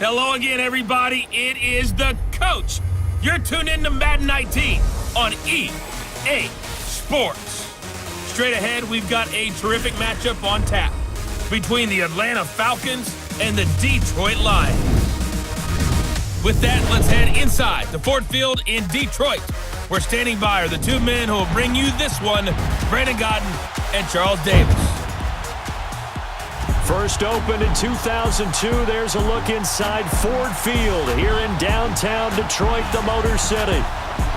Hello again, everybody. It is the coach. You're tuned in to Madden 19 on EA Sports. Straight ahead, we've got a terrific matchup on tap between the Atlanta Falcons and the Detroit Lions. With that, let's head inside the Ford Field in Detroit. We're standing by are the two men who will bring you this one, Brandon Godden and Charles Davis. First opened in 2002, there's a look inside Ford Field here in downtown Detroit, the Motor City.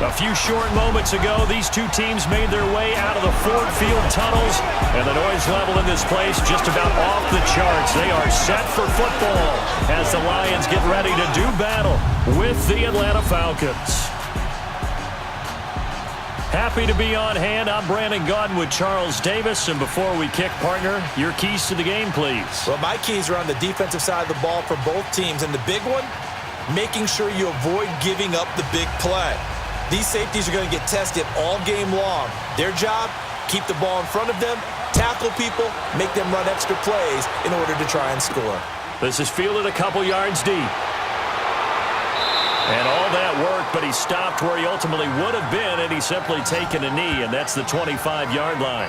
A few short moments ago, these two teams made their way out of the Ford Field tunnels, and the noise level in this place just about off the charts. They are set for football as the Lions get ready to do battle with the Atlanta Falcons. Happy to be on hand. I'm Brandon Godden with Charles Davis. And before we kick, partner, your keys to the game, please. Well, my keys are on the defensive side of the ball for both teams. And the big one, making sure you avoid giving up the big play. These safeties are going to get tested all game long. Their job, keep the ball in front of them, tackle people, make them run extra plays in order to try and score. This is fielded a couple yards deep. And all that worked, but he stopped where he ultimately would have been, and he's simply taken a knee, and that's the 25-yard line.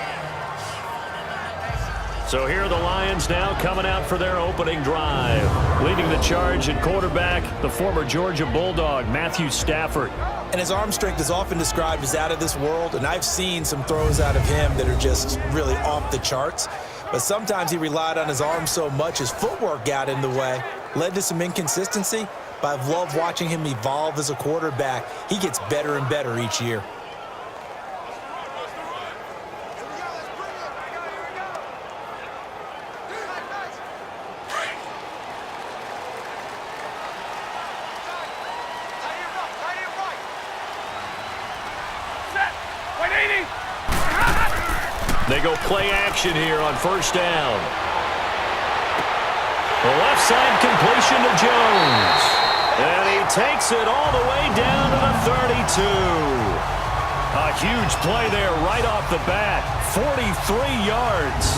So here are the Lions now coming out for their opening drive. Leading the charge at quarterback, the former Georgia Bulldog, Matthew Stafford. And his arm strength is often described as out of this world, and I've seen some throws out of him that are just really off the charts. But sometimes he relied on his arm so much, his footwork got in the way, led to some inconsistency. But I've loved watching him evolve as a quarterback. He gets better and better each year. They go play action here on first down. The left side completion to Jones. And he takes it all the way down to the 32. A huge play there right off the bat. 43 yards.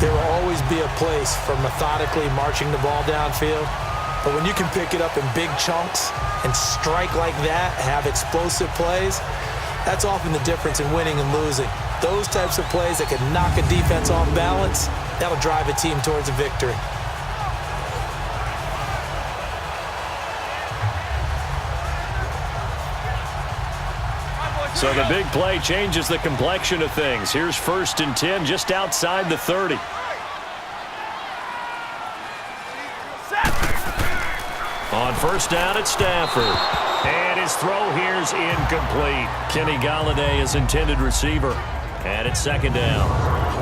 There will always be a place for methodically marching the ball downfield. But when you can pick it up in big chunks and strike like that, have explosive plays, that's often the difference in winning and losing. Those types of plays that can knock a defense off balance, that'll drive a team towards a victory. So the big play changes the complexion of things. Here's 1st and 10 just outside the 30. On first down, it's Stafford. And his throw here's incomplete. Kenny Galladay is intended receiver. And it's 2nd down.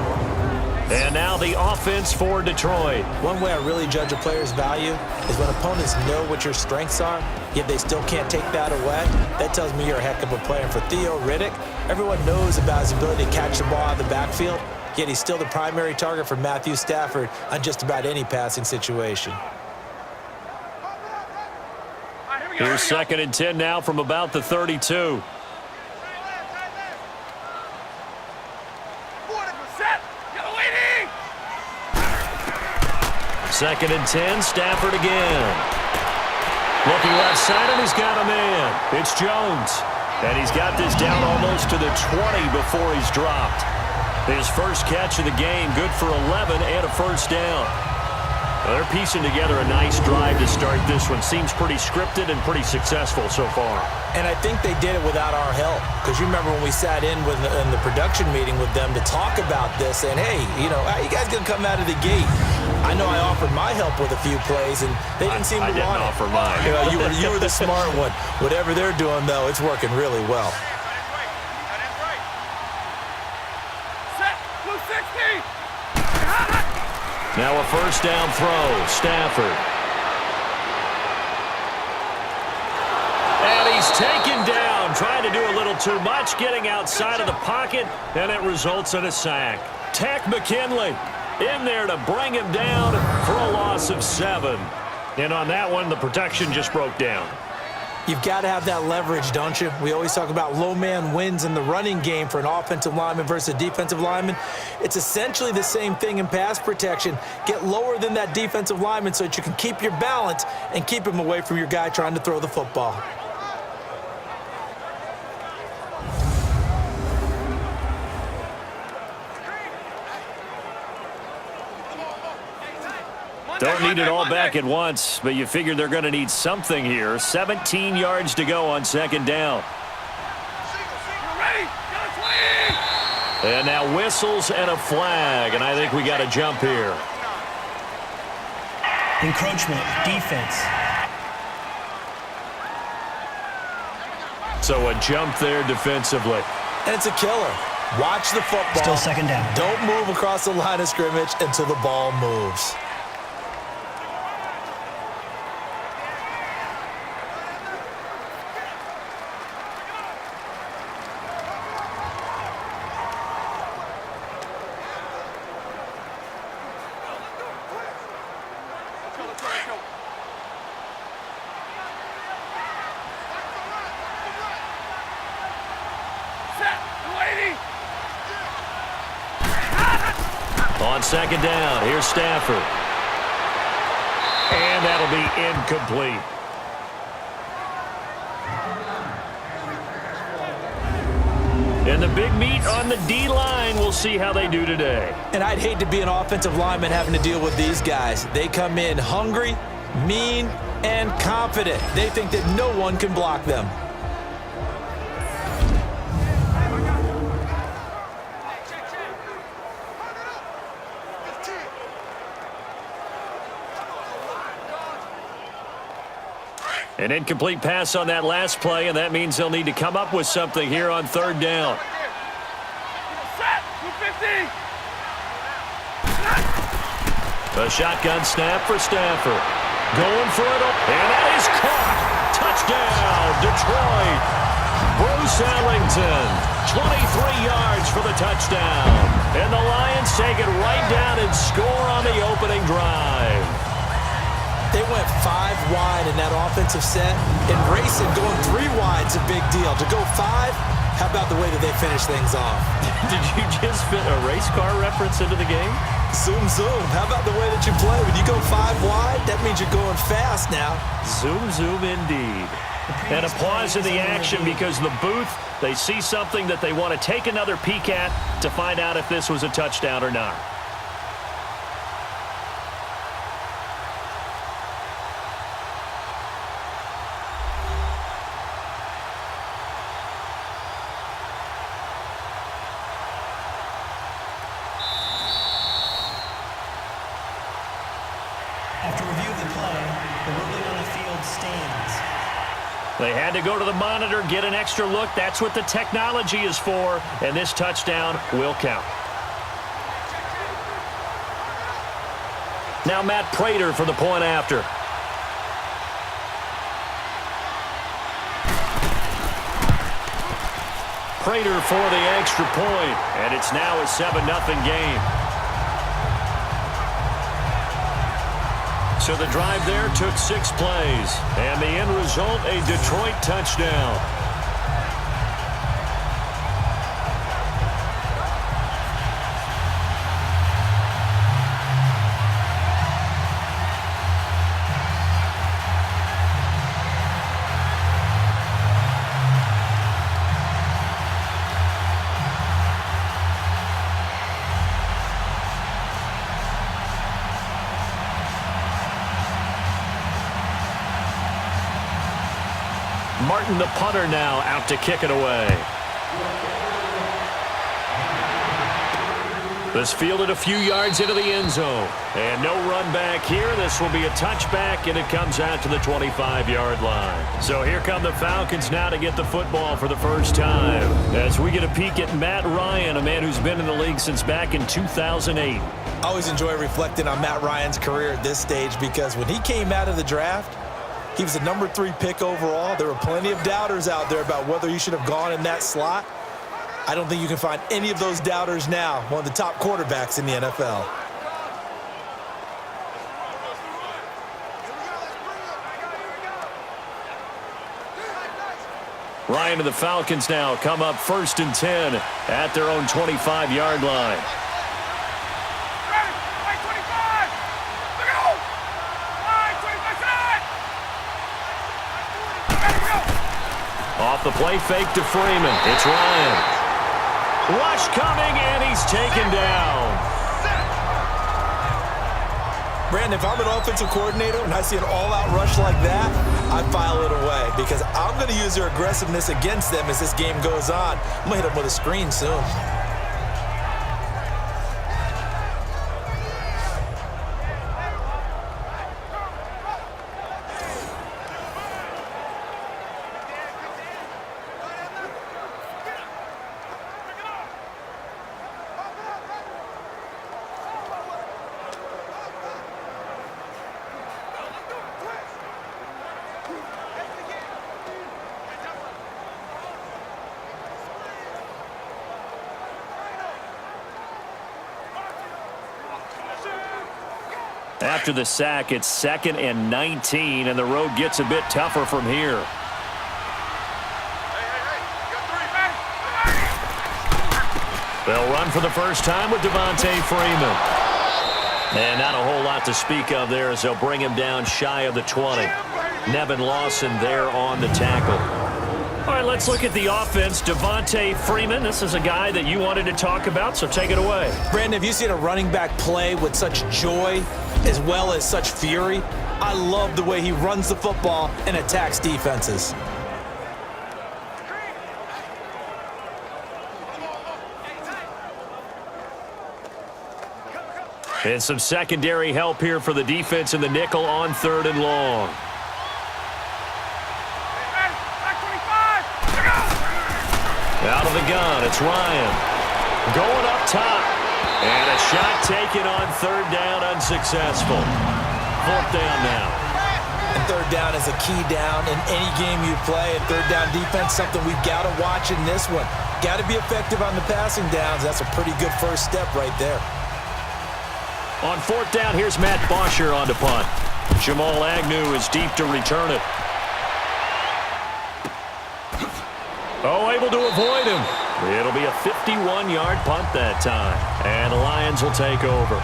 And now the offense for Detroit. One way I really judge a player's value is when opponents know what your strengths are, yet they still can't take that away. That tells me you're a heck of a player. And for Theo Riddick, everyone knows about his ability to catch the ball out of the backfield, yet he's still the primary target for Matthew Stafford on just about any passing situation. Here's 2nd and 10 now from about the 32. Second and 10, Stafford again. Looking left side, and he's got a man. It's Jones. And he's got this down almost to the 20 before he's dropped. His first catch of the game, good for 11 and a first down. Well, they're piecing together a nice drive to start this one. Seems pretty scripted and pretty successful so far. And I think they did it without our help. Because you remember when we sat in the production meeting with them to talk about this, saying, hey, you know, how you guys going to come out of the gate? I know I offered my help with a few plays, and they didn't seem to want it. I didn't offer mine. You were the smart one. Whatever they're doing, though, it's working really well. Now a first down throw, Stafford. And he's taken down, trying to do a little too much, getting outside of the pocket, and it results in a sack. Takk McKinley in there to bring him down for a loss of 7. And on that one, the protection just broke down. You've got to have that leverage, don't you? We always talk about low man wins in the running game for an offensive lineman versus a defensive lineman. It's essentially the same thing in pass protection. Get lower than that defensive lineman so that you can keep your balance and keep him away from your guy trying to throw the football. Don't need it all back at once, but you figure they're going to need something here. 17 yards to go on second down. And now whistles and a flag, and I think we got a jump here. Encroachment, defense. So a jump there defensively. And it's a killer. Watch the football. Still second down. Don't move across the line of scrimmage until the ball moves. On second down, here's Stafford. And that'll be incomplete. And the big meat on the D-line, we'll see how they do today. And I'd hate to be an offensive lineman having to deal with these guys. They come in hungry, mean, and confident. They think that no one can block them. An incomplete pass on that last play, and that means they'll need to come up with something here on third down. A shotgun snap for Stafford. Going for it, and that is caught. Touchdown, Detroit. Bruce Ellington, 23 yards for the touchdown. And the Lions take it right down and score on the opening drive. They went 5 wide in that offensive set, and racing going 3 wide's a big deal. To go 5, how about the way that they finish things off? Did you just fit a race car reference into the game? Zoom, zoom. How about the way that you play? When you go 5 wide, that means you're going fast now. Zoom, zoom indeed. And a pause in the action because the booth, they see something that they want to take another peek at to find out if this was a touchdown or not. After review of the play, the ruling on the field stands. They had to go to the monitor, get an extra look. That's what the technology is for, and this touchdown will count. Now Matt Prater for the point after. Prater for the extra point, and it's now a 7-0 game. So the drive there took 6 plays, and the end result, a Detroit touchdown. Martin, the punter, now out to kick it away. This fielded a few yards into the end zone. And no run back here. This will be a touchback, and it comes out to the 25-yard line. So here come the Falcons now to get the football for the first time. As we get a peek at Matt Ryan, a man who's been in the league since back in 2008. I always enjoy reflecting on Matt Ryan's career at this stage because when he came out of the draft, he was a number 3 pick overall. There were plenty of doubters out there about whether he should have gone in that slot. I don't think you can find any of those doubters now. One of the top quarterbacks in the NFL. Ryan and the Falcons now come up 1st and 10 at their own 25-yard line. Off the play fake to Freeman. It's Ryan. Rush coming, and he's taken down. Brandon, if I'm an offensive coordinator and I see an all-out rush like that, I file it away because I'm going to use their aggressiveness against them as this game goes on. I'm going to hit them with a screen soon. After the sack, it's 2nd and 19, and the road gets a bit tougher from here. They'll run for the first time with Devontae Freeman. And not a whole lot to speak of there as they'll bring him down shy of the 20. Nevin Lawson there on the tackle. All right, let's look at the offense. Devontae Freeman, this is a guy that you wanted to talk about, so take it away. Brandon, have you seen a running back play with such joy as well as such fury? I love the way he runs the football and attacks defenses. And some secondary help here for the defense in the nickel on 3rd and long. Out of the gun, it's Ryan. Going up top. And a shot taken on 3rd down, unsuccessful. 4th down now. And 3rd down is a key down in any game you play. And 3rd down defense, something we've got to watch in this one. Got to be effective on the passing downs. That's a pretty good first step right there. On 4th down, here's Matt Bosher on to punt. Jamal Agnew is deep to return it. Oh, able to avoid him. It'll be a 51-yard punt that time. And the Lions will take over.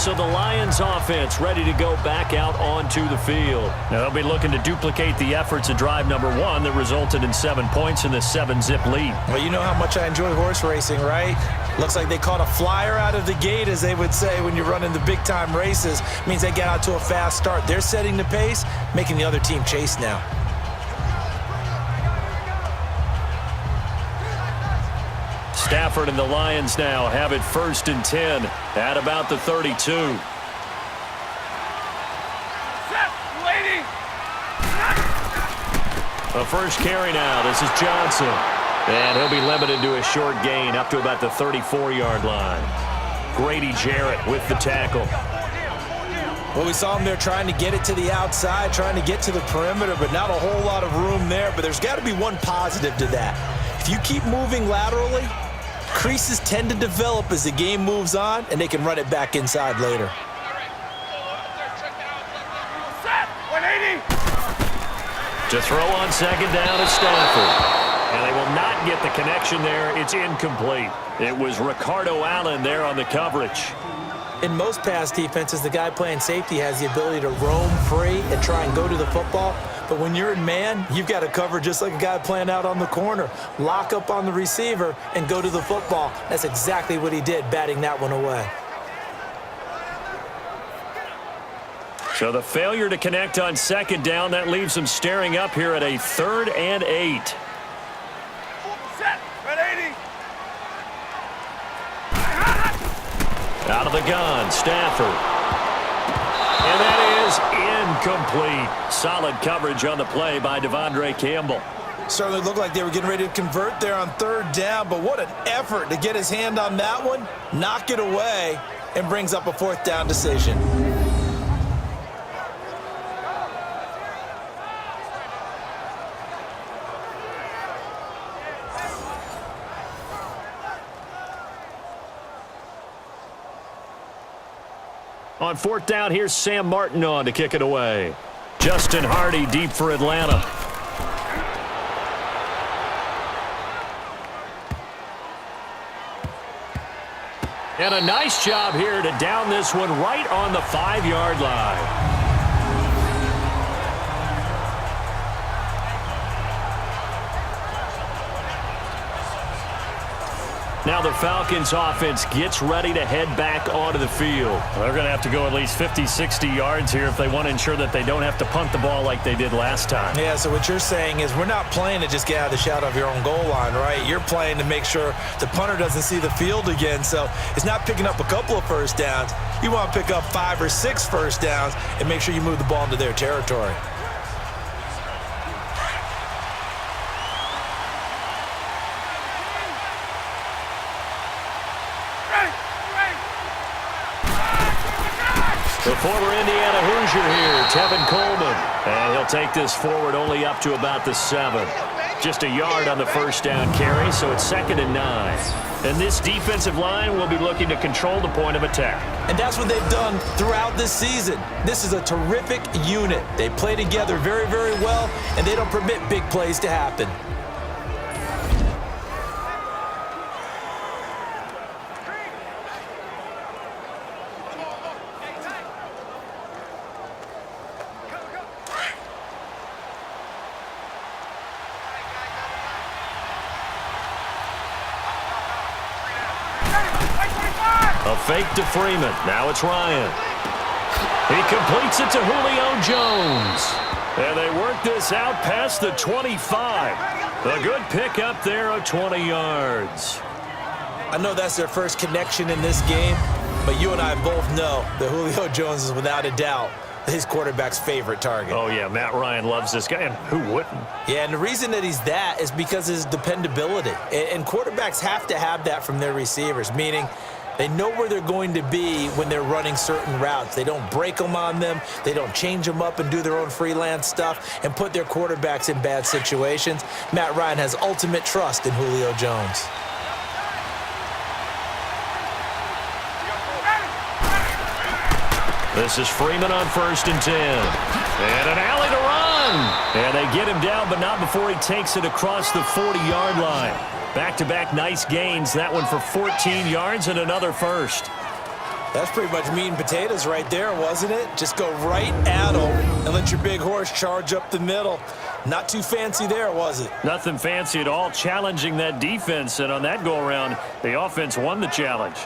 So the Lions offense ready to go back out onto the field. Now they'll be looking to duplicate the efforts of drive number 1 that resulted in 7 points in the 7-zip lead. Well, you know how much I enjoy horse racing, right? Looks like they caught a flyer out of the gate, as they would say when you're running the big-time races. Means they get out to a fast start. They're setting the pace, making the other team chase now. Stafford and the Lions now have it 1st and 10 at about the 32. The first carry now. This is Johnson. And he'll be limited to a short gain up to about the 34-yard line. Grady Jarrett with the tackle. Well, we saw him there trying to get it to the outside, trying to get to the perimeter, but not a whole lot of room there. But there's got to be one positive to that. If you keep moving laterally, creases tend to develop as the game moves on, and they can run it back inside later. To throw on 2nd down is Stafford. And they will not get the connection there. It's incomplete. It was Ricardo Allen there on the coverage. In most pass defenses, the guy playing safety has the ability to roam free and try and go to the football. But when you're in man, you've got to cover just like a guy playing out on the corner. Lock up on the receiver and go to the football. That's exactly what he did, batting that one away. So the failure to connect on 2nd down, that leaves them staring up here at a 3rd and 8. Out of the gun, Stafford. And that is incomplete. Solid coverage on the play by Devondre Campbell. Certainly looked like they were getting ready to convert there on 3rd down, but what an effort to get his hand on that one, knock it away, and brings up a 4th down decision. On 4th down, here's Sam Martin on to kick it away. Justin Hardy deep for Atlanta. And a nice job here to down this one right on the 5-yard line. Now the Falcons offense gets ready to head back onto the field. They're going to have to go at least 50, 60 yards here if they want to ensure that they don't have to punt the ball like they did last time. Yeah, so what you're saying is we're not playing to just get out of the shadow of your own goal line, right? You're playing to make sure the punter doesn't see the field again. So it's not picking up a couple of first downs. You want to pick up 5 or 6 first downs and make sure you move the ball into their territory. The former Indiana Hoosier here, Tevin Coleman. And he'll take this forward only up to about the 7. Just a yard on the first down carry, so it's 2nd and 9. And this defensive line will be looking to control the point of attack. And that's what they've done throughout this season. This is a terrific unit. They play together very, very well, and they don't permit big plays to happen. A fake to Freeman. Now it's Ryan. He completes it to Julio Jones. And they work this out past the 25. A good pickup there of 20 yards. I know that's their first connection in this game, but you and I both know that Julio Jones is without a doubt his quarterback's favorite target. Oh, yeah, Matt Ryan loves this guy, and who wouldn't? Yeah, and the reason that he's that is because of his dependability. And quarterbacks have to have that from their receivers, meaning they know where they're going to be when they're running certain routes. They don't break them on them. They don't change them up and do their own freelance stuff and put their quarterbacks in bad situations. Matt Ryan has ultimate trust in Julio Jones. This is Freeman on 1st and 10. And an alley to run. And they get him down, but not before he takes it across the 40-yard line. Back-to-back nice gains. That one for 14 yards and another first. That's pretty much meat and potatoes right there, wasn't it? Just go right at him and let your big horse charge up the middle. Not too fancy there, was it? Nothing fancy at all, challenging that defense. And on that go-around, the offense won the challenge.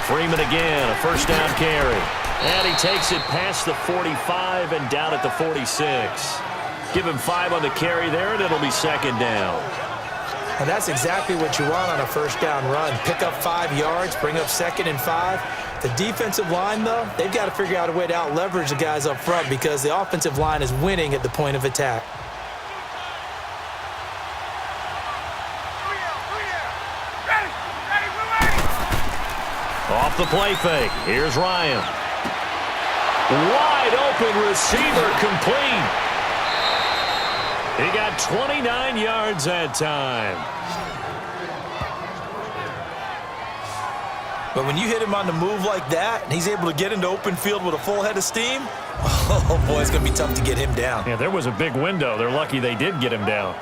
Freeman again, a first down carry. And he takes it past the 45 and down at the 46. Give him 5 on the carry there, and it'll be 2nd down. And that's exactly what you want on a first down run. Pick up 5 yards, bring up 2nd and 5. The defensive line, though, they've got to figure out a way to out-leverage the guys up front because the offensive line is winning at the point of attack. Off the play fake. Here's Ryan. Wide open receiver complete. He got 29 yards that time. But when you hit him on the move like that, and he's able to get into open field with a full head of steam, oh, boy, it's going to be tough to get him down. Yeah, there was a big window. They're lucky they did get him down.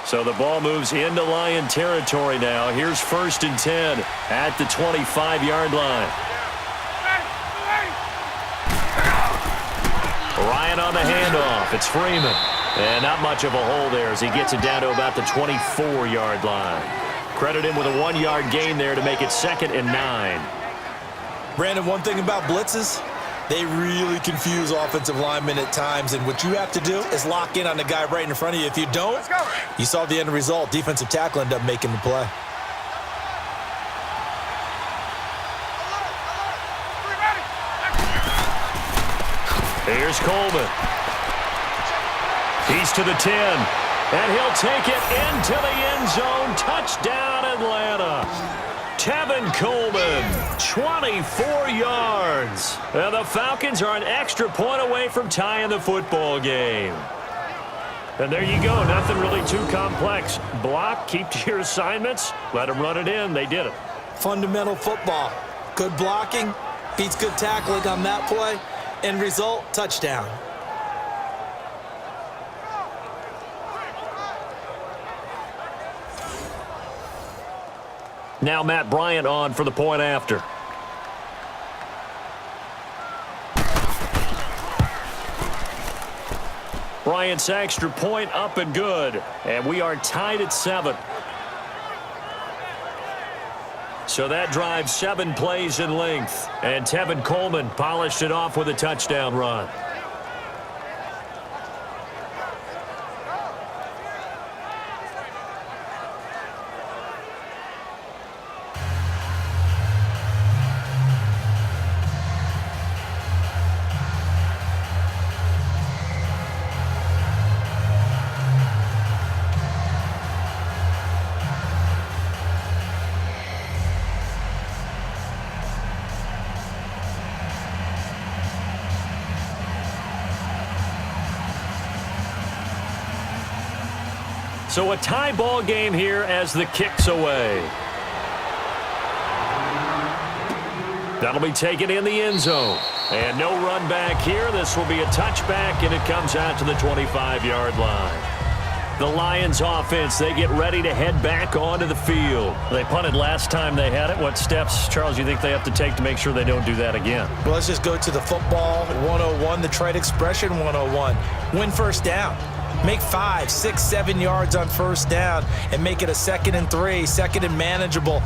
So the ball moves into Lion territory now. Here's 1st and 10 at the 25-yard line. Ryan on the handoff. It's Freeman. And not much of a hole there as he gets it down to about the 24-yard line. Credit him with a 1-yard gain there to make it 2nd and 9. Brandon, one thing about blitzes, they really confuse offensive linemen at times, and what you have to do is lock in on the guy right in front of you. If you don't, you saw the end result. Defensive tackle ended up making the play. Here's Coleman. He's to the 10. And he'll take it into the end zone. Touchdown, Atlanta. Tevin Coleman, 24 yards. And the Falcons are an extra point away from tying the football game. And there you go. Nothing really too complex. Block, keep to your assignments, let them run it in. They did it. Fundamental football. Good blocking, beats good tackling on that play. End result, touchdown. Now Matt Bryant on for the point after. Bryant's extra point up and good. And we are tied at 7. So that drives 7 plays in length. And Tevin Coleman polished it off with a touchdown run. So a tie ball game here as the kick's away. That'll be taken in the end zone. And no run back here. This will be a touchback, and it comes out to the 25-yard line. The Lions offense, they get ready to head back onto the field. They punted last time they had it. What steps, Charles, you think they have to take to make sure they don't do that again? Well, let's just go to the football 101, the trade expression 101. Win first down. Make 5, 6, 7 yards on first down and make it a 2nd and 3, 2nd and manageable.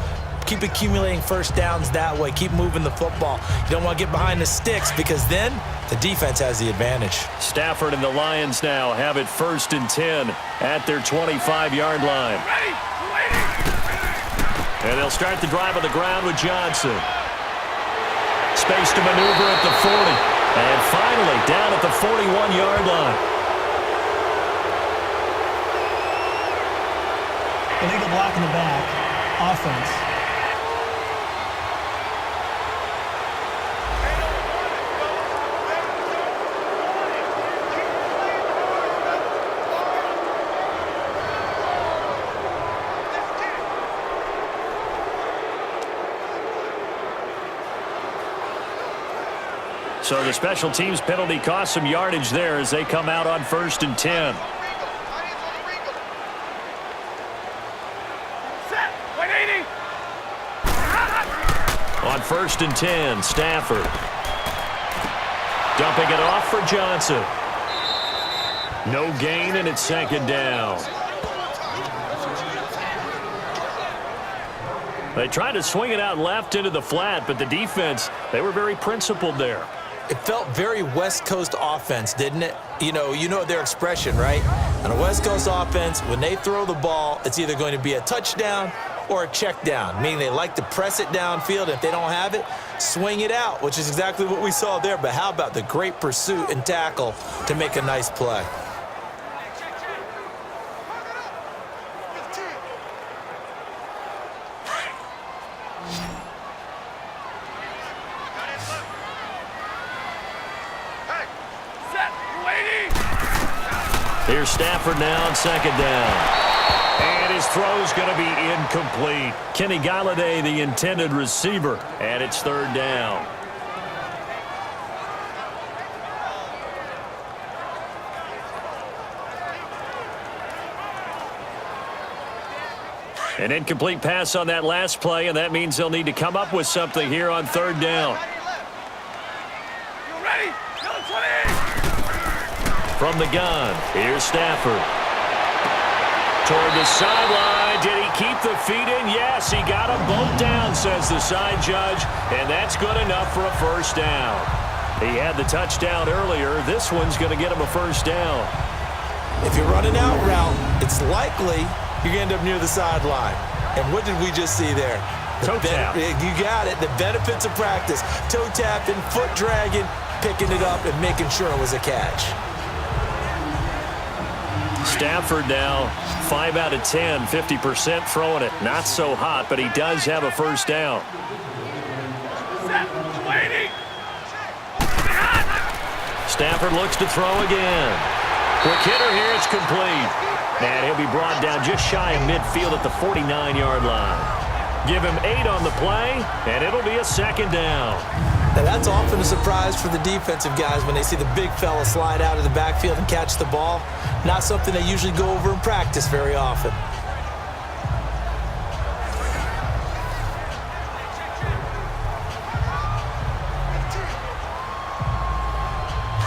Keep accumulating first downs that way. Keep moving the football. You don't want to get behind the sticks because then the defense has the advantage. Stafford and the Lions now have it 1st and 10 at their 25-yard line. And they'll start the drive on the ground with Johnson. Space to maneuver at the 40. And finally down at the 41-yard line. Illegal block in the back. Offense. So the special teams penalty cost some yardage there as they come out on 1st and 10. On 1st and 10, Stafford. Dumping it off for Johnson. No gain, and it's 2nd down. They tried to swing it out left into the flat, but the defense, they were very principled there. It felt very West Coast offense, didn't it? You know their expression, right? On a West Coast offense, when they throw the ball, it's either going to be a touchdown or a check down, meaning they like to press it downfield. If they don't have it, swing it out, which is exactly what we saw there. But how about the great pursuit and tackle to make a nice play? Here's Stafford now on 2nd down. And his throw's going to be incomplete. Kenny Galladay, the intended receiver, and it's 3rd down. An incomplete pass on that last play, and that means they'll need to come up with something here on 3rd down. From the gun, here's Stafford. Toward the sideline. Did he keep the feet in? Yes, he got them both down, says the side judge, and that's good enough for a 1st down. He had the touchdown earlier. This one's going to get him a 1st down. If you're running out route, it's likely you're going to end up near the sideline. And what did we just see there? Toe tap. You got it. The benefits of practice. Toe tapping, foot dragging. picking it up and making sure it was a catch. Stafford now 5 out of 10, 50% throwing it. Not so hot, but he does have a first down. Stafford looks to throw again. Quick hitter here, it's complete. And he'll be brought down just shy of midfield at the 49-yard line. Give him 8 on the play, and it'll be a second down. Now that's often a surprise for the defensive guys when they see the big fella slide out of the backfield and catch the ball. Not something they usually go over in practice very often.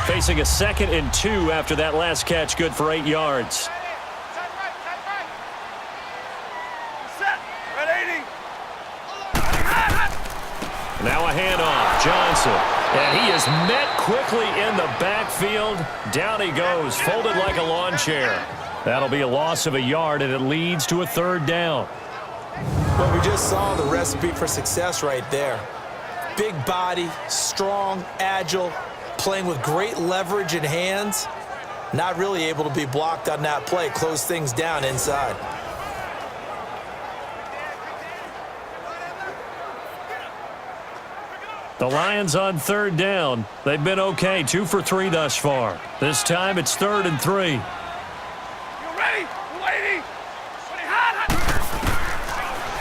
Facing a 2nd and 2 after that last catch, good for 8 yards. Now a handoff, Johnson. And he is met quickly in the backfield. Down he goes, folded like a lawn chair. That'll be a loss of a yard, and it leads to a 3rd down. Well, we just saw the recipe for success right there. Big body, strong, agile, playing with great leverage in hands. Not really able to be blocked on that play, close things down inside. The Lions on 3rd down. They've been okay, 2 for 3 thus far. This time it's 3rd and 3.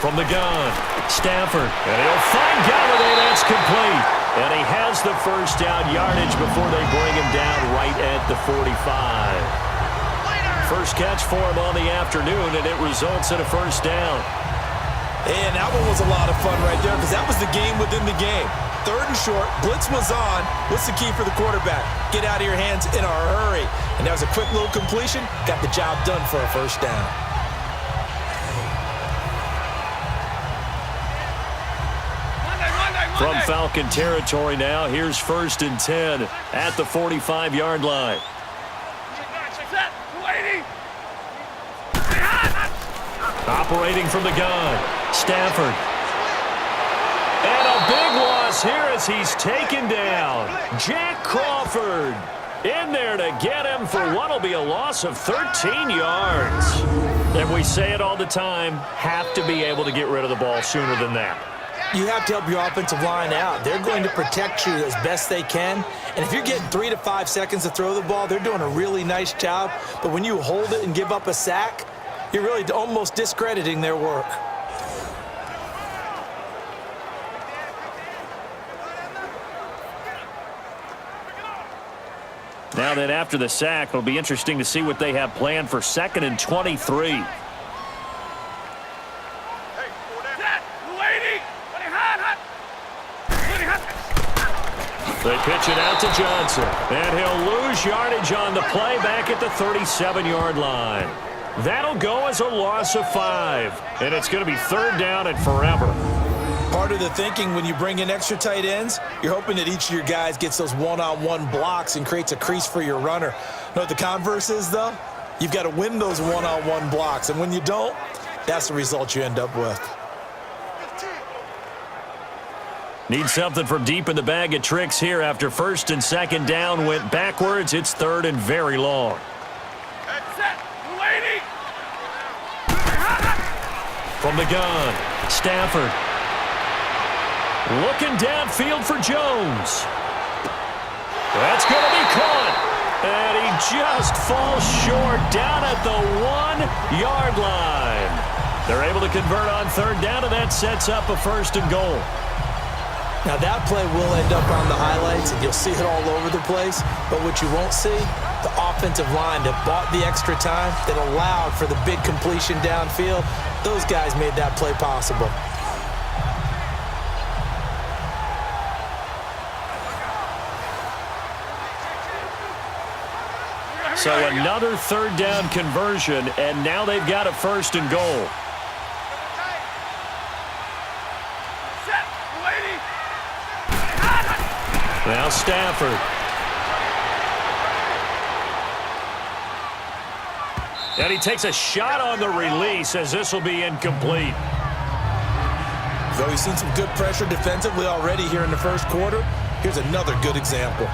From the gun, Stafford, and he'll find Galladay. That's complete. And he has the first down yardage before they bring him down right at the 45. First catch for him on the afternoon, and it results in a first down. And that one was a lot of fun right there because that was the game within the game. 3rd and short, blitz was on. What's the key for the quarterback? Get out of your hands in a hurry. And that was a quick little completion. Got the job done for a first down. From Falcon territory now, here's 1st and 10 at the 45-yard line. Operating from the gun, Stafford. And a big loss here as he's taken down. Jack Crawford in there to get him for what will be a loss of 13 yards. And we say it all the time, have to be able to get rid of the ball sooner than that. You have to help your offensive line out. They're going to protect you as best they can. And if you're getting 3 to 5 seconds to throw the ball, they're doing a really nice job. But when you hold it and give up a sack, you're really almost discrediting their work. Now then, after the sack, it'll be interesting to see what they have planned for 2nd and 23. They pitch it out to Johnson, and he'll lose yardage on the play back at the 37-yard line. That'll go as a loss of 5, and it's going to be 3rd down and forever. Part of the thinking when you bring in extra tight ends, you're hoping that each of your guys gets those one-on-one blocks and creates a crease for your runner. You know what the converse is, though? You've got to win those one-on-one blocks, and when you don't, that's the result you end up with. Need something from deep in the bag of tricks here after 1st and 2nd down went backwards. It's 3rd and very long. From the gun, Stafford. Looking downfield for Jones. That's going to be caught. And he just falls short down at the 1-yard line. They're able to convert on 3rd down, and that sets up a 1st and goal. Now that play will end up on the highlights, and you'll see it all over the place. But what you won't see, the offensive line that bought the extra time, that allowed for the big completion downfield, those guys made that play possible. So another 3rd down conversion, and now they've got a 1st and goal. Now Stafford. And he takes a shot on the release as this will be incomplete. Though he's seen some good pressure defensively already here in the 1st quarter, Here's another good example.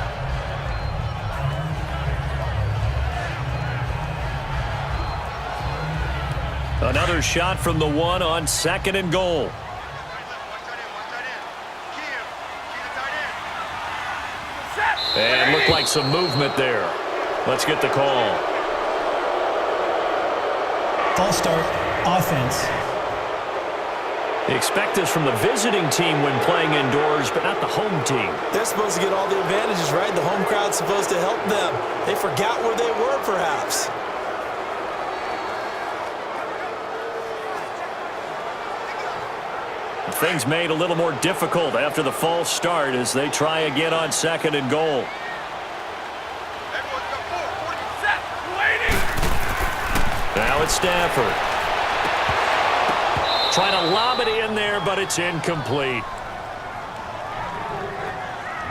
Another shot from the one on 2nd and goal. And looked like some movement there. Let's get the call. False start, offense. They expect this from the visiting team when playing indoors, but not the home team. They're supposed to get all the advantages, right? The home crowd's supposed to help them. They forgot where they were, perhaps. Things made a little more difficult after the false start as they try again on 2nd and goal. Now it's Stafford. Trying to lob it in there, but it's incomplete.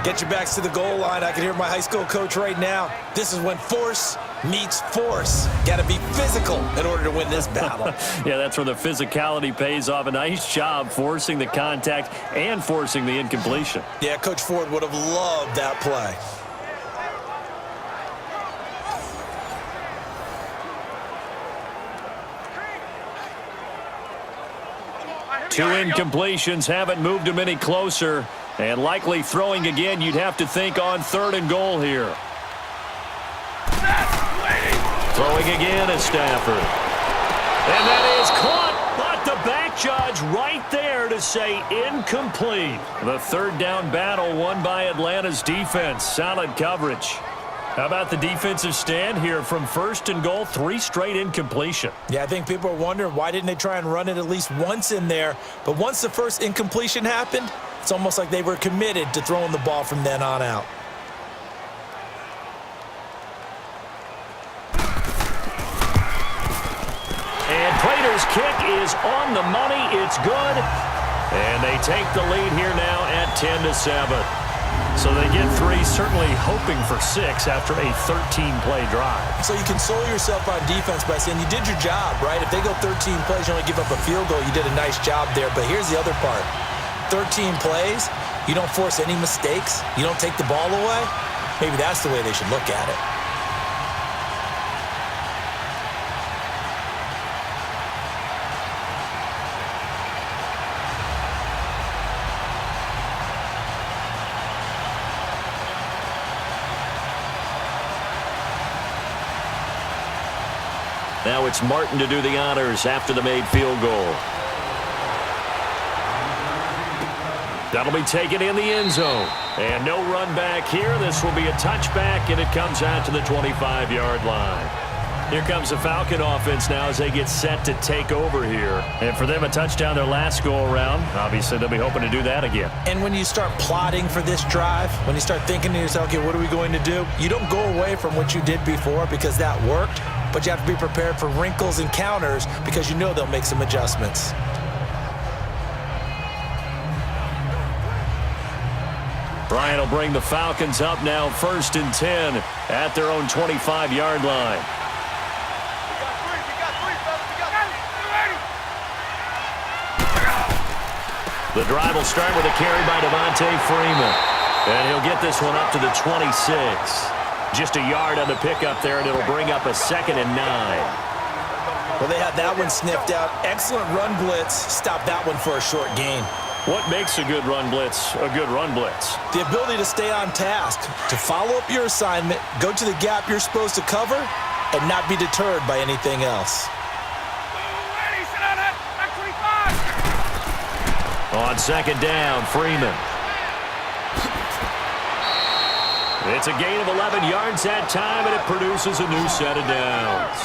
Get your backs to the goal line. I can hear my high school coach right now. This is when force meets force. Got to be physical in order to win this battle. Yeah, that's where the physicality pays off. A nice job forcing the contact and forcing the incompletion. Yeah, Coach Ford would have loved that play. Two incompletions haven't moved him any closer. And likely throwing again, you'd have to think on 3rd and goal here. Throwing again is Stafford. And that is caught, but the back judge right there to say incomplete. The 3rd down battle won by Atlanta's defense. Solid coverage. How about the defensive stand here from 1st and goal? 3 straight incompletion. Yeah, I think people are wondering why didn't they try and run it at least once in there. But once the first incompletion happened, it's almost like they were committed to throwing the ball from then on out. And Prater's kick is on the money. It's good. And they take the lead here now at 10-7. So they get 3, certainly hoping for 6 after a 13-play drive. So you console yourself on defense by saying you did your job, right? If they go 13 plays, you only give up a field goal, you did a nice job there. But here's the other part. 13 plays, you don't force any mistakes, you don't take the ball away. Maybe that's the way they should look at it. Now it's Martin to do the honors after the made field goal. That'll be taken in the end zone. And no run back here. This will be a touchback, and it comes out to the 25-yard line. Here comes the Falcon offense now as they get set to take over here. And for them, a touchdown their last go-around. Obviously, they'll be hoping to do that again. And when you start plotting for this drive, when you start thinking to yourself, okay, what are we going to do? You don't go away from what you did before because that worked, but you have to be prepared for wrinkles and counters because you know they'll make some adjustments. Bryant will bring the Falcons up now 1st and 10 at their own 25-yard line. The drive will start with a carry by Devontae Freeman. And he'll get this one up to the 26. Just a yard on the pickup there, and it'll bring up a 2nd and 9. Well, they had that one sniffed out. Excellent run blitz. Stop that one for a short gain. What makes a good run blitz a good run blitz? The ability to stay on task, to follow up your assignment, go to the gap you're supposed to cover, and not be deterred by anything else. On 2nd down, Freeman. It's a gain of 11 yards that time, and it produces a new set of downs.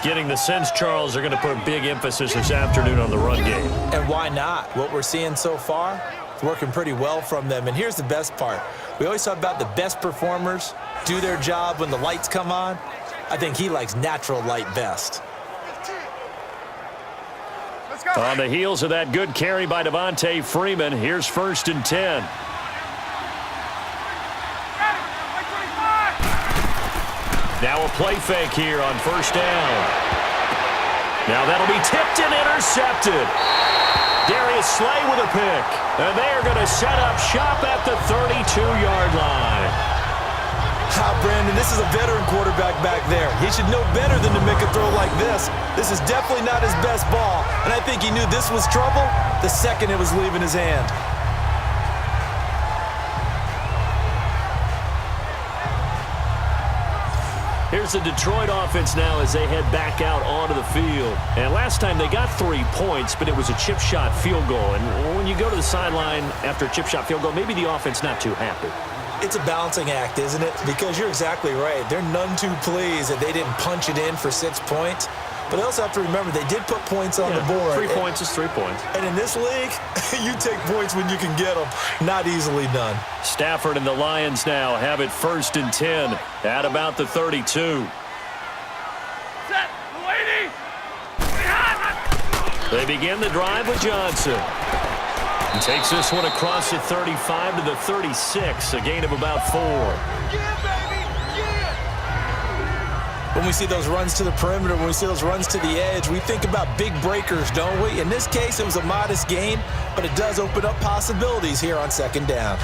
Getting the sense, Charles, are going to put a big emphasis this afternoon on the run game. And why not? What we're seeing so far, it's working pretty well from them. And here's the best part. We always talk about the best performers do their job when the lights come on. I think he likes natural light best. On the heels of that good carry by Devontae Freeman, here's 1st and 10. Now a play fake here on 1st down. Now that'll be tipped and intercepted. Darius Slay with a pick. And they are going to set up shop at the 32-yard line. Brandon, this is a veteran quarterback back there. He should know better than to make a throw like this. This is definitely not his best ball, and I think he knew this was trouble the second it was leaving his hand. Here's the Detroit offense now as they head back out onto the field. And last time they got 3 points, but it was a chip shot field goal. And when you go to the sideline after a chip shot field goal, maybe the offense not too happy. It's a balancing act, isn't it? Because you're exactly right. They're none too pleased that they didn't punch it in for 6 points. But they also have to remember they did put points on the board. 3 points is 3 points. And in this league, you take points when you can get them. Not easily done. Stafford and the Lions now have it 1st and 10 at about the 32. Set, lady. They begin the drive with Johnson. He takes this one across the 35 to the 36, a gain of about 4. When we see those runs to the perimeter, when we see those runs to the edge, we think about big breakers, don't we? In this case, it was a modest gain, but it does open up possibilities here on 2nd down.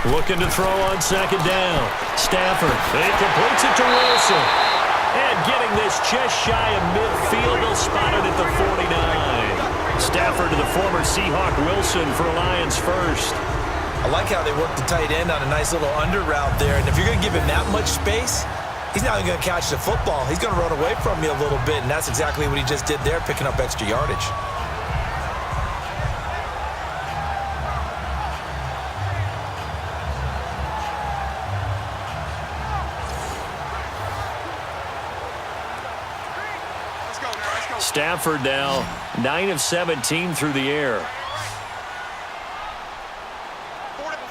Looking to throw on 2nd down. Stafford, he completes it to Wilson. And getting this just shy of midfield, they'll spot it at the 49. Stafford to the former Seahawk Wilson for Lions first. I like how they work the tight end on a nice little under route there. And if you're going to give him that much space, he's not even going to catch the football. He's going to run away from you a little bit, and that's exactly what he just did there, picking up extra yardage. Stafford now 9 of 17 through the air.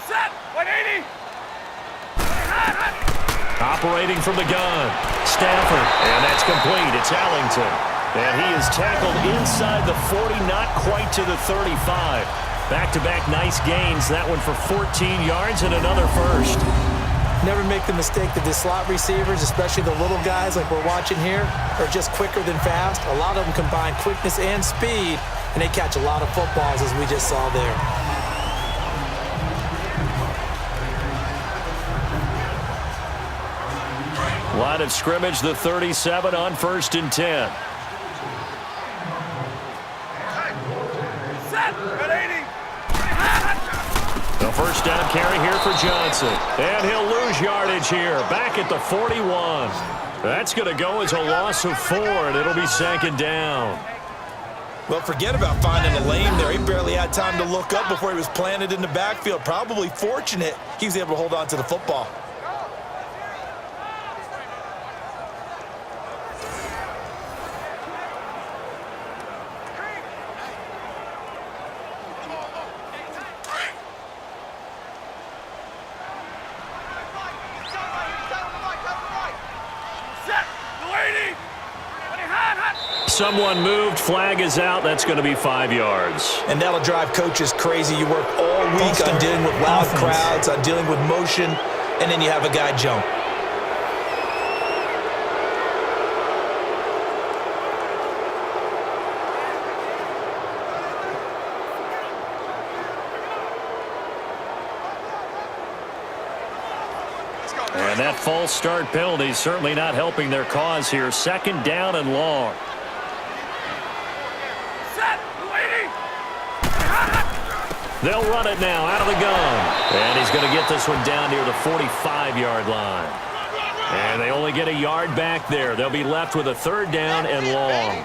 Set, 180. Operating from the gun. Stafford, and that's complete. It's Allington. And he is tackled inside the 40, not quite to the 35. Back-to-back nice gains. That one for 14 yards and another first. Never make the mistake that the slot receivers, especially the little guys like we're watching here, are just quicker than fast. A lot of them combine quickness and speed, and they catch a lot of footballs, as we just saw there. Line of scrimmage, the 37 on 1st and 10. Set, 180. The first down carry here for Johnson. And he'll lose yardage here. Back at the 41. That's going to go as a loss of 4, and it'll be 2nd down. Well, forget about finding a lane there. He barely had time to look up before he was planted in the backfield. Probably fortunate he was able to hold on to the football. Someone moved. Flag is out. That's going to be 5 yards. And that'll drive coaches crazy. You work all week on dealing with loud crowds, on dealing with motion, and then you have a guy jump. And that false start penalty certainly not helping their cause here. 2nd down and long. They'll run it now out of the gun. And he's going to get this one down near the 45-yard line. And they only get a yard back there. They'll be left with a 3rd down and long.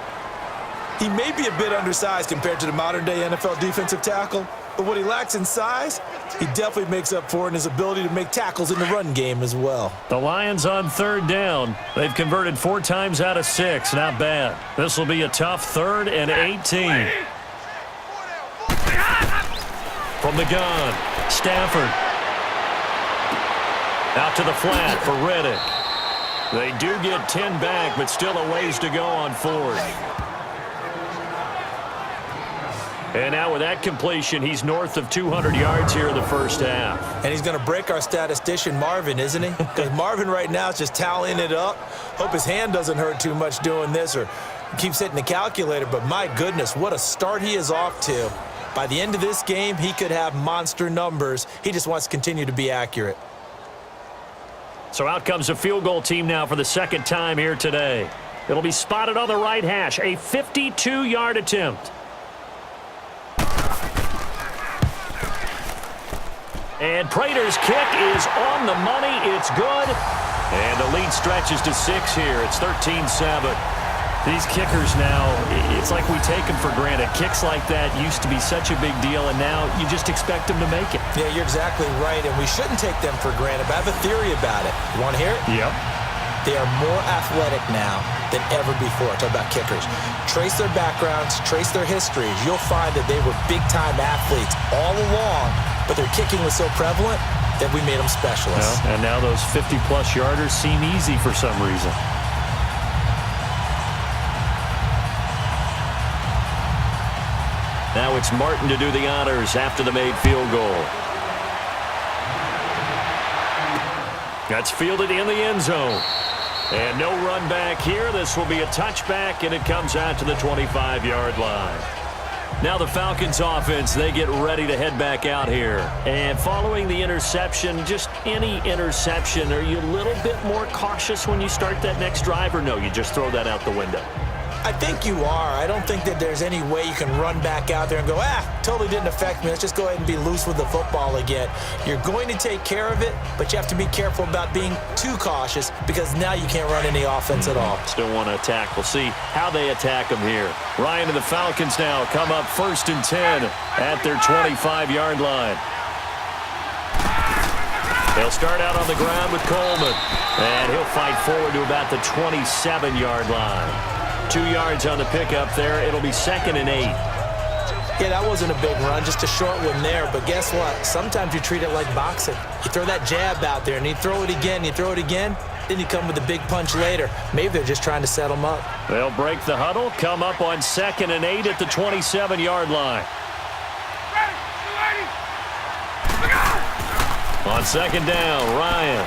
He may be a bit undersized compared to the modern-day NFL defensive tackle, but what he lacks in size, he definitely makes up for in his ability to make tackles in the run game as well. The Lions on 3rd down. They've converted 4 times out of 6. Not bad. This will be a tough 3rd and 18. From the gun, Stafford. Out to the flat for Reddick. They do get 10 back, but still a ways to go on 4th. And now with that completion, he's north of 200 yards here in the first half. And he's going to break our statistician, Marvin, isn't he? Because Marvin right now is just tallying it up. Hope his hand doesn't hurt too much doing this or keeps hitting the calculator. But my goodness, what a start he is off to. By the end of this game, he could have monster numbers. He just wants to continue to be accurate. So out comes a field goal team now for the second time here today. It'll be spotted on the right hash, a 52-yard attempt. And Prater's kick is on the money. It's good. And the lead stretches to 6 here. It's 13-7. These kickers now, it's like we take them for granted. Kicks like that used to be such a big deal, and now you just expect them to make it. Yeah, you're exactly right, and we shouldn't take them for granted. But I have a theory about it. You want to hear it? Yep. They are more athletic now than ever before. Talk about kickers. Trace their backgrounds, trace their histories. You'll find that they were big-time athletes all along, but their kicking was so prevalent that we made them specialists. Well, and now those 50-plus yarders seem easy for some reason. Now it's Martin to do the honors after the made field goal. That's fielded in the end zone. And no run back here. This will be a touchback, and it comes out to the 25-yard line. Now the Falcons offense, they get ready to head back out here. And following the interception, just any interception, are you a little bit more cautious when you start that next drive, or no, you just throw that out the window? I think you are. I don't think that there's any way you can run back out there and go, totally didn't affect me. Let's just go ahead and be loose with the football again. You're going to take care of it, but you have to be careful about being too cautious because now you can't run any offense at all. Still want to attack. We'll see how they attack them here. Ryan and the Falcons now come up 1st and 10 at their 25-yard line. They'll start out on the ground with Coleman, and he'll fight forward to about the 27-yard line. 2 yards on the pickup there. It'll be 2nd and 8. Yeah, that wasn't a big run, just a short one there. But guess what? Sometimes you treat it like boxing. You throw that jab out there, and you throw it again, then you come with a big punch later. Maybe they're just trying to set them up. They'll break the huddle, come up on 2nd and 8 at the 27-yard line. On 2nd down, Ryan.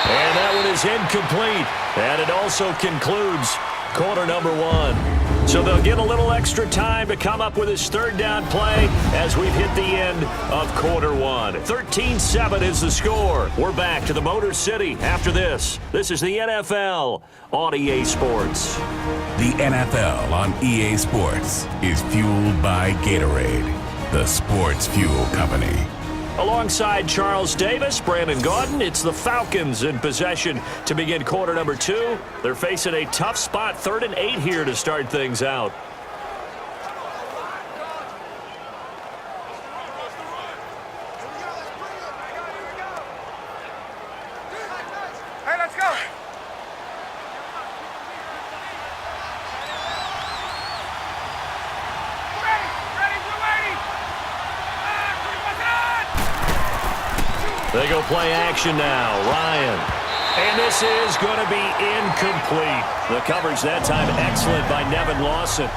And that one is incomplete. And it also concludes quarter number 1. So they'll get a little extra time to come up with his 3rd down play as we've hit the end of quarter 1. 13-7 is the score. We're back to the Motor City after this. This is the NFL on EA Sports. The NFL on EA Sports is fueled by Gatorade, the sports fuel company. Alongside Charles Davis, Brandon Gaudin, it's the Falcons in possession to begin quarter number 2. They're facing a tough spot, 3rd and 8 here to start things out. Hey, let's go. They go play action now. Ryan. And this is going to be incomplete. The coverage that time excellent by Nevin Lawson.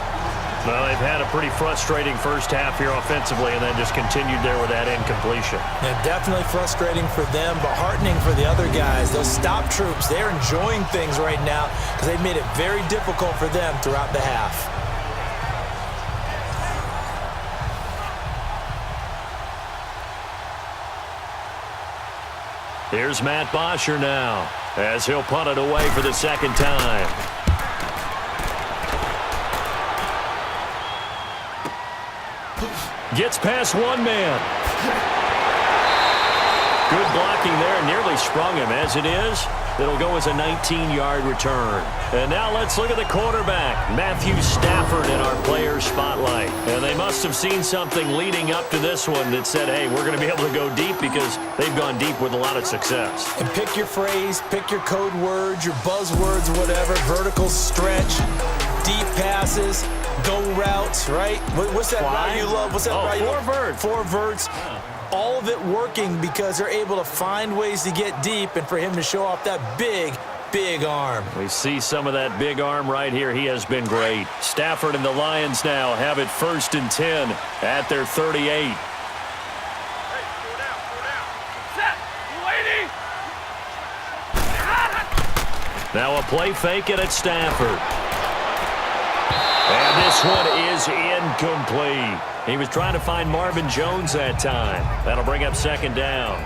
Well, they've had a pretty frustrating first half here offensively and then just continued there with that incompletion. Yeah, definitely frustrating for them, but heartening for the other guys. Those stop troops, they're enjoying things right now because they've made it very difficult for them throughout the half. Here's Matt Bosher now as he'll punt it away for the 2nd time. Gets past one man. Good blocking there, nearly sprung him. As it is, it'll go as a 19-yard return. And now let's look at the quarterback, Matthew Stafford, in our player spotlight. And they must have seen something leading up to this one that said, hey, we're going to be able to go deep because they've gone deep with a lot of success. And pick your phrase, pick your code words, your buzzwords, whatever, vertical stretch, deep passes, go routes, right? What's that route you love? What's that route you love? Four verts. Yeah. All of it working because they're able to find ways to get deep, and for him to show off that big big arm. We see some of that big arm right here. He has been great. Stafford and the Lions now have it 1st and 10 at their 38. Now a play fake it at Stafford. And this one is incomplete. He was trying to find Marvin Jones that time. That'll bring up 2nd down.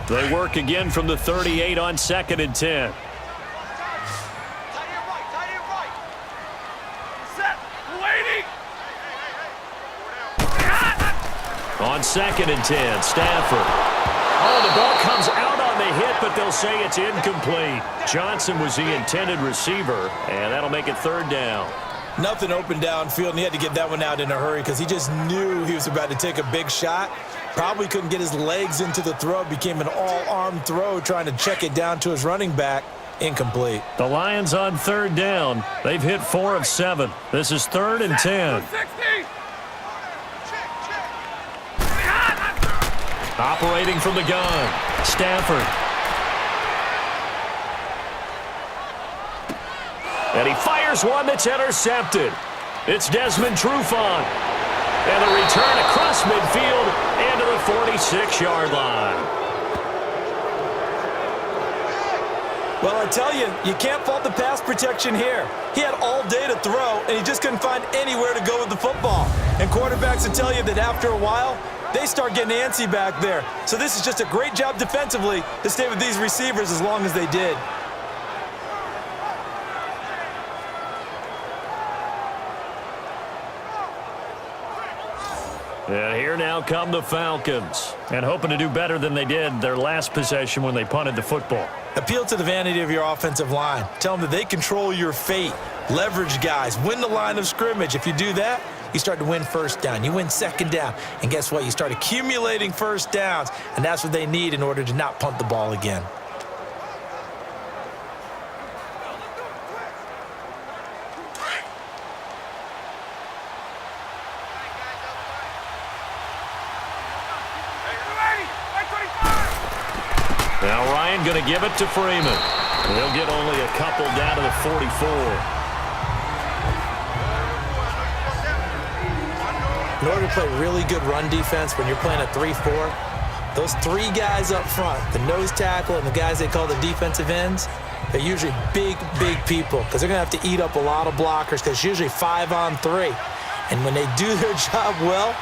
They work again from the 38 on 2nd and 10. On 2nd and 10, Stafford. Oh, the ball comes out on the hit, but they'll say it's incomplete. Johnson was the intended receiver, and that'll make it 3rd down. Nothing open downfield, and he had to get that one out in a hurry because he just knew he was about to take a big shot. Probably couldn't get his legs into the throw. Became an all-arm throw trying to check it down to his running back. Incomplete. The Lions on 3rd down. They've hit 4 of 7. This is 3rd and 10. Operating from the gun, Stafford. And he fires one that's intercepted. It's Desmond Trufant. And the return across midfield into the 46-yard line. Well, I tell you, you can't fault the pass protection here. He had all day to throw, and he just couldn't find anywhere to go with the football. And quarterbacks will tell you that after a while, they start getting antsy back there. So this is just a great job defensively to stay with these receivers as long as they did. And here now come the Falcons. And hoping to do better than they did their last possession when they punted the football. Appeal to the vanity of your offensive line. Tell them that they control your fate. Leverage guys. Win the line of scrimmage. If you do that, you start to win 1st down. You win 2nd down. And guess what? You start accumulating 1st downs. And that's what they need in order to not punt the ball again. Now Ryan going to give it to Freeman. He'll get only a couple down to the 44. In order to play really good run defense when you're playing a 3-4, those 3 guys up front, the nose tackle and the guys they call the defensive ends, they're usually big, big people because they're going to have to eat up a lot of blockers because it's usually 5-on-3. And when they do their job well,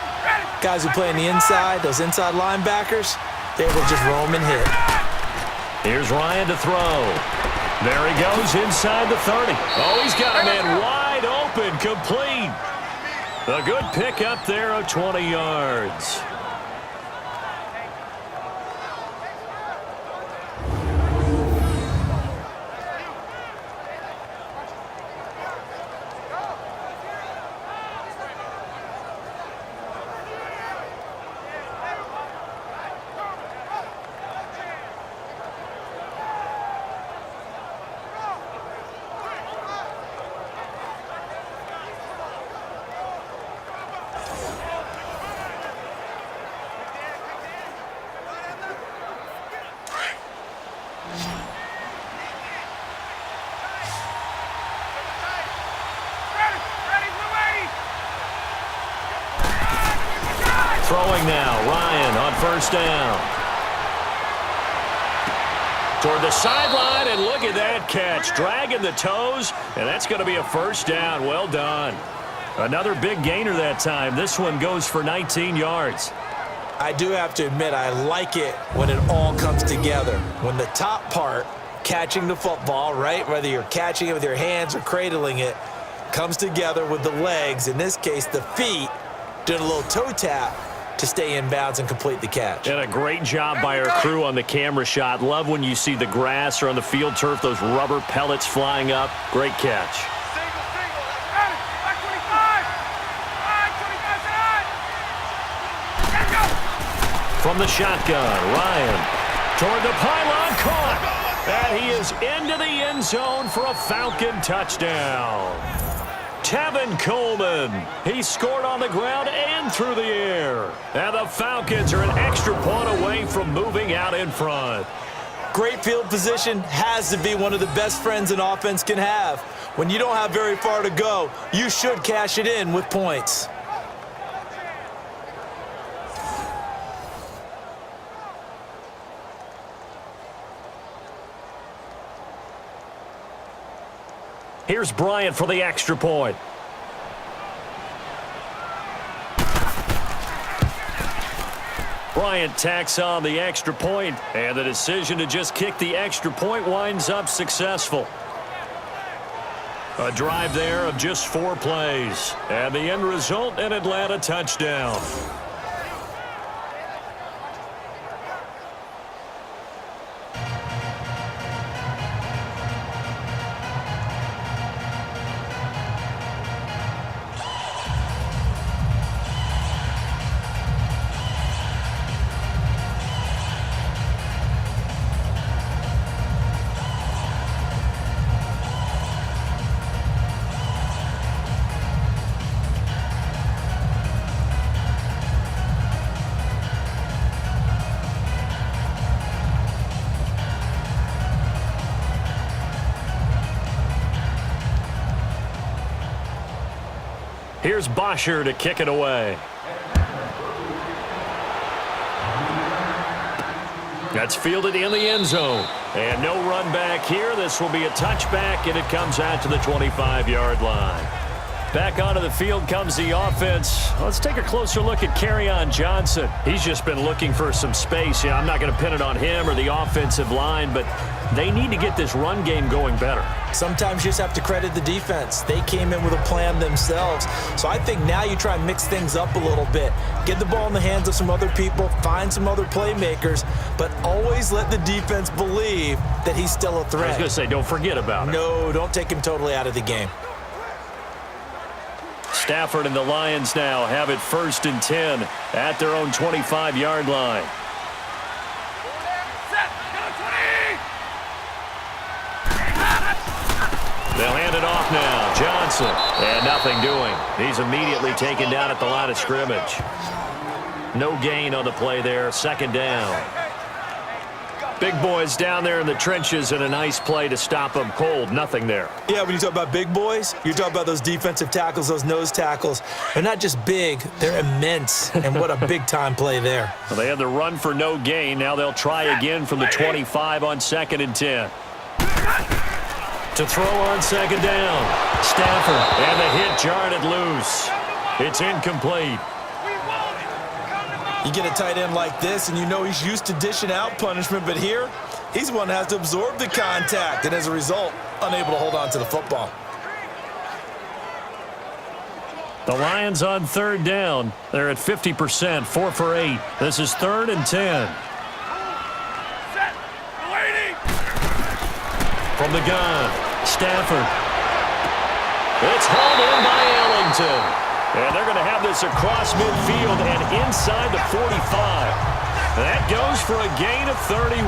guys who play on the inside, those inside linebackers, they're able to just roam and hit. Here's Ryan to throw. There he goes inside the 30. Oh, he's got a man wide open, complete. A good pick up there of 20 yards. Throwing now, Ryan on 1st down. Toward the sideline, and look at that catch. Dragging the toes, and that's going to be a 1st down. Well done. Another big gainer that time. This one goes for 19 yards. I do have to admit, I like it when it all comes together. When the top part, catching the football, right, whether you're catching it with your hands or cradling it, comes together with the legs, in this case the feet, doing a little toe tap to stay in bounds and complete the catch. And a great job by our crew on the camera shot. Love when you see the grass or on the field turf, those rubber pellets flying up. Great catch. From the shotgun, Ryan toward the pylon, caught. And he is into the end zone for a Falcon touchdown. Tevin Coleman. He scored on the ground and through the air. And the Falcons are an extra point away from moving out in front. Great field position has to be one of the best friends an offense can have. When you don't have very far to go, you should cash it in with points. Here's Bryant for the extra point. Bryant tacks on the extra point, and the decision to just kick the extra point winds up successful. A drive there of just 4 plays, and the end result, an Atlanta touchdown. Here's Bosher to kick it away. That's fielded in the end zone. And no run back here. This will be a touchback, and it comes out to the 25-yard line. Back onto the field comes the offense. Let's take a closer look at Kerryon Johnson. He's just been looking for some space. I'm not going to pin it on him or the offensive line, but they need to get this run game going better. Sometimes you just have to credit the defense. They came in with a plan themselves. So I think now you try and mix things up a little bit. Get the ball in the hands of some other people, find some other playmakers, but always let the defense believe that he's still a threat. I was going to say, don't forget about it. No, don't take him totally out of the game. Stafford and the Lions now have it 1st and 10 at their own 25-yard line. They'll hand it off now. Johnson. And nothing doing. He's immediately taken down at the line of scrimmage. No gain on the play there. 2nd down. Big boys down there in the trenches, and a nice play to stop them cold. Nothing there. Yeah, when you talk about big boys, you're talking about those defensive tackles, those nose tackles. They're not just big, they're immense, and what a big-time play there. Well, they had the run for no gain. Now they'll try again from the 25 on 2nd and 10. To throw on 2nd down. Stafford, and the hit jarred it loose. It's incomplete. You get a tight end like this, and you know he's used to dishing out punishment, but here, he's the one that has to absorb the contact, and as a result, unable to hold on to the football. The Lions on 3rd down. They're at 50%, 4 for 8. This is 3rd and 10. From the gun, Stafford. It's hauled in by Ellington. And they're going to have this across midfield and inside the 45. That goes for a gain of 31.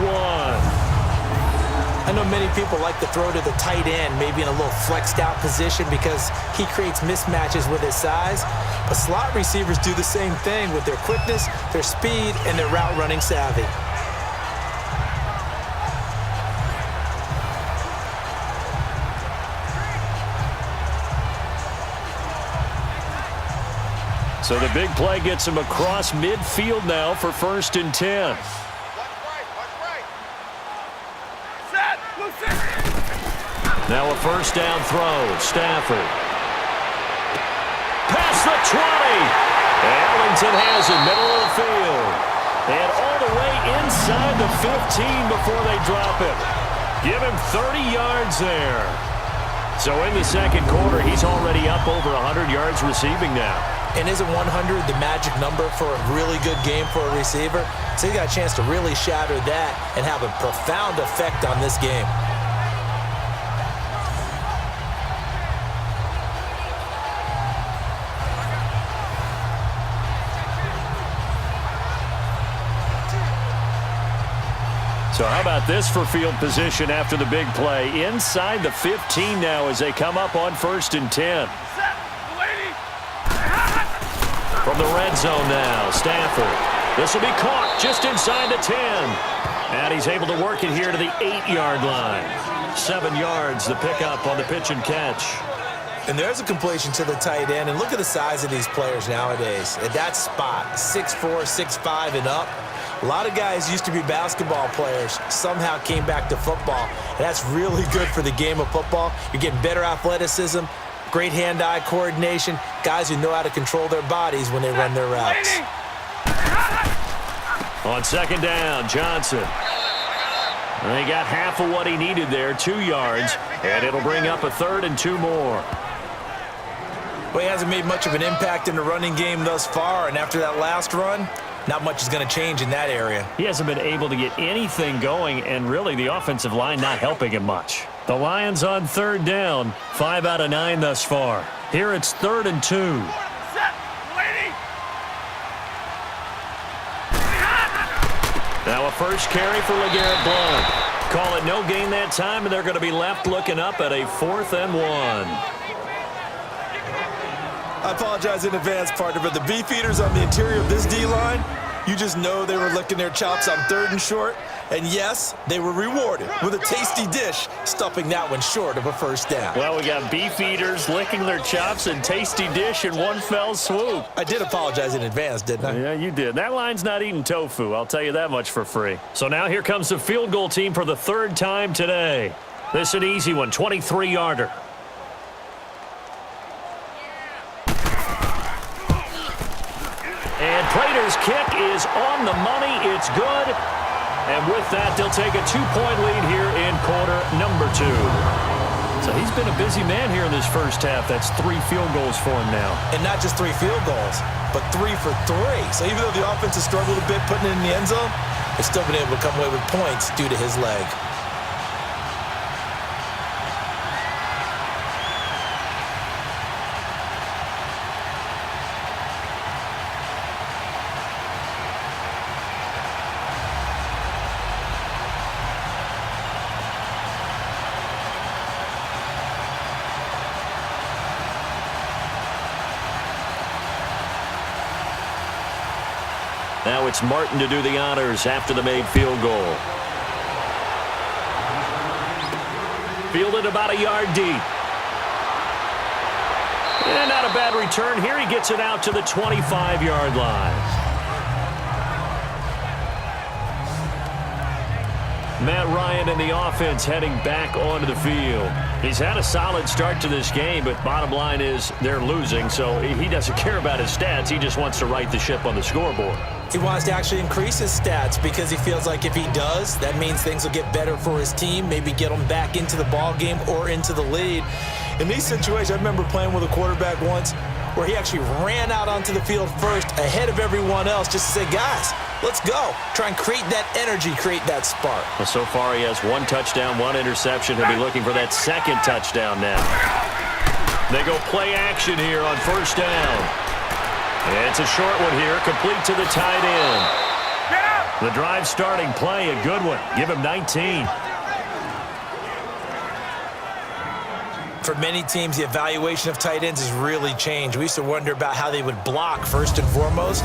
I know many people like to throw to the tight end, maybe in a little flexed out position because he creates mismatches with his size. But slot receivers do the same thing with their quickness, their speed, and their route running savvy. So the big play gets him across midfield now for 1st and 10. Now a 1st down throw. Stafford. Past the 20. Ellington has it, middle of the field. And all the way inside the 15 before they drop it. Give him 30 yards there. So in the 2nd quarter, he's already up over 100 yards receiving now. And isn't 100 the magic number for a really good game for a receiver? So he got a chance to really shatter that and have a profound effect on this game. So how about this for field position after the big play? Inside the 15 now as they come up on 1st and 10. From the red zone now, Stafford. This will be caught just inside the 10. And he's able to work it here to the 8-yard line. 7 yards the pickup on the pitch and catch. And there's a completion to the tight end. And look at the size of these players nowadays. At that spot, 6'4", 6'5", and up. A lot of guys used to be basketball players, somehow came back to football. And that's really good for the game of football. You're getting better athleticism, great hand-eye coordination, guys who know how to control their bodies when they run their routes. On second down, Johnson. And he got half of what he needed there, 2 yards, and it'll bring up a 3rd and 2 more. Well, he hasn't made much of an impact in the running game thus far, and after that last run, not much is going to change in that area. He hasn't been able to get anything going, and really the offensive line not helping him much. The Lions on 3rd down, 5 out of 9 thus far. Here it's 3rd and 2. Now a first carry for LeGarrette Blount. Call it no gain that time, and they're going to be left looking up at a 4th and 1. I apologize in advance, partner, but the beefeaters on the interior of this D-line, you just know they were licking their chops on 3rd and short. And yes, they were rewarded with a tasty dish, stuffing that one short of a first down. Well, we got beefeaters licking their chops and tasty dish in one fell swoop. I did apologize in advance, didn't I? Yeah, you did. That line's not eating tofu, I'll tell you that much for free. So now here comes the field goal team for the 3rd time today. This is an easy one, 23-yarder. And Prater's kick is on the money. It's good. And with that, they'll take a 2-point lead here in quarter number 2. So he's been a busy man here in this first half. That's 3 field goals for him now. And not just 3 field goals, but 3 for 3. So even though the offense has struggled a bit putting it in the end zone, they've still been able to come away with points due to his leg. Now it's Martin to do the honors after the made field goal. Fielded about a yard deep. And not a bad return here. He gets it out to the 25-yard line. Matt Ryan and the offense heading back onto the field. He's had a solid start to this game, but bottom line is they're losing, so he doesn't care about his stats. He just wants to right the ship on the scoreboard. He wants to actually increase his stats because he feels like if he does, that means things will get better for his team, maybe get them back into the ball game or into the lead. In these situations, I remember playing with a quarterback once where he actually ran out onto the field first ahead of everyone else just to say, guys, let's go. Try and create that energy, create that spark. Well, so far he has 1 touchdown, 1 interception. He'll be looking for that 2nd touchdown now. They go play action here on first down. And it's a short one here, complete to the tight end. The drive starting play, a good one. Give him 19. For many teams, the evaluation of tight ends has really changed. We used to wonder about how they would block first and foremost.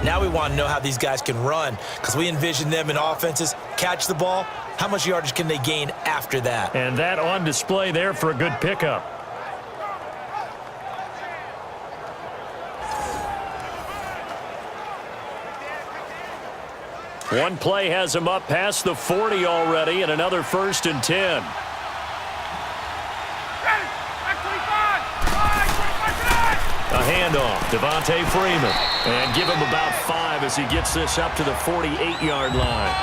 Now we want to know how these guys can run because we envision them in offenses, catch the ball, how much yardage can they gain after that? And that on display there for a good pickup. One play has him up past the 40 already, and another 1st and 10. A handoff, Devontae Freeman. And give him about 5 as he gets this up to the 48-yard line.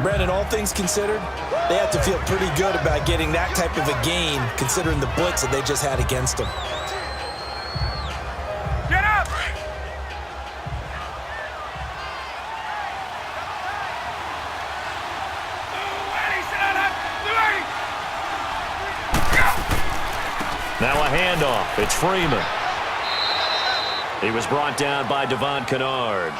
Brandon, all things considered, they have to feel pretty good about getting that type of a gain considering the blitz that they just had against them. Get up! Now a handoff. It's Freeman. He was brought down by Devon Kennard.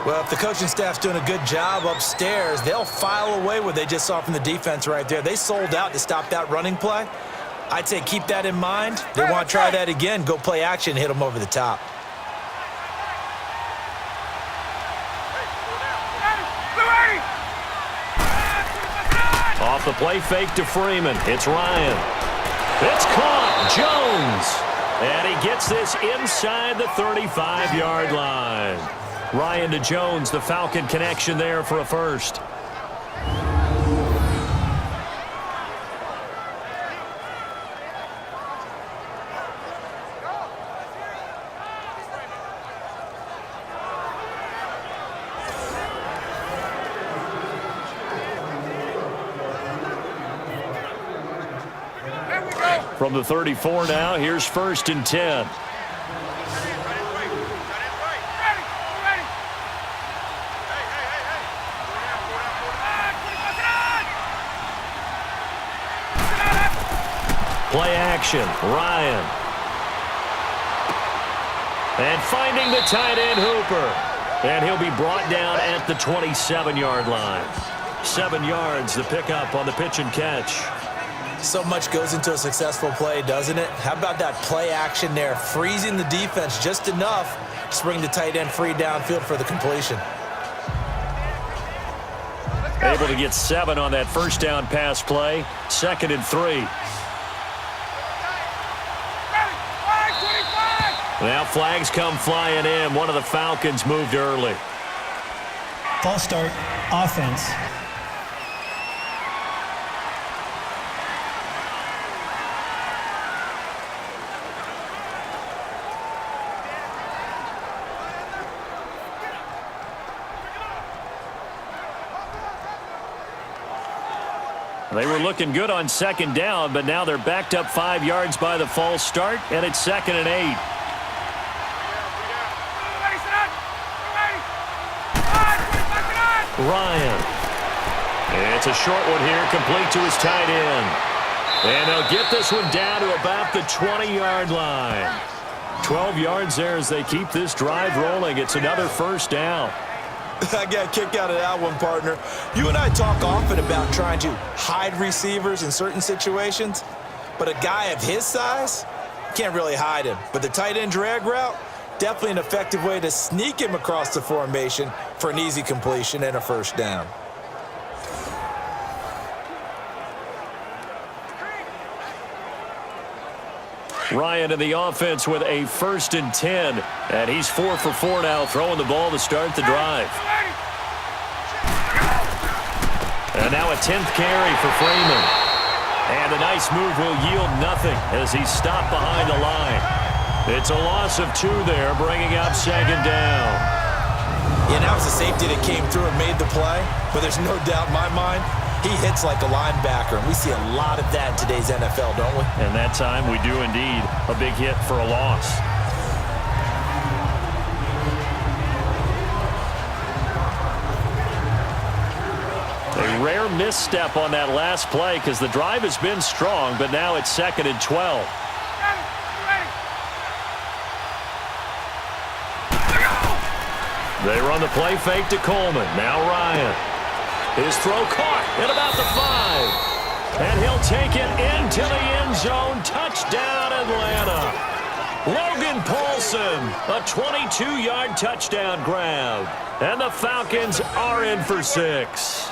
Well, if the coaching staff's doing a good job upstairs, they'll file away what they just saw from the defense right there. They sold out to stop that running play. I'd say keep that in mind. They want to try that again, go play action, hit them over the top. Off the play fake to Freeman. It's Ryan. It's caught. Jones. And he gets this inside the 35-yard line. Ryan to Jones, the Falcon connection there for a first. From the 34 now, here's 1st and 10. Play action, Ryan. And finding the tight end Hooper. And he'll be brought down at the 27-yard line. 7 yards, the pickup on the pitch and catch. So much goes into a successful play, doesn't it? How about that play action there, freezing the defense just enough to bring the tight end free downfield for the completion. Able to get 7 on that first down pass play. 2nd and 3. Now flags come flying in. One of the Falcons moved early. False start, offense. They were looking good on 2nd down, but now they're backed up 5 yards by the false start, and it's 2nd and 8. Ryan. It's a short one here, complete to his tight end. And they'll get this one down to about the 20-yard line. 12 yards there as they keep this drive rolling. It's another 1st down. I got a kick out of that one, partner. You and I talk often about trying to hide receivers in certain situations, but a guy of his size can't really hide him. But the tight end drag route, definitely an effective way to sneak him across the formation for an easy completion and a 1st down. Ryan in the offense with a 1st and 10. And he's 4 for 4 now, throwing the ball to start the drive. And now a 10th carry for Freeman. And the nice move will yield nothing as he's stopped behind the line. It's a loss of 2 there, bringing up 2nd down. Yeah, that was a safety that came through and made the play, but there's no doubt in my mind, he hits like a linebacker, and we see a lot of that in today's NFL, don't we? And that time we do indeed. A big hit for a loss. A rare misstep on that last play because the drive has been strong, but now it's 2nd and 12. They run the play fake to Coleman. Now Ryan. His throw caught at about the 5. And he'll take it into the end zone. Touchdown, Atlanta. Logan Paulson, a 22-yard touchdown grab. And the Falcons are in for 6.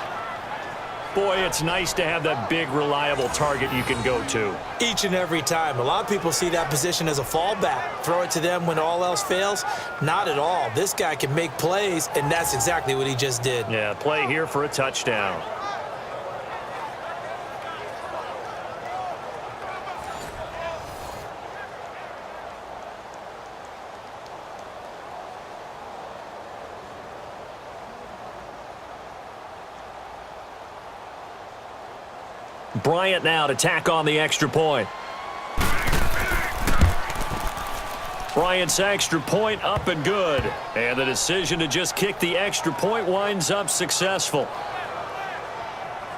Boy, it's nice to have that big, reliable target you can go to. Each and every time. A lot of people see that position as a fallback. Throw it to them when all else fails. Not at all. This guy can make plays, and that's exactly what he just did. Yeah, play here for a touchdown. Bryant now to tack on the extra point. Bryant's extra point up and good. And the decision to just kick the extra point winds up successful.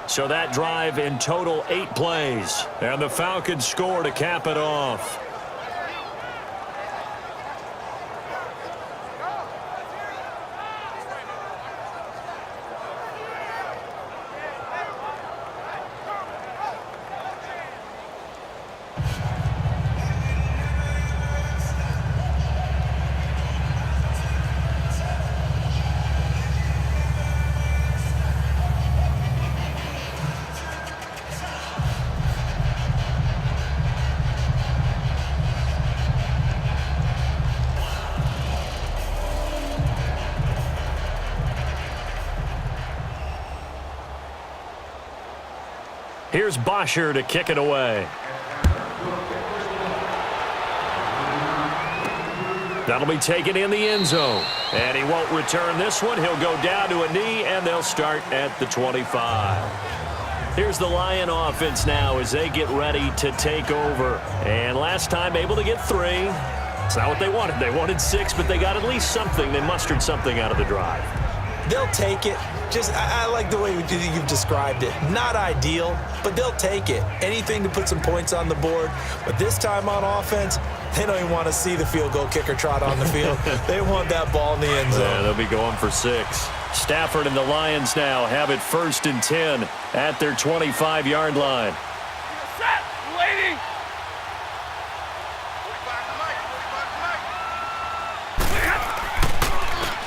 So that drive in total 8 plays. And the Falcons score to cap it off. Here's Bosher to kick it away. That'll be taken in the end zone. And he won't return this one. He'll go down to a knee, and they'll start at the 25. Here's the Lion offense now as they get ready to take over. And last time able to get 3. It's not what they wanted. They wanted 6, but they got at least something. They mustered something out of the drive. They'll take it. I like the way you've described it. Not ideal, but they'll take it. Anything to put some points on the board. But this time on offense, they don't even want to see the field goal kicker trot on the field. They want that ball in the end zone. Yeah, they'll be going for 6. Stafford and the Lions now have it 1st and 10 at their 25-yard line. Set, lady.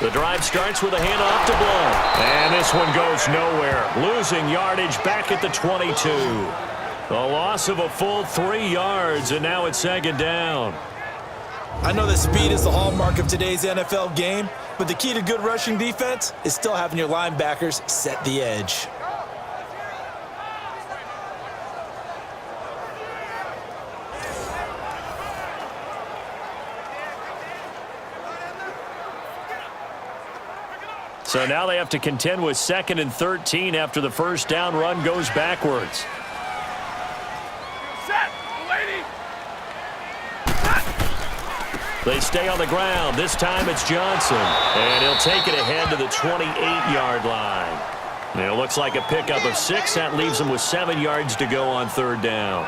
The drive starts with a handoff to Blount. And this one goes nowhere. Losing yardage back at the 22. A loss of a full 3 yards, and now it's 2nd down. I know that speed is the hallmark of today's NFL game, but the key to good rushing defense is still having your linebackers set the edge. So now they have to contend with 2nd and 13 after the first down run goes backwards. Set, lady. They stay on the ground. This time it's Johnson. And he'll take it ahead to the 28-yard line. And it looks like a pickup of 6. That leaves them with 7 yards to go on 3rd down.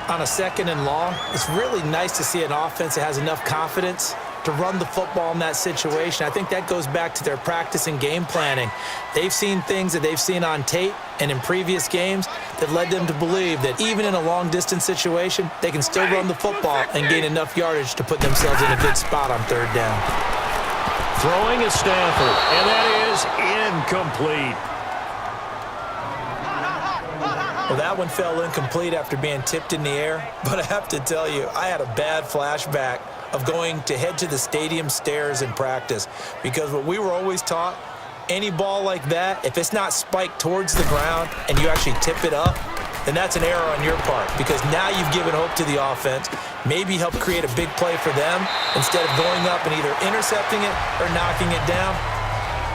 On a 2nd and long, it's really nice to see an offense that has enough confidence to run the football in that situation. I think that goes back to their practice and game planning. They've seen things that they've seen on tape and in previous games that led them to believe that even in a long-distance situation, they can still run the football and gain enough yardage to put themselves in a good spot on 3rd down. Throwing is Stafford, and that is incomplete. Well, that one fell incomplete after being tipped in the air, but I have to tell you, I had a bad flashback of going to head to the stadium stairs in practice, because what we were always taught, any ball like that, if it's not spiked towards the ground and you actually tip it up, then that's an error on your part, because now you've given hope to the offense, maybe help create a big play for them instead of going up and either intercepting it or knocking it down.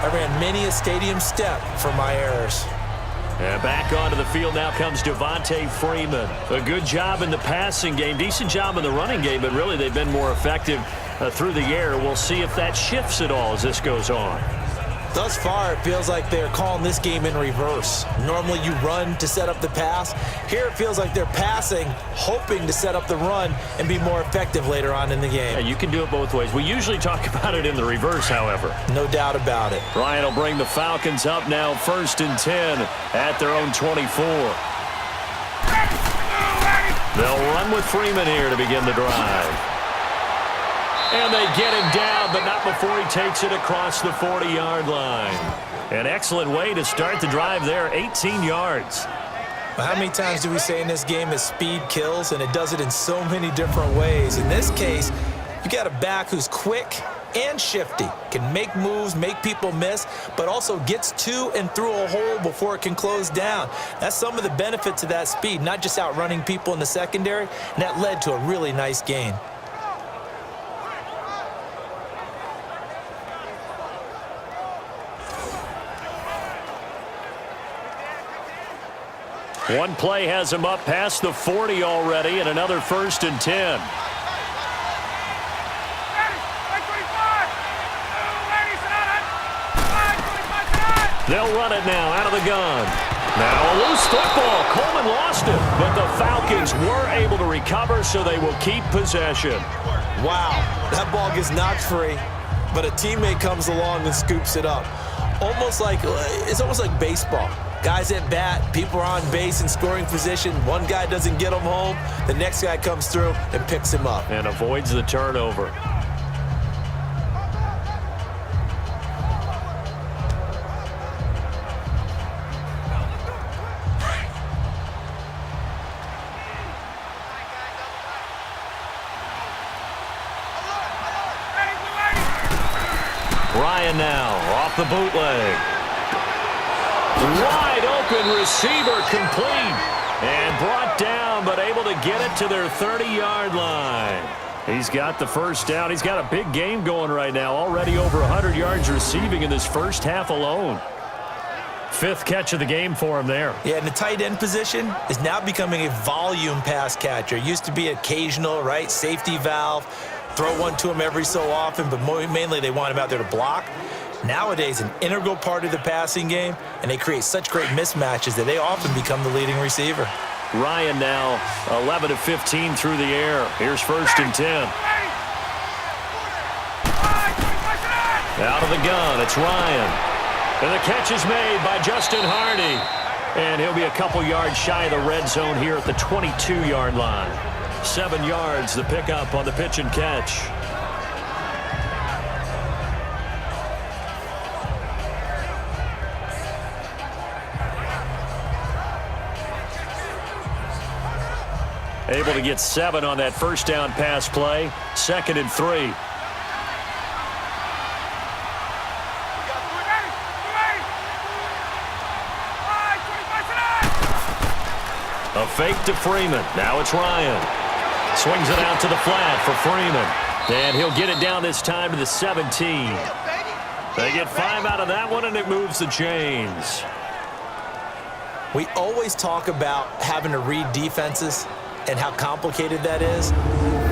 I ran many a stadium step for my errors. And back onto the field now comes Devontae Freeman. A good job in the passing game, decent job in the running game, but really they've been more effective through the air. We'll see if that shifts at all as this goes on. Thus far, it feels like they're calling this game in reverse. Normally you run to set up the pass. Here it feels like they're passing, hoping to set up the run and be more effective later on in the game. Yeah, you can do it both ways. We usually talk about it in the reverse, however. No doubt about it. Ryan will bring the Falcons up now 1st and 10 at their own 24. They'll run with Freeman here to begin the drive. And they get him down, but not before he takes it across the 40-yard line. An excellent way to start the drive there, 18 yards. Well, how many times do we say in this game that speed kills, and it does it in so many different ways? In this case, you got a back who's quick and shifty, can make moves, make people miss, but also gets to and through a hole before it can close down. That's some of the benefits of that speed, not just outrunning people in the secondary, and that led to a really nice gain. One play has him up past the 40 already, and another 1st and 10. They'll run it now out of the gun. Now a loose football. Coleman lost it, but the Falcons were able to recover, so they will keep possession. Wow, that ball gets knocked free, but a teammate comes along and scoops it up. It's almost like baseball. Guys at bat, people are on base in scoring position. One guy doesn't get him home. The next guy comes through and picks him up. And avoids the turnover. Ryan now off the bootleg. Wide open receiver complete. And brought down, but able to get it to their 30-yard line. He's got the first down. He's got a big game going right now. Already over 100 yards receiving in this first half alone. 5th catch of the game for him there. Yeah, and the tight end position is now becoming a volume pass catcher. Used to be occasional, right? Safety valve. Throw one to him every so often, but mainly they want him out there to block. Nowadays, an integral part of the passing game, and they create such great mismatches that they often become the leading receiver. Ryan now 11 of 15 through the air. Here's 1st and 10. Out of the gun, it's Ryan. And the catch is made by Justin Hardy. And he'll be a couple yards shy of the red zone here at the 22-yard line. 7 yards, the pickup on the pitch and catch. Able to get 7 on that first down pass play. 2nd and 3. A fake to Freeman. Now it's Ryan. Swings it out to the flat for Freeman. And he'll get it down this time to the 17. They get 5 out of that one, and it moves the chains. We always talk about having to read defenses and how complicated that is.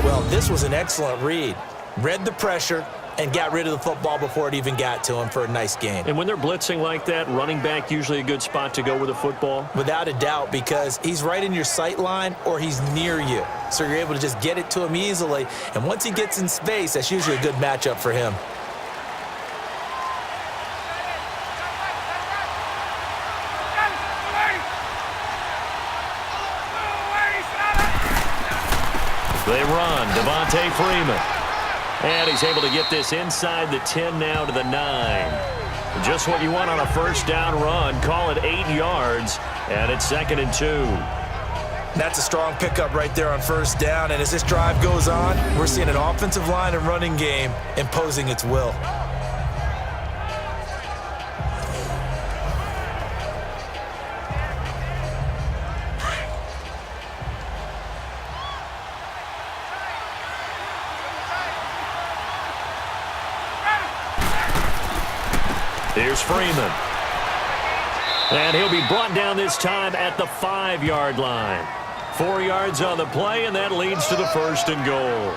Well, this was an excellent read. Read the pressure and got rid of the football before it even got to him for a nice gain. And when they're blitzing like that, running back usually a good spot to go with the football? Without a doubt, because he's right in your sight line or he's near you. So you're able to just get it to him easily. And once he gets in space, that's usually a good matchup for him. They run. Devontae Freeman. And he's able to get this inside the 10 now to the 9. Just what you want on a first down run. Call it 8 yards. And it's 2nd and 2. That's a strong pickup right there on first down. And as this drive goes on, we're seeing an offensive line and running game imposing its will. Here's Freeman. And he'll be brought down this time at the 5-yard line. 4 yards on the play, and that leads to the 1st and goal.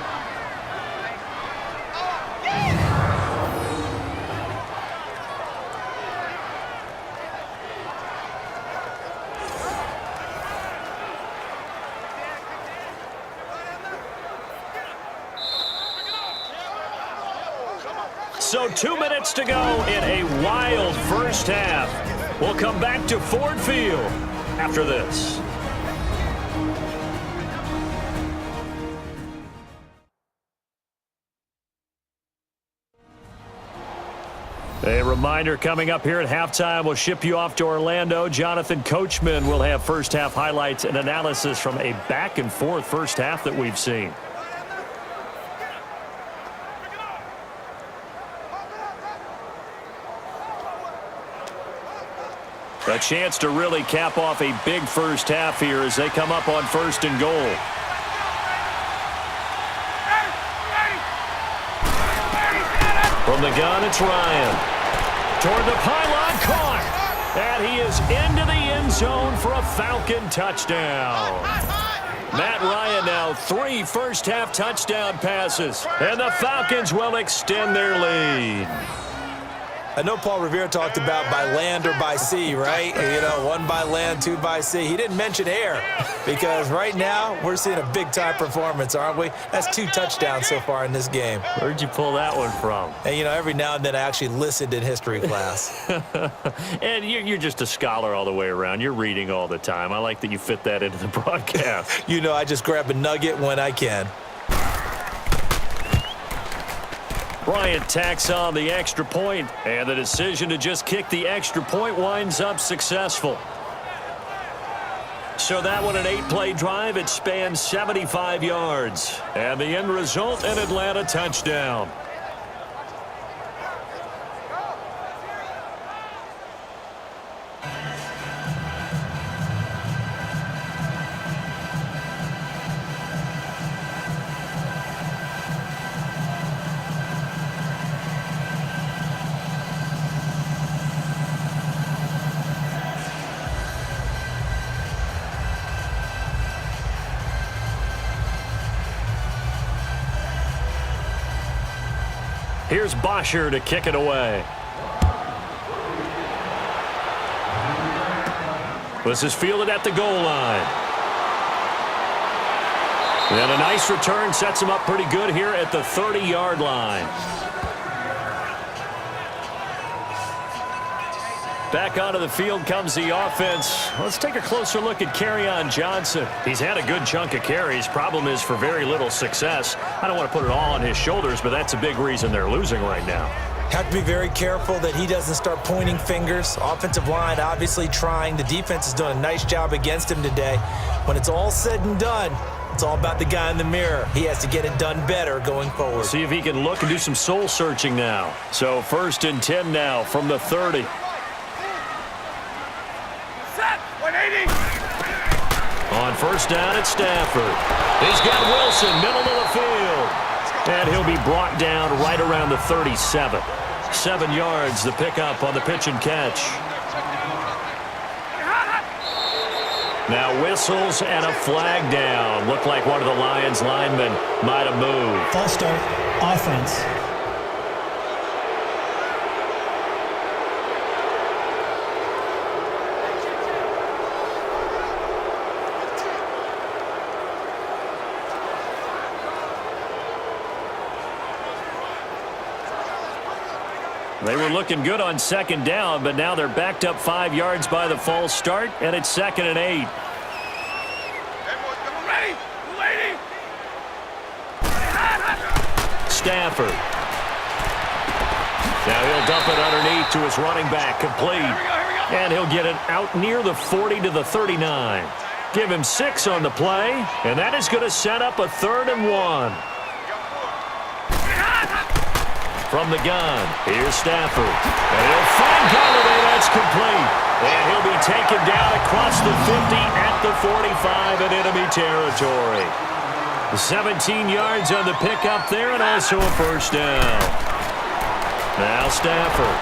So 2 minutes to go in a wild first half. We'll come back to Ford Field after this. A reminder coming up here at halftime, we'll ship you off to Orlando. Jonathan Coachman will have first half highlights and analysis from a back-and-forth first half that we've seen. A chance to really cap off a big first half here as they come up on 1st and goal. From the gun, it's Ryan. Toward the pylon, caught. And he is into the end zone for a Falcon touchdown. Matt Ryan now 3 first-half touchdown passes. And the Falcons will extend their lead. I know Paul Revere talked about by land or by sea, right? You know, 1 by land, 2 by sea. He didn't mention air because right now we're seeing a big-time performance, aren't we? That's 2 touchdowns so far in this game. Where'd you pull that one from? And, you know, every now and then I actually listened in history class. And you're just a scholar all the way around. You're reading all the time. I like that you fit that into the broadcast. You know, I just grab a nugget when I can. Bryant tacks on the extra point, and the decision to just kick the extra point winds up successful. So that one, an 8-play drive, it spans 75 yards. And the end result, an Atlanta touchdown. Here's Bosher to kick it away. This is fielded at the goal line. And a nice return sets him up pretty good here at the 30-yard line. Back onto the field comes the offense. Let's take a closer look at Kerryon Johnson. He's had a good chunk of carries. Problem is for very little success. I don't want to put it all on his shoulders, but that's a big reason they're losing right now. Have to be very careful that he doesn't start pointing fingers. Offensive line obviously trying. The defense has done a nice job against him today. When it's all said and done, it's all about the guy in the mirror. He has to get it done better going forward. See if he can look and do some soul searching now. So 1st and 10 now from the 30. Set. 180. On 1st down, it's Stafford. He's got Wilson, middle of the field. And he'll be brought down right around the 37. 7 yards, the pickup on the pitch and catch. Now whistles and a flag down. Looked like one of the Lions linemen might have moved. False start, offense. They were looking good on 2nd down, but now they're backed up 5 yards by the false start, and it's 2nd and 8. Ready. Lady. Stafford. Now he'll dump it underneath to his running back, complete. Here we go. And he'll get it out near the 40 to the 39. Give him 6 on the play, and that is going to set up a 3rd and 1. From the gun, here's Stafford. And he'll find Golladay, that's complete. And he'll be taken down across the 50 at the 45 in enemy territory. 17 yards on the pickup there and also a 1st down. Now Stafford.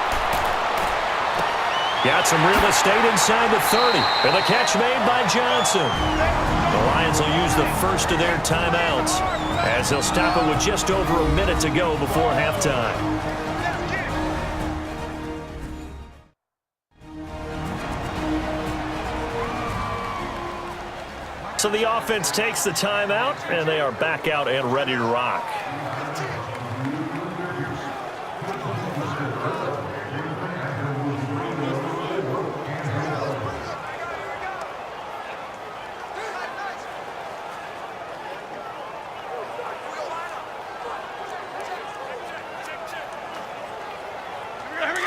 Got some real estate inside the 30. And the catch made by Johnson. The Lions will use the first of their timeouts as they'll stop it with just over a minute to go before halftime. So the offense takes the timeout, and they are back out and ready to rock.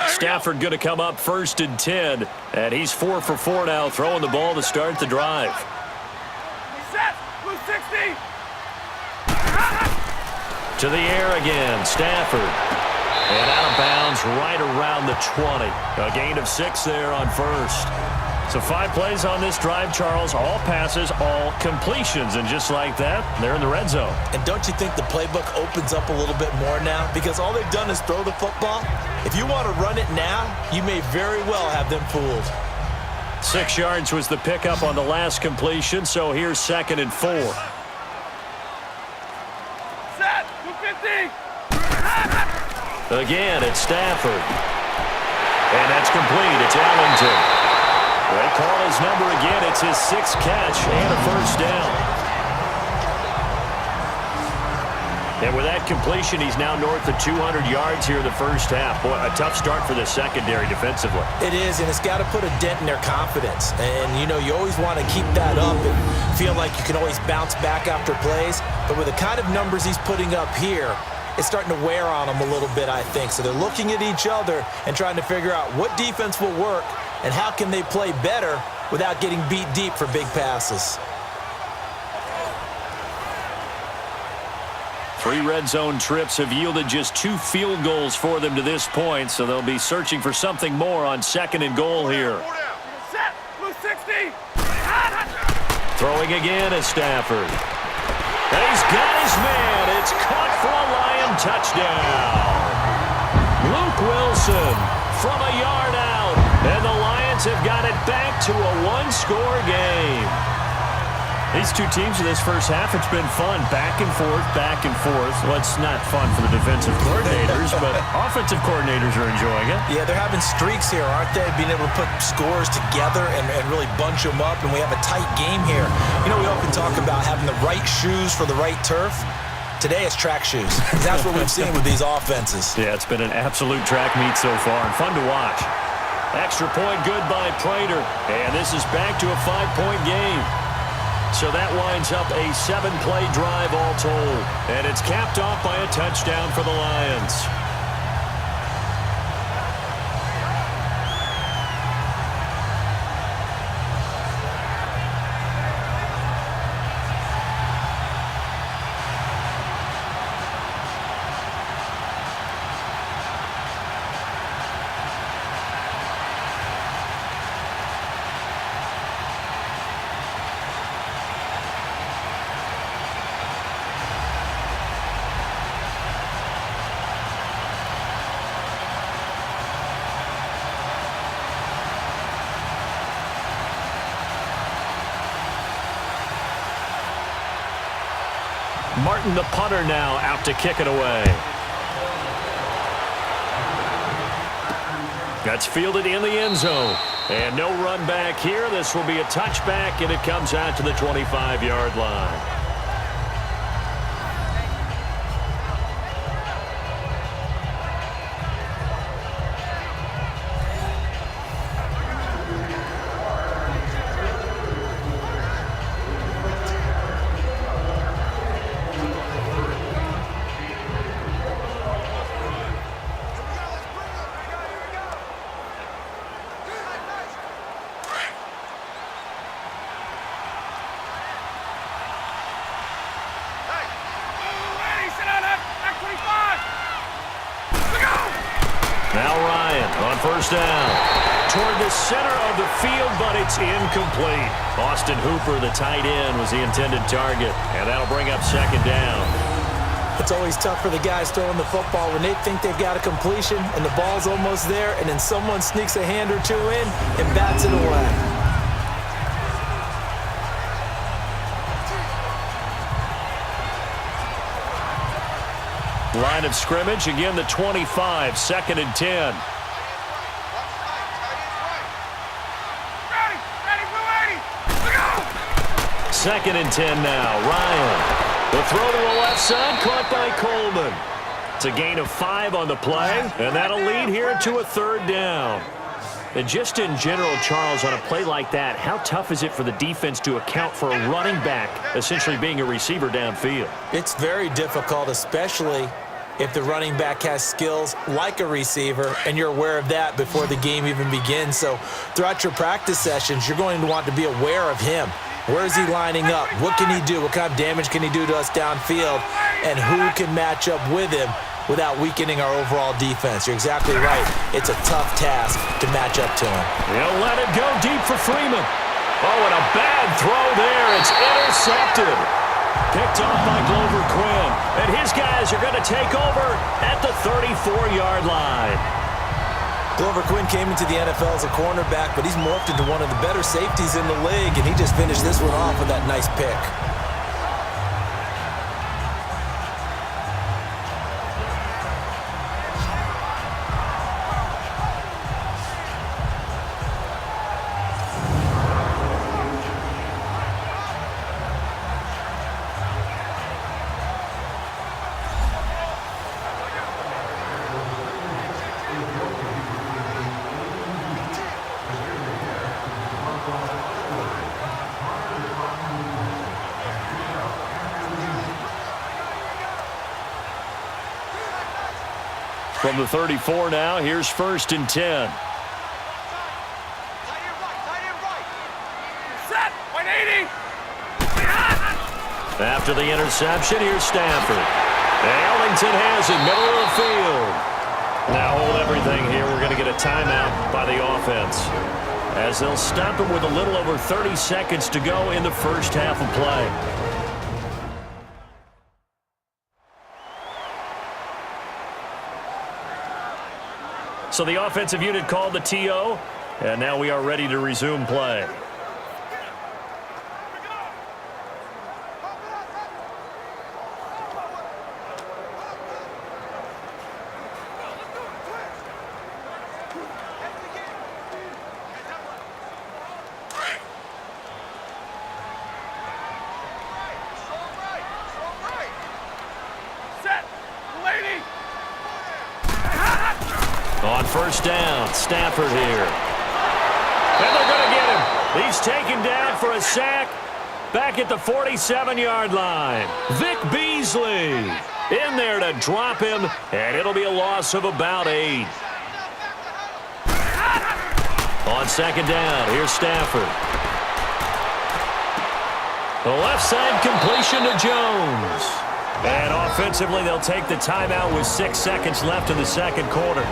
Stafford going to come up 1st and 10, and he's 4 for 4 now, throwing the ball to start the drive. Set. Blue 60. To the air again, Stafford. And out of bounds right around the 20. A gain of 6 there on 1st. So 5 plays on this drive, Charles. All passes, all completions. And just like that, they're in the red zone. And don't you think the playbook opens up a little bit more now? Because all they've done is throw the football. If you want to run it now, you may very well have them fooled. 6 yards was the pickup on the last completion, so here's 2nd and 4. Set. 250. Again, it's Stafford. And that's complete. It's Ellington. They call his number again. It's his 6th catch and a 1st down. And with that completion, he's now north of 200 yards here in the first half. Boy, a tough start for the secondary defensively. It is, and it's got to put a dent in their confidence. And, you know, you always want to keep that up and feel like you can always bounce back after plays. But with the kind of numbers he's putting up here, it's starting to wear on them a little bit, I think. So they're looking at each other and trying to figure out what defense will work and how can they play better without getting beat deep for big passes. 3 red zone trips have yielded just 2 field goals for them to this point, so they'll be searching for something more on 2nd and goal here. Set. Blue 60. Throwing again is Stafford. And he's got his man. It's caught for a Lion touchdown. Luke Wilson from a yard out. And the Lions have got it back to a 1-score game. These two teams in this first half, it's been fun. Back and forth, back and forth. Well, it's not fun for the defensive coordinators, but offensive coordinators are enjoying it. Yeah, they're having streaks here, aren't they? Being able to put scores together and really bunch them up, and we have a tight game here. You know, we often talk about having the right shoes for the right turf. Today it's track shoes. That's what we've seen with these offenses. Yeah, it's been an absolute track meet so far, and fun to watch. Extra point good by Prater, and this is back to a 5-point game. So that winds up a 7-play drive all told. And it's capped off by a touchdown for the Lions. Martin, the punter, now out to kick it away. That's fielded in the end zone. And no run back here. This will be a touchback, and it comes out to the 25-yard line. First down toward the center of the field, but it's incomplete. Austin Hooper, the tight end, was the intended target, and that'll bring up second down. It's always tough for the guys throwing the football when they think they've got a completion and the ball's almost there, and then someone sneaks a hand or two in and bats it away. Line of scrimmage, again the 25, 2nd and 10. Second and 10 now. Ryan. The throw to the left side, caught by Coleman. It's a gain of 5 on the play, and that'll lead here to a 3rd down. And just in general, Charles, on a play like that, how tough is it for the defense to account for a running back essentially being a receiver downfield? It's very difficult, especially if the running back has skills like a receiver, and you're aware of that before the game even begins. So throughout your practice sessions, you're going to want to be aware of him. Where is he lining up? What can he do? What kind of damage can he do to us downfield? And who can match up with him without weakening our overall defense? You're exactly right. It's a tough task to match up to him. He'll let it go deep for Freeman. Oh, and a bad throw there. It's intercepted. Picked off by Glover Quinn. And his guys are going to take over at the 34-yard line. Glover Quinn came into the NFL as a cornerback, but he's morphed into one of the better safeties in the league, and he just finished this one off with that nice pick. From the 34 now, here's 1st and 10. Set! 180! After the interception, here's Stafford. Ellington has it, middle of the field. Now hold everything here. We're going to get a timeout by the offense, as they'll stop him with a little over 30 seconds to go in the first half of play. So the offensive unit called the TO, and now we are ready to resume play. Set. Lady. On first down, Stafford here. And they're going to get him. He's taken down for a sack back at the 47-yard line. Vic Beasley in there to drop him, and it'll be a loss of about 8. On second down, here's Stafford. The left side completion to Jones. And offensively, they'll take the timeout with 6 seconds left in the second quarter.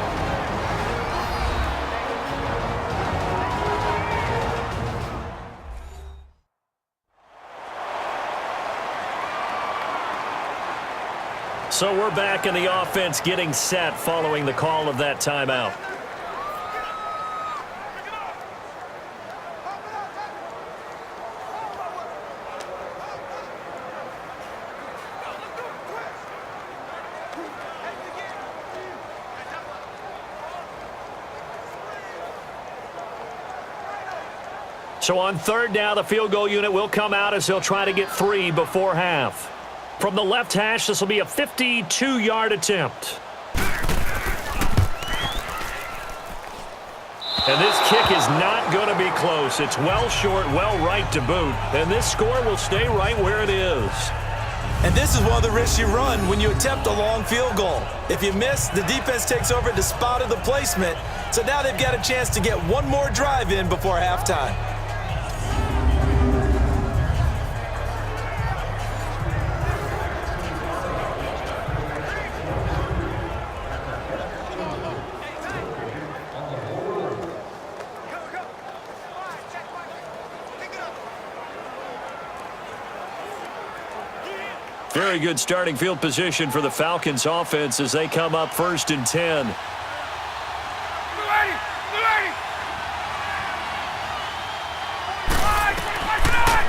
So we're back in the offense getting set following the call of that timeout. So on third down, the field goal unit will come out as they'll try to get 3 before half. From the left hash, this will be a 52-yard attempt. And this kick is not going to be close. It's well short, well right to boot. And this score will stay right where it is. And this is one of the risks you run when you attempt a long field goal. If you miss, the defense takes over at the spot of the placement. So now they've got a chance to get one more drive in before halftime. Very good starting field position for the Falcons offense as they come up 1st and 10.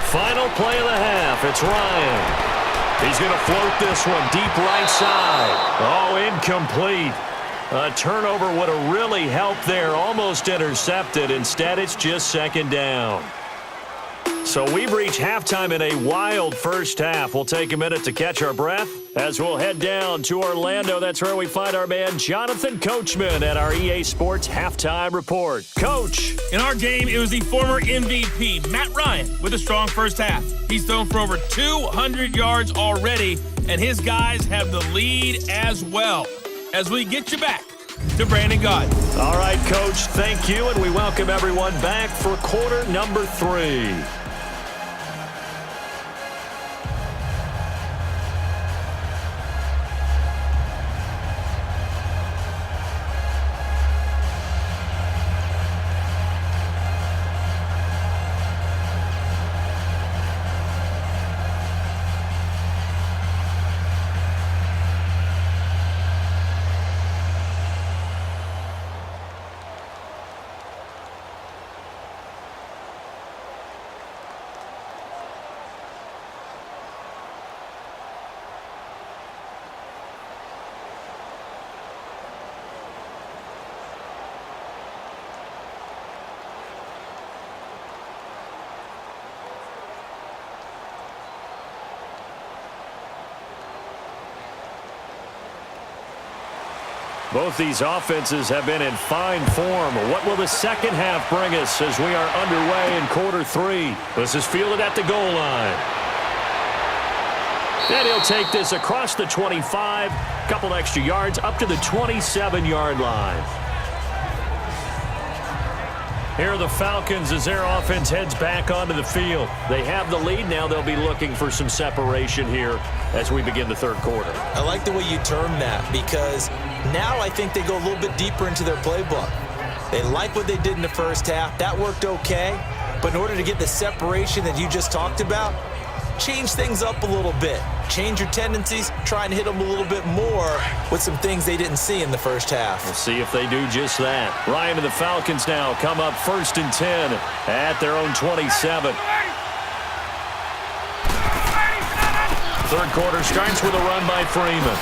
Final play of the half. It's Ryan. He's going to float this one deep right side. Oh, incomplete. A turnover would have really helped there. Almost intercepted. Instead, it's just second down. So we've reached halftime in a wild first half. We'll take a minute to catch our breath as we'll head down to Orlando. That's where we find our man Jonathan Coachman at our EA Sports Halftime Report. Coach. In our game, it was the former MVP, Matt Ryan, with a strong first half. He's thrown for over 200 yards already, and his guys have the lead as well. As we get you back to Brandon Gaudin. All right, Coach, thank you, and we welcome everyone back for quarter number 3. Both these offenses have been in fine form. What will the second half bring us as we are underway in quarter 3? This is fielded at the goal line. And he'll take this across the 25, couple extra yards up to the 27-yard line. Here are the Falcons as their offense heads back onto the field. They have the lead. Now they'll be looking for some separation here as we begin the third quarter. I like the way you term that because now I think they go a little bit deeper into their playbook. They like what they did in the first half. That worked okay. But in order to get the separation that you just talked about, change things up a little bit. Change your tendencies. Try and hit them a little bit more with some things they didn't see in the first half. We'll see if they do just that. Ryan and the Falcons now come up 1st and 10 at their own 27. Third quarter starts with a run by Freeman.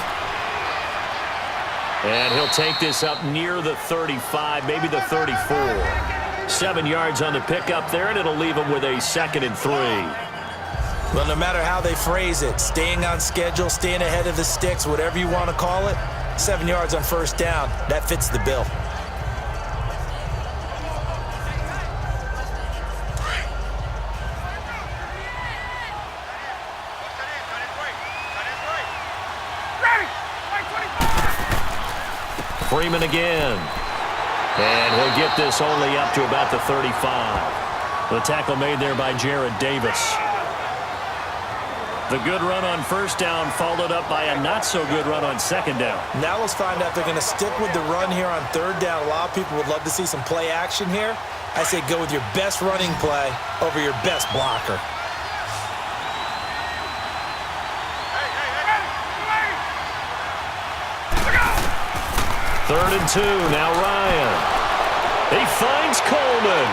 And he'll take this up near the 35, maybe the 34. 7 yards on the pickup there, and it'll leave him with a 2nd and 3. Well, no matter how they phrase it, staying on schedule, staying ahead of the sticks, whatever you want to call it, 7 yards on first down, that fits the bill. Freeman again. And he'll get this only up to about the 35. The tackle made there by Jared Davis. The good run on first down followed up by a not-so-good run on 2nd down. Now let's find out if they're going to stick with the run here on 3rd down. A lot of people would love to see some play action here. I say go with your best running play over your best blocker. Third and 2, now Ryan. He finds Coleman.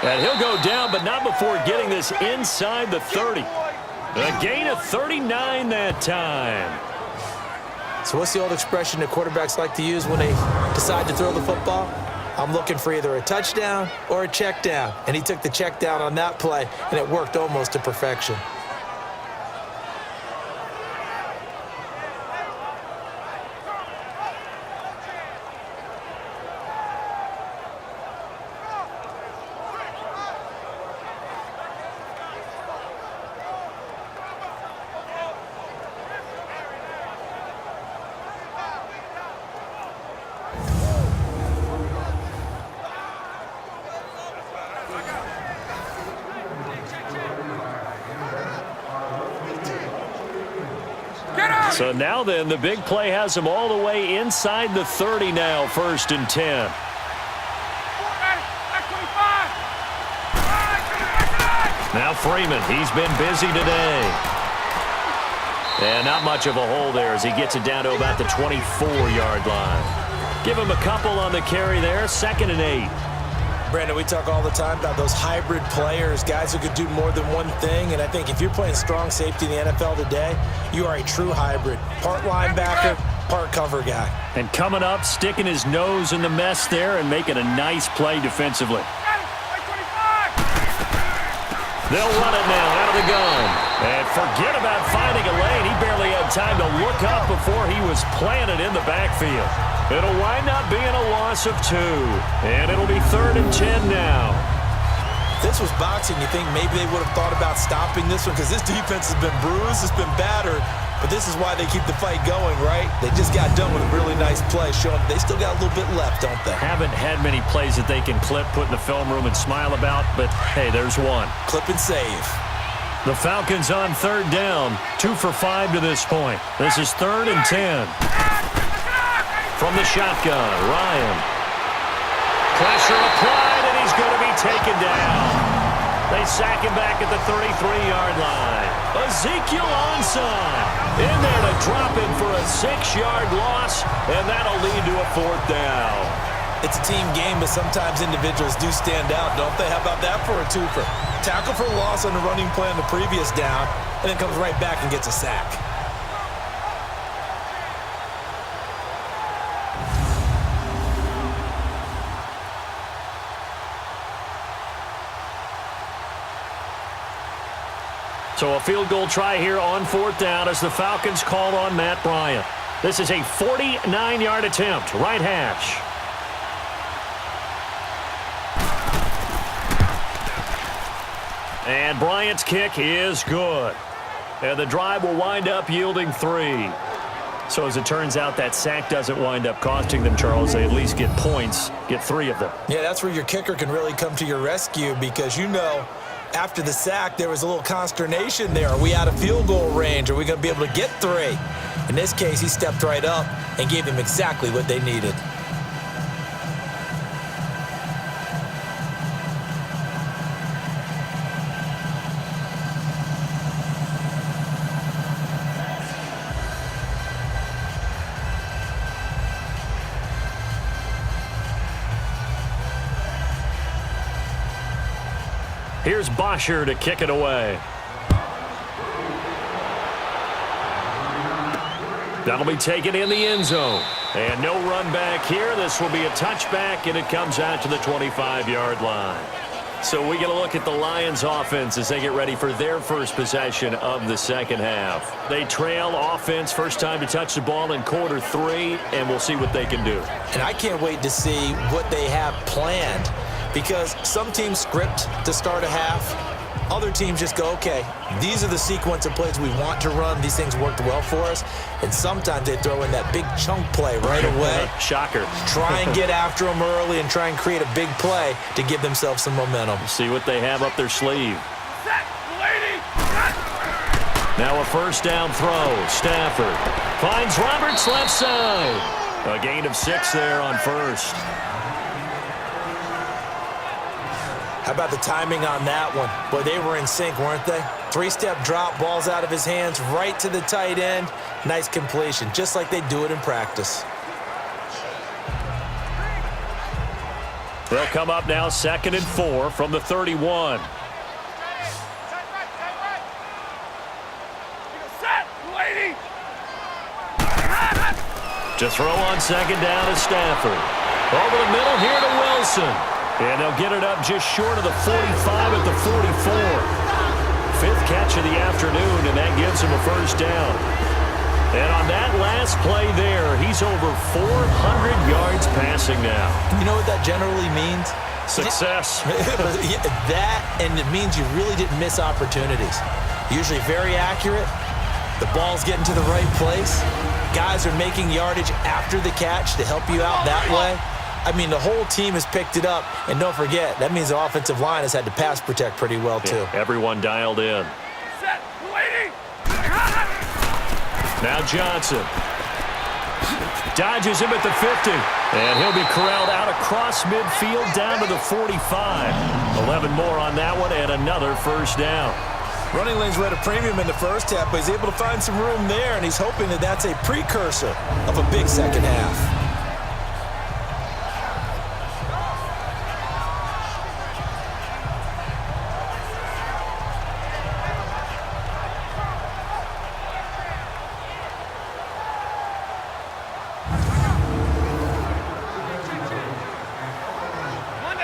And he'll go down, but not before getting this inside the 30. A gain of 39 that time. So what's the old expression that quarterbacks like to use when they decide to throw the football? I'm looking for either a touchdown or a check down. And he took the check down on that play, and it worked almost to perfection. So now then, the big play has him all the way inside the 30 now, 1st and 10. Now Freeman, he's been busy today. And not much of a hole there as he gets it down to about the 24-yard line. Give him a couple on the carry there, 2nd and 8. Brandon, we talk all the time about those hybrid players, guys who could do more than one thing. And I think if you're playing strong safety in the NFL today, you are a true hybrid. Part linebacker, part cover guy. And coming up, sticking his nose in the mess there and making a nice play defensively. They'll run it now out of the gun. And forget about finding a lane. He barely had time to look up before he was planted in the backfield. It'll wind up being a loss of 2. And it'll be 3rd and 10 now. If this was boxing, you think maybe they would have thought about stopping this one because this defense has been bruised, it's been battered. But this is why they keep the fight going, right? They just got done with a really nice play, showing they still got a little bit left, don't they? Haven't had many plays that they can clip, put in the film room, and smile about, but hey, there's one. Clip and save. The Falcons on 3rd down, 2 for 5 to this point. This is 3rd and 10. From the shotgun, Ryan. Pressure applied, and he's going to be taken down. They sack him back at the 33-yard line. Ezekiel onside. In there to drop him for a 6-yard loss, and that'll lead to a 4th down. It's a team game, but sometimes individuals do stand out, don't they? How about that for a twofer? Tackle for loss on the running play on the previous down, and then comes right back and gets a sack. So a field goal try here on 4th down as the Falcons call on Matt Bryant. This is a 49-yard attempt, right hash. And Bryant's kick is good. And the drive will wind up yielding 3. So as it turns out, that sack doesn't wind up costing them, Charles. They at least get points, get 3 of them. Yeah, that's where your kicker can really come to your rescue because you know after the sack there was a little consternation there. Are we out of field goal range? Are we going to be able to get 3? In this case, he stepped right up and gave them exactly what they needed. Here's Bosher to kick it away. That'll be taken in the end zone. And no run back here. This will be a touchback, and it comes out to the 25-yard line. So we get a look at the Lions offense as they get ready for their first possession of the second half. They trail offense, first time to touch the ball in quarter 3, and we'll see what they can do. And I can't wait to see what they have planned, because some teams script to start a half. Other teams just go, okay, these are the sequence of plays we want to run. These things worked well for us. And sometimes they throw in that big chunk play right away. Shocker. Try and get after them early and try and create a big play to give themselves some momentum. See what they have up their sleeve. Now a first down throw. Stafford finds Roberts left side. A gain of 6 there on first. How about the timing on that one? Boy, they were in sync, weren't they? 3-step drop, balls out of his hands, right to the tight end. Nice completion, just like they do it in practice. They'll come up now 2nd and 4 from the 31. To throw on 2nd down is Stafford. Over the middle here to Wilson. And they'll get it up just short of the 45 at the 44. 5th catch of the afternoon, and that gives him a first down. And on that last play there, he's over 400 yards passing now. You know what that generally means? Success. That, and it means you really didn't miss opportunities. Usually very accurate. The ball's getting to the right place. Guys are making yardage after the catch to help you out that way. I mean, the whole team has picked it up. And don't forget, that means the offensive line has had to pass protect pretty well, too. Yeah, everyone dialed in. Set, waiting. Now Johnson. Dodges him at the 50. And he'll be corralled out across midfield down to the 45. 11 more on that one and another first down. Running lanes were at a premium in the first half, but he's able to find some room there, and he's hoping that that's a precursor of a big second half.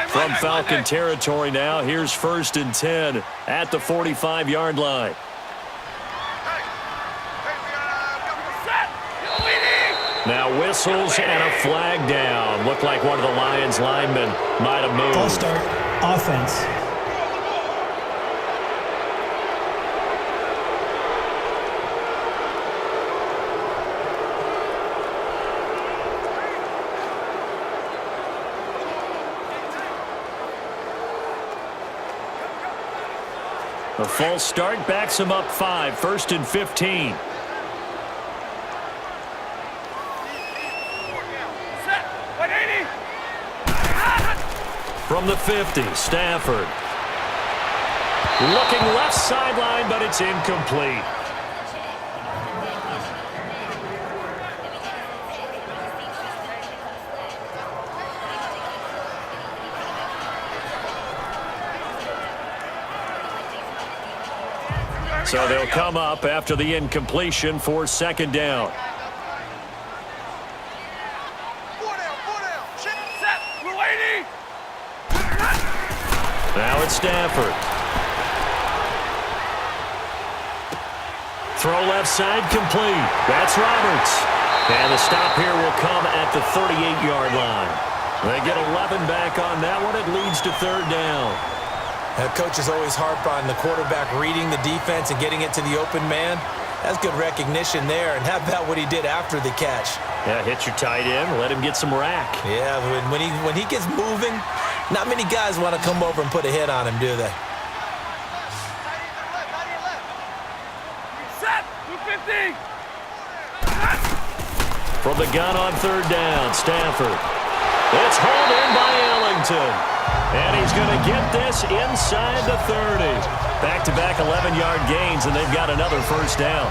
From Falcon territory now, here's 1st and 10 at the 45-yard line. Now whistles and a flag down. Looked like one of the Lions linemen might have moved. False start, offense. A false start backs him up 5, 1st and 15. From the 50, Stafford. Looking left sideline, but it's incomplete. So they'll come up after the incompletion for 2nd down. Now it's Stafford. Throw left side complete. That's Roberts. And the stop here will come at the 38-yard line. They get 11 back on that one. It leads to 3rd down. Coaches always harp on the quarterback reading the defense and getting it to the open man. That's good recognition there. And how about what he did after the catch? Yeah, hit your tight end, let him get some rack. Yeah, when he gets moving, not many guys want to come over and put a hit on him, do they? Set, 250. From the gun on 3rd down, Stafford. It's hauled in by Ellington. And he's going to get this inside the 30. Back-to-back 11-yard gains, and they've got another first down.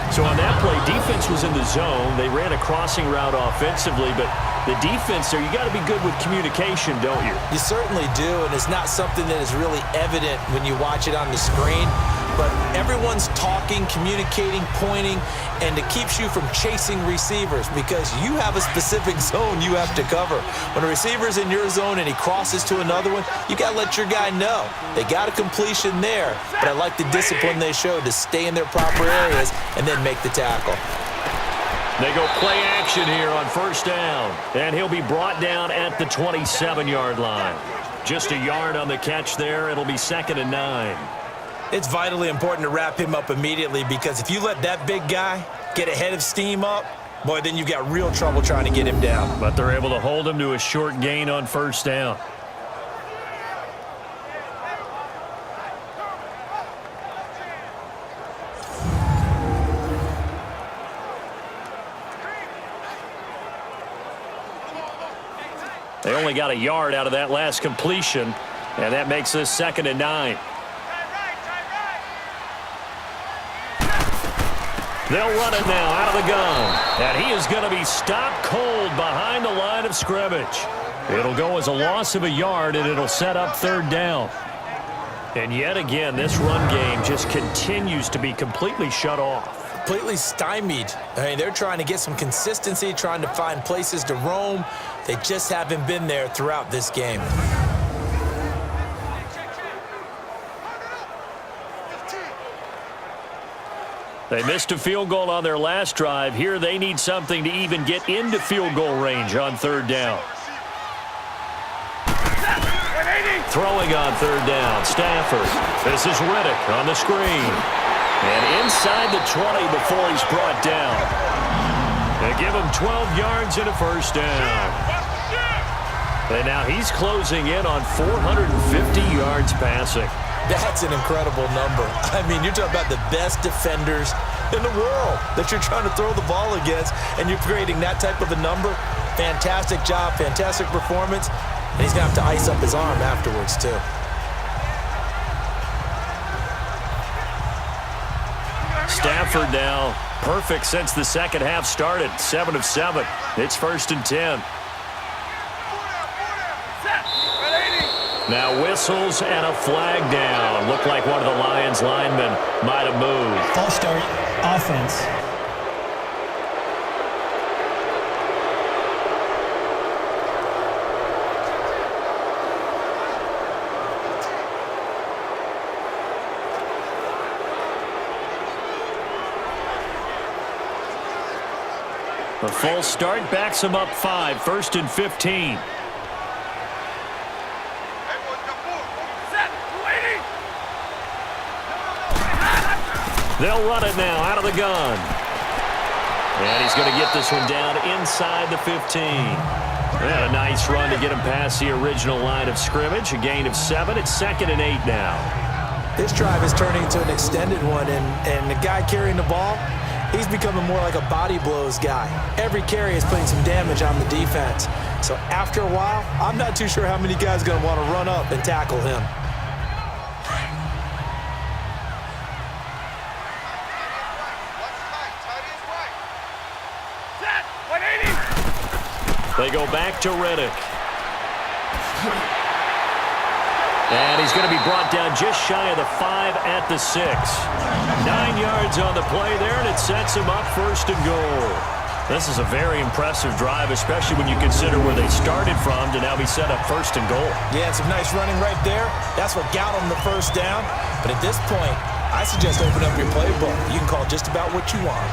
So on that play, defense was in the zone. They ran a crossing route offensively, but the defense there, you got to be good with communication, don't you? You certainly do, and it's not something that is really evident when you watch it on the screen. but everyone's talking, communicating, pointing, and it keeps you from chasing receivers because you have a specific zone you have to cover. When a receiver's in your zone and he crosses to another one, you got to let your guy know. They got a completion there, but I like the discipline they showed to stay in their proper areas and then make the tackle. They go play action here on first down, and he'll be brought down at the 27-yard line. Just a yard on the catch there. It'll be 2nd and 9. It's vitally important to wrap him up immediately because if you let that big guy get ahead of steam up, boy, then you got real trouble trying to get him down. But they're able to hold him to a short gain on first down. They only got a yard out of that last completion, and that makes this 2nd and 9. They'll run it now out of the gun, and he is going to be stopped cold behind the line of scrimmage. It'll go as a loss of a yard, and it'll set up 3rd down. And yet again, this run game just continues to be completely shut off. Completely stymied. I mean, they're trying to get some consistency, trying to find places to roam. They just haven't been there throughout this game. They missed a field goal on their last drive. Here they need something to even get into field goal range on 3rd down. Throwing on 3rd down, Stafford. This is Riddick on the screen. And inside the 20 before he's brought down. They give him 12 yards and a first down. And now he's closing in on 450 yards passing. That's an incredible number. I mean, you're talking about the best defenders in the world that you're trying to throw the ball against, and you're creating that type of a number. Fantastic job, fantastic performance. And he's going to have to ice up his arm afterwards, too. Stafford now perfect since the second half started. 7 of 7. It's 1st and 10. Now whistles and a flag down. Looked like one of the Lions linemen might have moved. False start, offense. The false start backs him up 5. 1st and 15. They'll run it now out of the gun. And he's going to get this one down inside the 15. And a nice run to get him past the original line of scrimmage. A gain of 7. It's 2nd and 8 now. This drive is turning into an extended one, and the guy carrying the ball, he's becoming more like a body blows guy. Every carry is putting some damage on the defense. So after a while, I'm not too sure how many guys are going to want to run up and tackle him. They go back to Riddick. And he's going to be brought down just shy of the 5 at the 6. 9 yards on the play there, and it sets him up 1st and goal. This is a very impressive drive, especially when you consider where they started from to now be set up 1st and goal. Yeah, some nice running right there. That's what got them the first down. But at this point, I suggest open up your playbook. You can call just about what you want.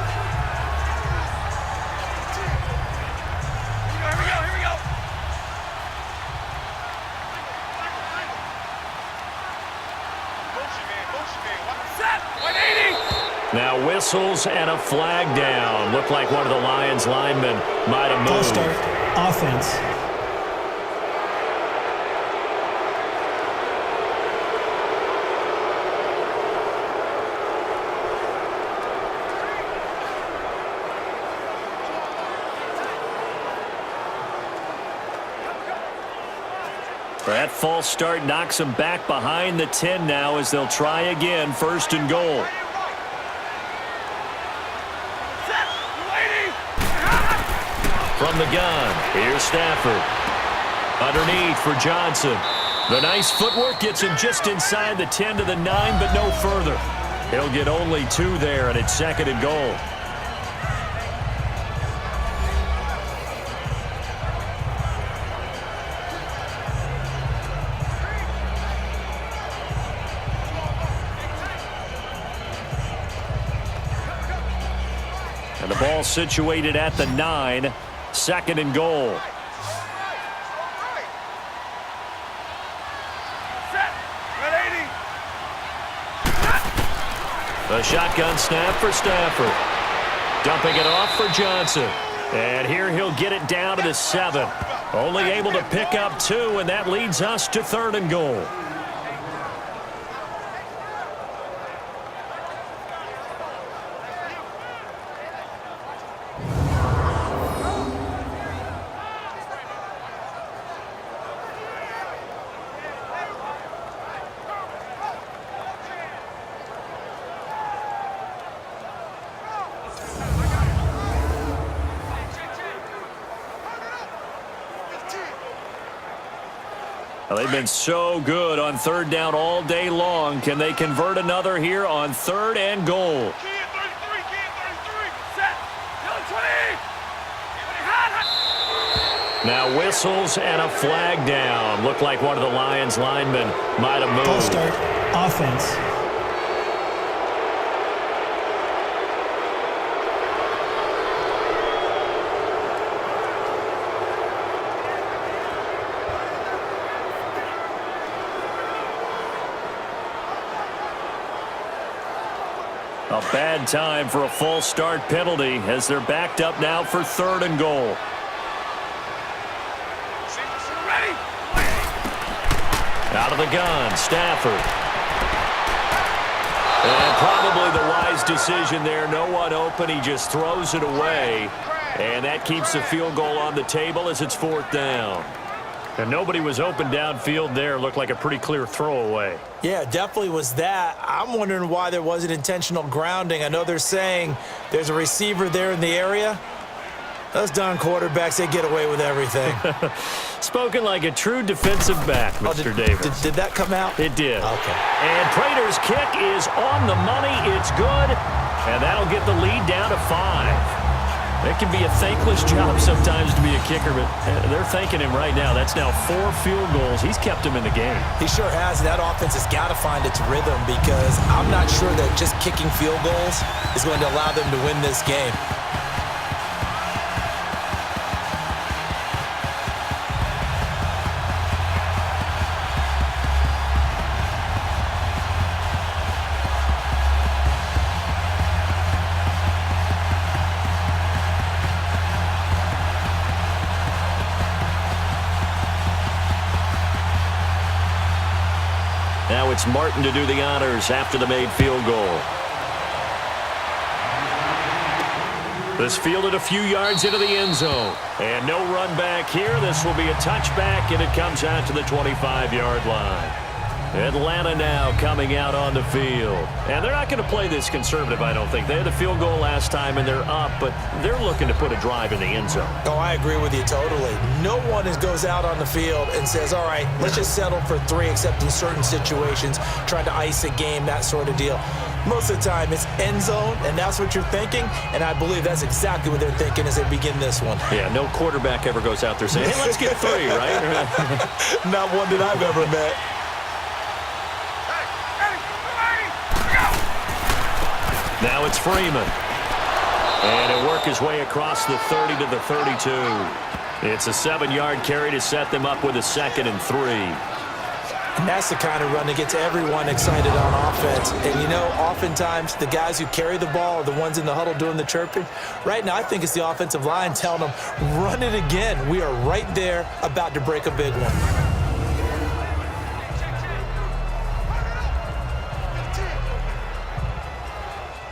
Now whistles and a flag down. Looked like one of the Lions linemen might have moved. False start, offense. That false start knocks them back behind the 10 now as they'll try again. 1st and goal. From the gun, here's Stafford. Underneath for Johnson. The nice footwork gets him just inside the 10 to the 9, but no further. He'll get only 2 there, and it's 2nd and goal. And the ball situated at the 9, 2nd and goal. The shotgun snap for Stafford. Dumping it off for Johnson. And here he'll get it down to the 7. Only able to pick up 2, and that leads us to 3rd and goal. Well, they've been so good on 3rd down all day long. Can they convert another here on 3rd and goal? Now whistles and a flag down. Looked like one of the Lions linemen might have moved. False start, offense. A bad time for a false start penalty as they're backed up now for 3rd and goal. Out of the gun, Stafford. And probably the wise decision there. No one open. He just throws it away. And that keeps the field goal on the table as it's 4th down. And nobody was open downfield there. Looked like a pretty clear throwaway. Yeah, definitely was that. I'm wondering why there wasn't intentional grounding. I know they're saying there's a receiver there in the area. Those darn quarterbacks, they get away with everything. Spoken like a true defensive back, Mr. Davis. Did that come out? It did. Okay. And Prater's kick is on the money. It's good. And that'll get the lead down to 5. It can be a thankless job sometimes to be a kicker, but they're thanking him right now. That's now 4 field goals. He's kept him in the game. He sure has. That offense has got to find its rhythm because I'm not sure that just kicking field goals is going to allow them to win this game. Now it's Martin to do the honors after the made field goal. This fielded a few yards into the end zone. And no run back here. This will be a touchback, and it comes out to the 25-yard line. Atlanta now coming out on the field. And they're not going to play this conservative, I don't think. They had the field goal last time, and they're up, but they're looking to put a drive in the end zone. Oh, I agree with you totally. No one goes out on the field and says, all right, let's just settle for 3, except in certain situations, trying to ice a game, that sort of deal. Most of the time, it's end zone, and that's what you're thinking, and I believe that's exactly what they're thinking as they begin this one. Yeah, no quarterback ever goes out there saying, hey, let's get 3, right? Not one that I've ever met. Now it's Freeman. And he'll work his way across the 30 to the 32. It's a 7-yard carry to set them up with a 2nd and 3. And that's the kind of run that gets everyone excited on offense. And, you know, oftentimes the guys who carry the ball are the ones in the huddle doing the chirping. Right now, I think it's the offensive line telling them, run it again. We are right there about to break a big one.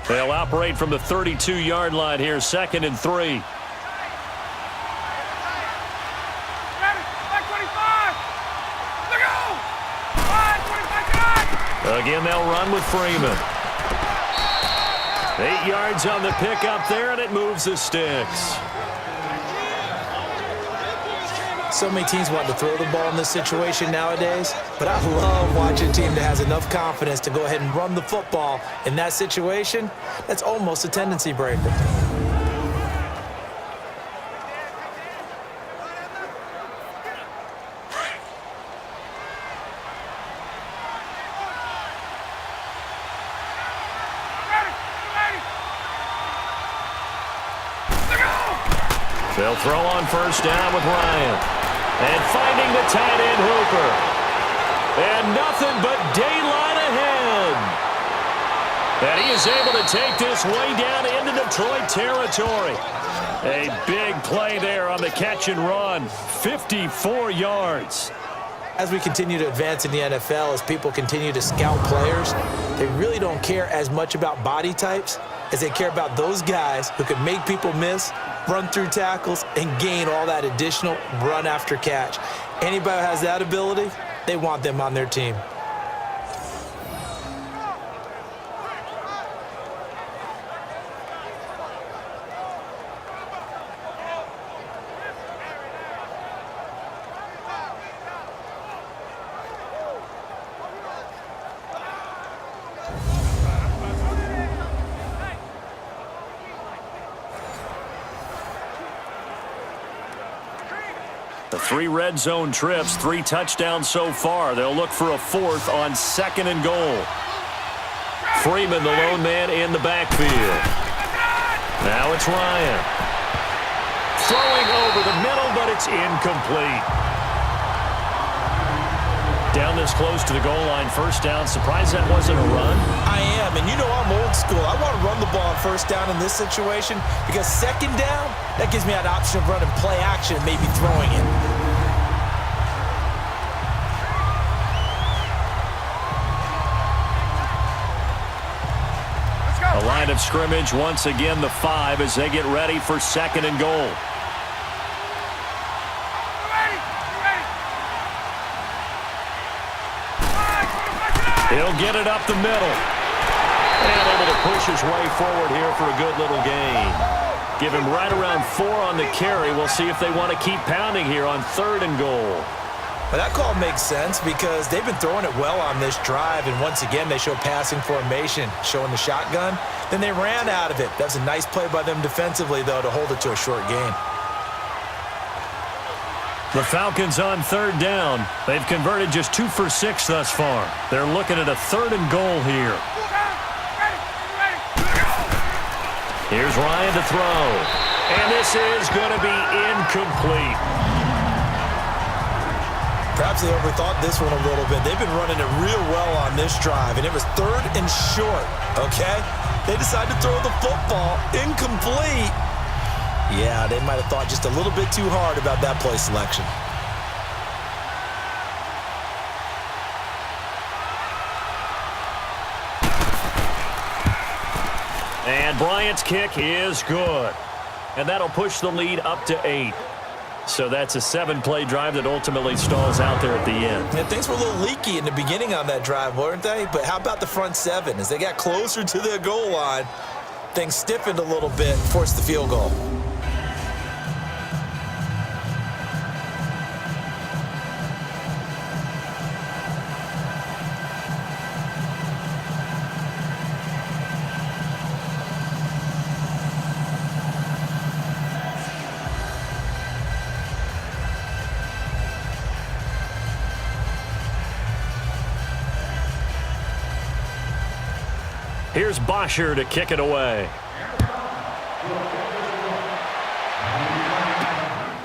They'll operate from the 32-yard line here, 2nd and 3. Again, they'll run with Freeman. 8 yards on the pickup there, and it moves the sticks. So many teams want to throw the ball in this situation nowadays, but I love watching a team that has enough confidence to go ahead and run the football in that situation. That's almost a tendency breaker. They'll throw on first down with Ryan. And finding the tight end Hooper. And nothing but daylight ahead. And he is able to take this way down into Detroit territory. A big play there on the catch and run. 54 yards. As we continue to advance in the NFL, as people continue to scout players, they really don't care as much about body types as they care about those guys who can make people miss, run through tackles, and gain all that additional run after catch. Anybody who has that ability, they want them on their team. The 3 red zone trips, 3 touchdowns so far. They'll look for a 4th on 2nd and goal. Freeman, the lone man in the backfield. Now it's Ryan. Throwing over the middle, but it's incomplete. Down this close to the goal line, first down. Surprised that wasn't a run? I am, and you know I'm old school. I want to run the ball on first down in this situation because second down, that gives me an option of running play action, maybe throwing it. A line of scrimmage, once again the 5 as they get ready for 2nd and goal. He'll get it up the middle. And able to push his way forward here for a good little gain. Give him right around 4 on the carry. We'll see if they want to keep pounding here on 3rd and goal. Well, that call makes sense because they've been throwing it well on this drive, and once again they show passing formation, showing the shotgun. Then they ran out of it. That's a nice play by them defensively, though, to hold it to a short gain. The Falcons on 3rd down. They've converted just 2 for 6 thus far. They're looking at a 3rd and goal here. Here's Ryan to throw. And this is going to be incomplete. Perhaps they overthought this one a little bit. They've been running it real well on this drive, and it was 3rd and short, okay? They decided to throw the football incomplete. Yeah, they might have thought just a little bit too hard about that play selection. And Bryant's kick is good. And that'll push the lead up to 8. So that's a 7-play drive that ultimately stalls out there at the end. And things were a little leaky in the beginning on that drive, weren't they? But how about the front 7? As they got closer to the goal line, things stiffened a little bit, forced the field goal. Here's Bosher to kick it away.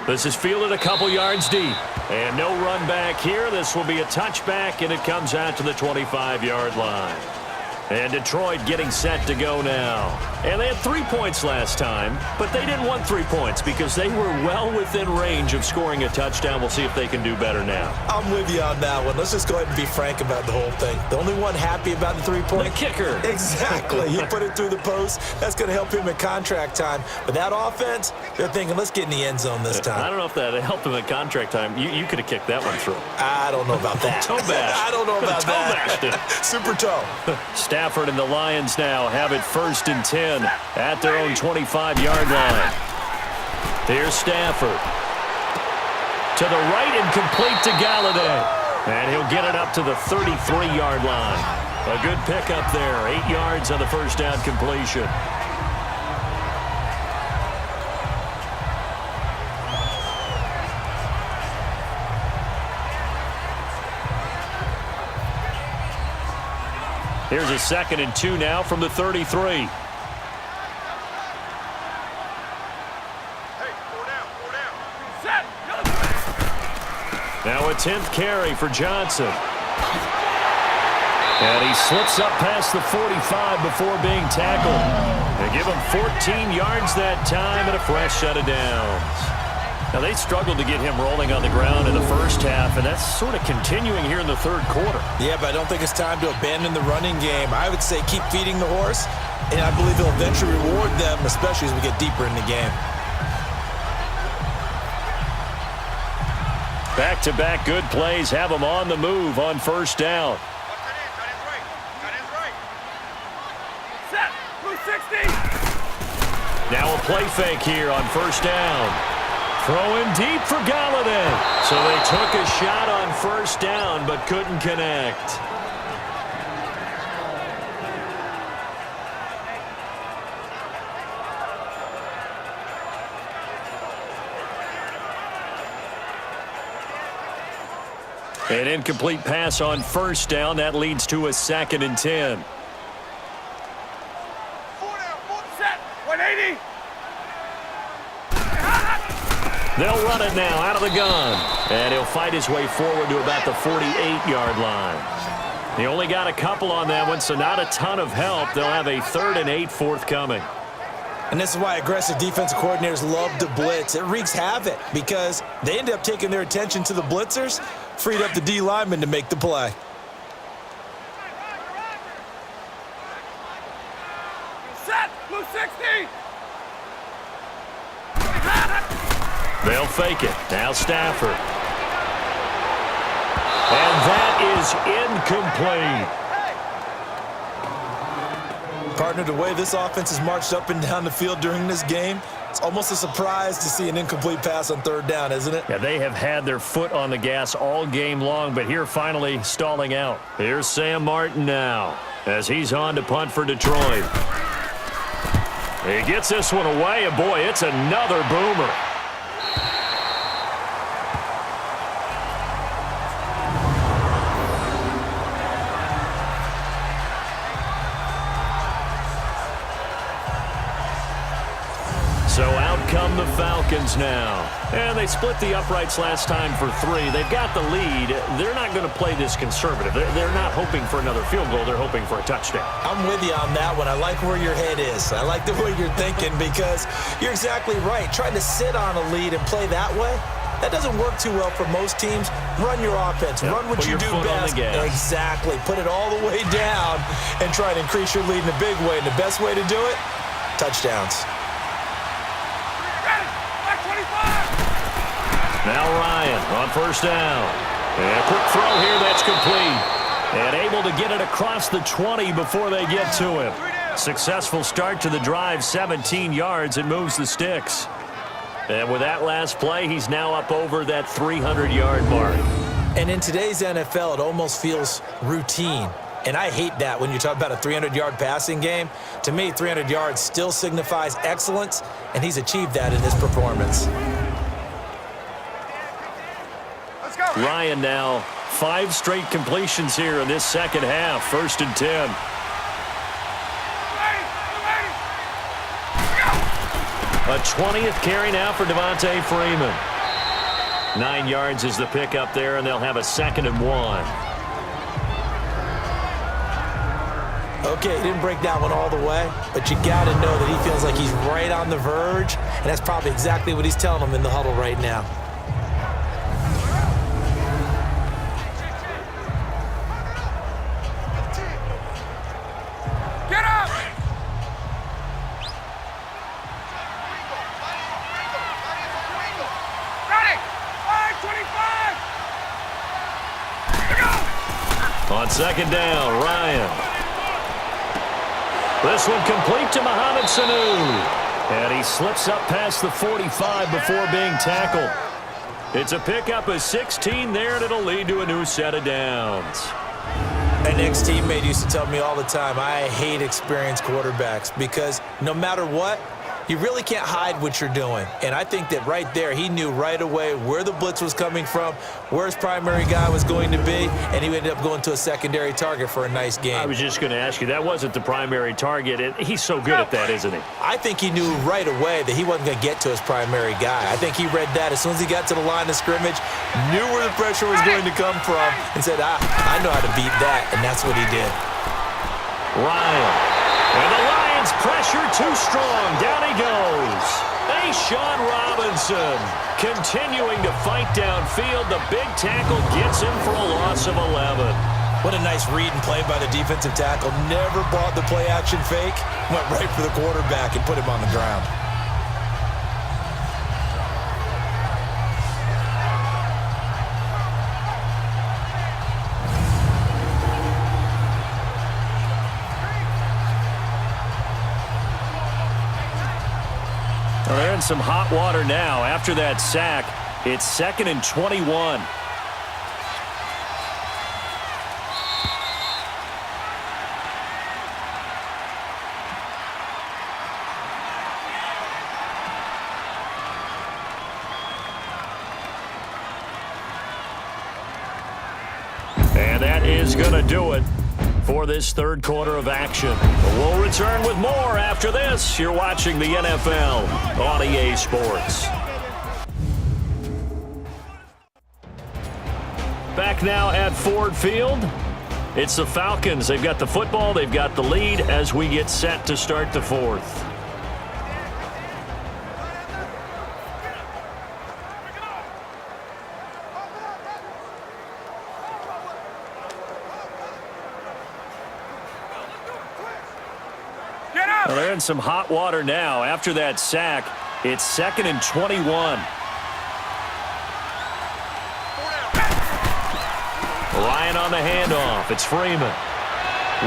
This is fielded a couple yards deep. And no run back here. This will be a touchback, and it comes out to the 25-yard line. And Detroit getting set to go now. And they had 3 points last time, but they didn't want 3 points because they were well within range of scoring a touchdown. We'll see if they can do better now. I'm with you on that one. Let's just go ahead and be frank about the whole thing. The only one happy about the 3-point. The kicker. Exactly. He put it through the post. That's going to help him in contract time. But that offense, they're thinking, let's get in the end zone this time. I don't know if that helped him in contract time. You could have kicked that one through. I don't know about that. Toe bash. I don't know about that. Super toe. Stafford and the Lions now have it 1st and 10 at their own 25-yard line. Here's Stafford. To the right and complete to Galladay. And he'll get it up to the 33-yard line. A good pickup there. 8 yards on the first down completion. Here's a 2nd and 2 now from the 33. Now a 10th carry for Johnson. And he slips up past the 45 before being tackled. They give him 14 yards that time and a fresh set of downs. Now, they struggled to get him rolling on the ground in the first half, and that's sort of continuing here in the third quarter. Yeah, but I don't think it's time to abandon the running game. I would say keep feeding the horse, and I believe he'll eventually reward them, especially as we get deeper in the game. Back-to-back good plays have him on the move on first down. Set. Blue 60. Now a play fake here on first down. Throwing deep for Galladay. So they took a shot on first down but couldn't connect. An incomplete pass on first down. That leads to a 2nd and 10. Set. 180. They'll run it now out of the gun. And he'll fight his way forward to about the 48-yard line. He only got a couple on that one, so not a ton of help. They'll have a 3rd and 8 forthcoming. And this is why aggressive defensive coordinators love to blitz. It wreaks havoc because they end up taking their attention to the blitzers, freed up the D lineman to make the play. Set. Blue 60. They'll fake it. Now Stafford. And that is incomplete. Partner, the way this offense has marched up and down the field during this game, it's almost a surprise to see an incomplete pass on 3rd down, isn't it? Yeah, they have had their foot on the gas all game long, but here finally stalling out. Here's Sam Martin now as he's on to punt for Detroit. He gets this one away, and boy, it's another boomer. So out come the Falcons now. And they split the uprights last time for 3. They've got the lead. They're not going to play this conservative. They're not hoping for another field goal. They're hoping for a touchdown. I'm with you on that one. I like where your head is. I like the way you're thinking because you're exactly right. Trying to sit on a lead and play that way, that doesn't work too well for most teams. Run your offense. Yep, run what you do best. Exactly. Put it all the way down and try to increase your lead in a big way. And the best way to do it, touchdowns. Now Ryan on first down. And a quick throw here that's complete. And able to get it across the 20 before they get to him. Successful start to the drive, 17 yards, and moves the sticks. And with that last play, he's now up over that 300-yard mark. And in today's NFL, it almost feels routine. And I hate that when you talk about a 300-yard passing game. To me, 300 yards still signifies excellence, and he's achieved that in this performance. Ryan now 5 straight completions here in this second half. 1st and 10. A 20th carry now for Devontae Freeman. 9 yards is the pickup there, and they'll have a 2nd and 1. Okay, he didn't break that one all the way, but you got to know that he feels like he's right on the verge, and that's probably exactly what he's telling them in the huddle right now. On 2nd down, Ryan. This one complete to Mohamed Sanu. And he slips up past the 45 before being tackled. It's a pickup of 16 there, and it'll lead to a new set of downs. An ex-teammate used to tell me all the time, I hate experienced quarterbacks because no matter what, you really can't hide what you're doing. And I think that right there, he knew right away where the blitz was coming from, where his primary guy was going to be, and he ended up going to a secondary target for a nice game. I was just going to ask you, that wasn't the primary target, and he's so good at that, isn't he? I think he knew right away that he wasn't going to get to his primary guy. I think he read that as soon as he got to the line of scrimmage, knew where the pressure was going to come from, and said, I know how to beat that, and that's what he did. Ryan. And the Lions pressure too strong. Down he goes. Sean Robinson continuing to fight downfield. The big tackle gets him for a loss of 11. What a nice read and play by the defensive tackle. Never bought the play-action fake. Went right for the quarterback and put him on the ground. Well, they're in some hot water now. After that sack, it's 2nd and 21. And that is going to do it for this third quarter of action. We'll return with more after this. You're watching the NFL on EA Sports. Back now at Ford Field. It's the Falcons. They've got the football. They've got the lead as we get set to start the fourth. Well, they're in some hot water now. After that sack, it's 2nd and 21. Ryan on the handoff. It's Freeman.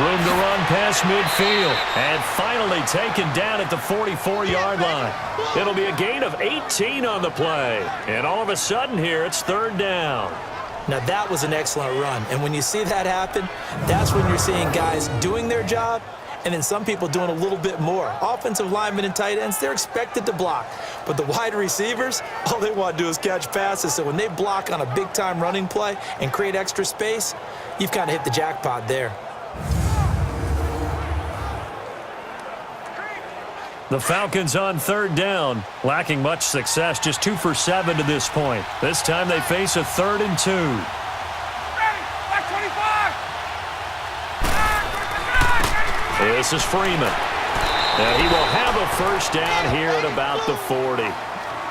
Room to run past midfield. And finally taken down at the 44-yard line. It'll be a gain of 18 on the play. And all of a sudden here, it's 3rd down. Now, that was an excellent run. And when you see that happen, that's when you're seeing guys doing their job and then some people doing a little bit more. Offensive linemen and tight ends, they're expected to block. But the wide receivers, all they want to do is catch passes. So when they block on a big-time running play and create extra space, you've kind of hit the jackpot there. The Falcons on 3rd down, lacking much success, just 2 for 7 to this point. This time they face a 3rd and 2. This is Freeman. And he will have a 1st down here at about the 40.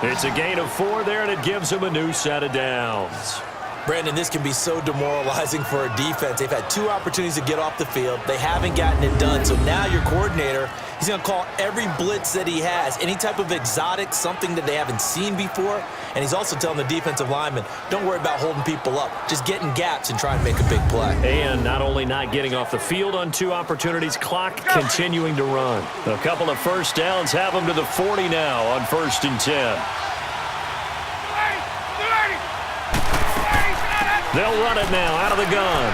It's a gain of 4 there, and it gives him a new set of downs. Brandon, this can be so demoralizing for a defense. They've had 2 opportunities to get off the field. They haven't gotten it done. So now your coordinator, he's going to call every blitz that he has, any type of exotic, something that they haven't seen before. And he's also telling the defensive linemen, don't worry about holding people up. Just get in gaps and try and make a big play. And not only not getting off the field on 2 opportunities, clock continuing to run. A couple of 1st downs have them to the 40 now on 1st and 10. They'll run it now out of the gun.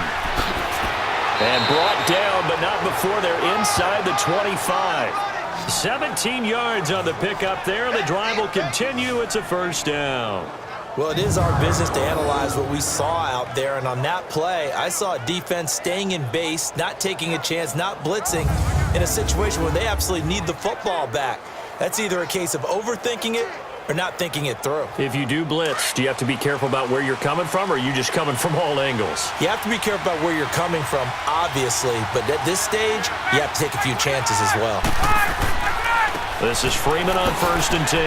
And brought down, but not before they're inside the 25. 17 yards on the pickup there. The drive will continue. It's a 1st down. Well, it is our business to analyze what we saw out there. And on that play, I saw a defense staying in base, not taking a chance, not blitzing in a situation where they absolutely need the football back. That's either a case of overthinking it or not thinking it through. If you do blitz, do you have to be careful about where you're coming from, or are you just coming from all angles? You have to be careful about where you're coming from, obviously, but at this stage, you have to take a few chances as well. This is Freeman on 1st and 10.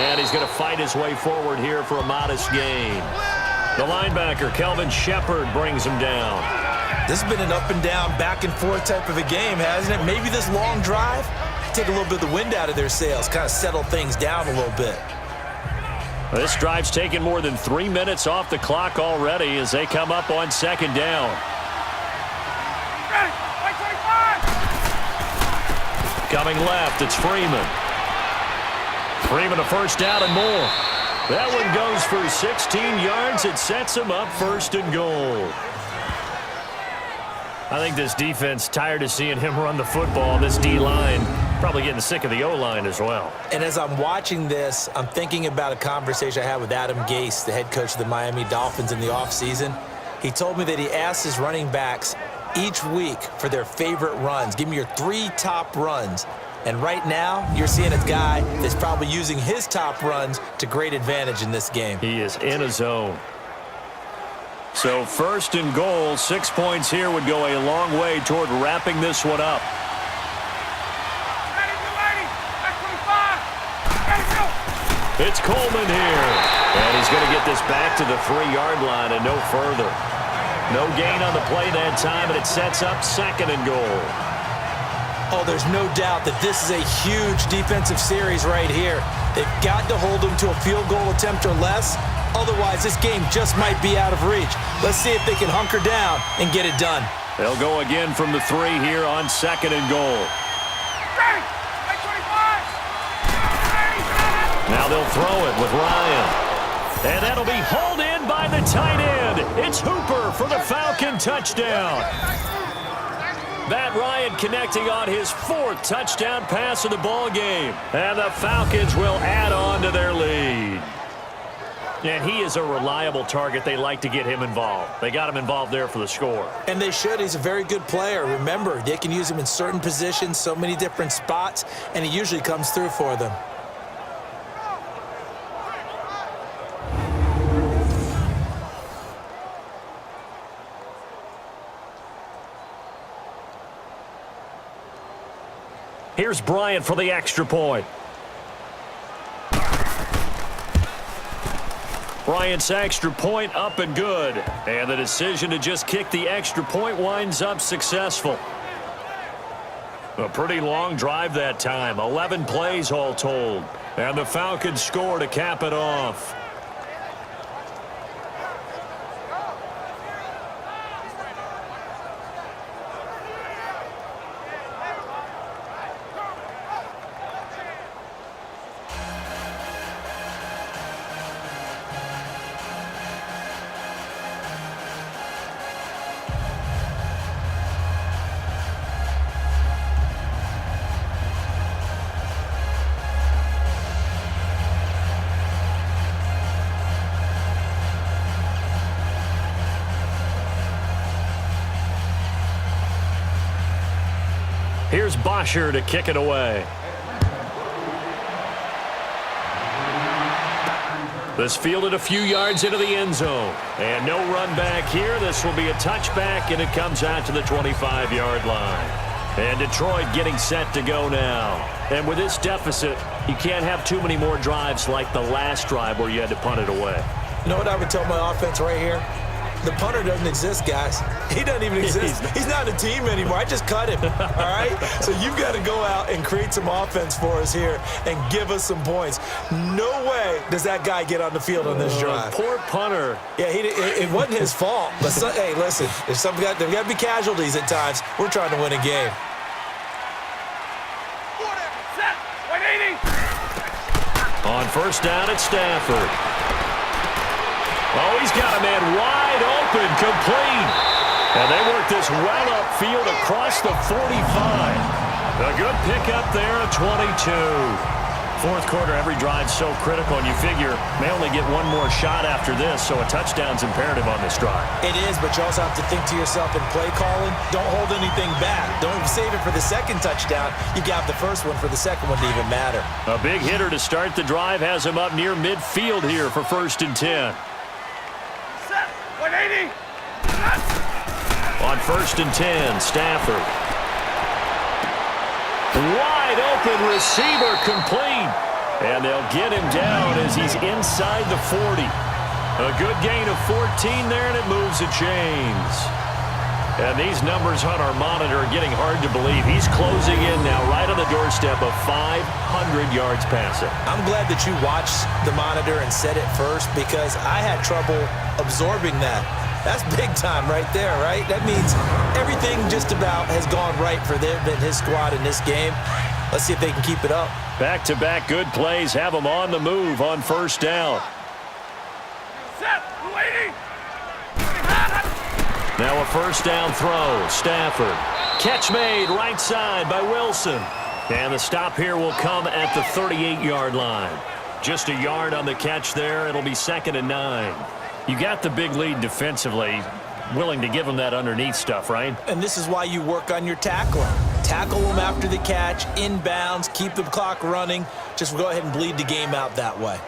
And he's going to fight his way forward here for a modest gain. The linebacker, Kelvin Shepard, brings him down. This has been an up and down, back and forth type of a game, hasn't it? Maybe this long drive take a little bit of the wind out of their sails, kind of settle things down a little bit. This drive's taken more than 3 minutes off the clock already as they come up on 2nd down. Coming left, it's Freeman. Freeman a 1st down and more. That one goes for 16 yards. It sets him up 1st and goal. I think this defense tired of seeing him run the football. This D-line probably getting sick of the O-line as well. And as I'm watching this, I'm thinking about a conversation I had with Adam Gase, the head coach of the Miami Dolphins in the offseason. He told me that he asked his running backs each week for their favorite runs. Give me your 3 top runs. And right now, you're seeing a guy that's probably using his top runs to great advantage in this game. He is in a zone. So 1st and goal, 6 points here would go a long way toward wrapping this one up. It's Coleman here. And he's going to get this back to the 3-yard line and no further. No gain on the play that time, and it sets up 2nd and goal. Oh, there's no doubt that this is a huge defensive series right here. They've got to hold them to a field goal attempt or less. Otherwise, this game just might be out of reach. Let's see if they can hunker down and get it done. They'll go again from the 3 here on 2nd and goal. Now they'll throw it with Ryan. And that'll be hauled in by the tight end. It's Hooper for the Falcon touchdown. Matt Ryan connecting on his 4th touchdown pass of the ball game. And the Falcons will add on to their lead. And he is a reliable target. They like to get him involved. They got him involved there for the score. And they should. He's a very good player. Remember, they can use him in certain positions, so many different spots, and he usually comes through for them. Here's Bryant for the extra point. Bryant's extra point up and good. And the decision to just kick the extra point winds up successful. A pretty long drive that time. 11 plays all told. And the Falcons score to cap it off. Here's Bosher to kick it away. This fielded a few yards into the end zone. And no run back here. This will be a touchback, and it comes out to the 25-yard line. And Detroit getting set to go now. And with this deficit, you can't have too many more drives like the last drive where you had to punt it away. You know what I would tell my offense right here? The punter doesn't exist, guys. He doesn't even exist. He's not a team anymore. I just cut him, all right? So you've got to go out and create some offense for us here and give us some points. No way does that guy get on the field on this drive. Poor punter. Yeah, it wasn't his fault. But hey, listen, there's got to be casualties at times. We're trying to win a game. Set. 180. On 1st down, it's Stafford. Oh, he's got a man wide open, complete. And they work this well upfield across the 45. A good pickup there at 22. 4th quarter, every drive's so critical, and you figure may only get one more shot after this, so a touchdown's imperative on this drive. It is, but you also have to think to yourself in play calling, don't hold anything back. Don't save it for the 2nd touchdown. You got the 1st one for the 2nd one to even matter. A big hitter to start the drive has him up near midfield here for 1st and 10. 180. On 1st and 10, Stafford. Wide open receiver, complete. And they'll get him down as he's inside the 40. A good gain of 14 there, and it moves the chains. And these numbers on our monitor are getting hard to believe. He's closing in now right on the doorstep of 500 yards passing. I'm glad that you watched the monitor and said it first because I had trouble absorbing that. That's big time right there, right? That means everything just about has gone right for them and his squad in this game. Let's see if they can keep it up. Back-to-back good plays have them on the move on 1st down. Set. Waiting. Now a first down throw. Stafford. Catch made right side by Wilson. And the stop here will come at the 38-yard line. Just a yard on the catch there. It'll be 2nd and 9. You got the big lead defensively. Willing to give them that underneath stuff, right? And this is why you work on your tackling. Tackle them after the catch, inbounds, keep the clock running. Just go ahead and bleed the game out that way.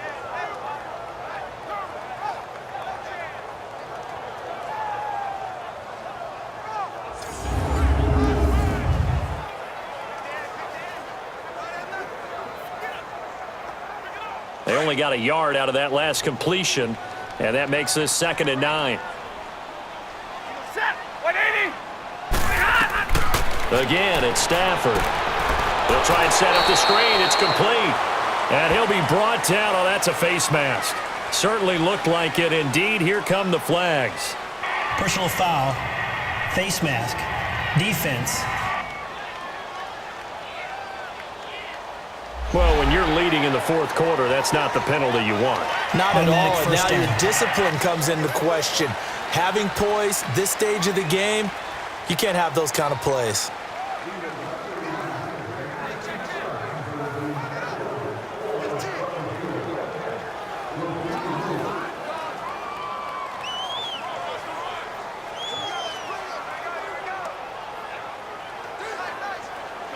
They only got a yard out of that last completion, and that makes this 2nd and 9. Set. 180. Again, it's Stafford. He'll try and set up the screen. It's complete. And he'll be brought down. Oh, that's a face mask. Certainly looked like it. Indeed, here come the flags. Personal foul, face mask, defense. Well, when you're leading in the 4th quarter, that's not the penalty you want. Not at Automatic all, and first now down. your discipline comes into question. Having poise this stage of the game, you can't have those kind of plays.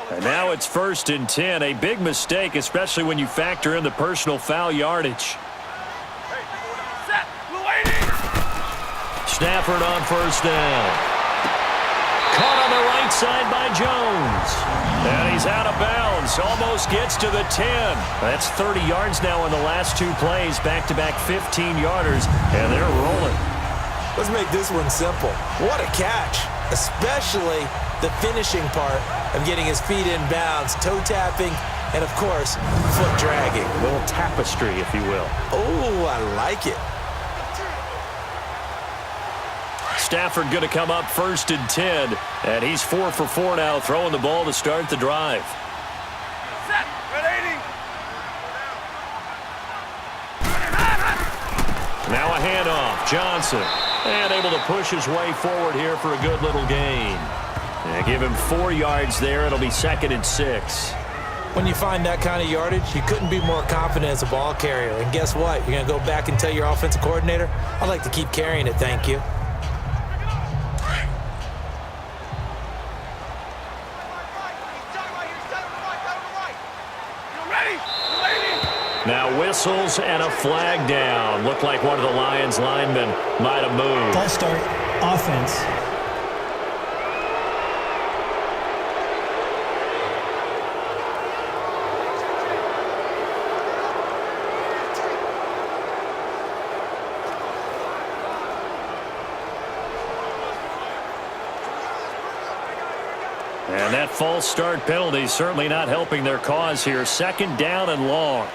And now it's 1st and 10. A big mistake, especially when you factor in the personal foul yardage. Set. Waiting. Stafford on 1st down. Caught on the right side by Jones. And he's out of bounds. Almost gets to the 10. That's 30 yards now in the last 2 plays. Back-to-back 15-yarders. And they're rolling. Let's make this one simple. What a catch, especially the finishing part of getting his feet in bounds, toe tapping, and of course, foot dragging. A little tapestry, if you will. Oh, I like it. Stafford going to come up 1st and 10. And he's 4 for 4 now, throwing the ball to start the drive. Set. 180. Now a handoff. Johnson. And able to push his way forward here for a good little gain. And give him 4 yards there. It'll be 2nd and 6. When you find that kind of yardage, you couldn't be more confident as a ball carrier. And guess what? You're going to go back and tell your offensive coordinator, I'd like to keep carrying it, thank you. Now whistles and a flag down. Looked like one of the Lions linemen might have moved. False start, offense. And that false start penalty certainly not helping their cause here. 2nd down and long.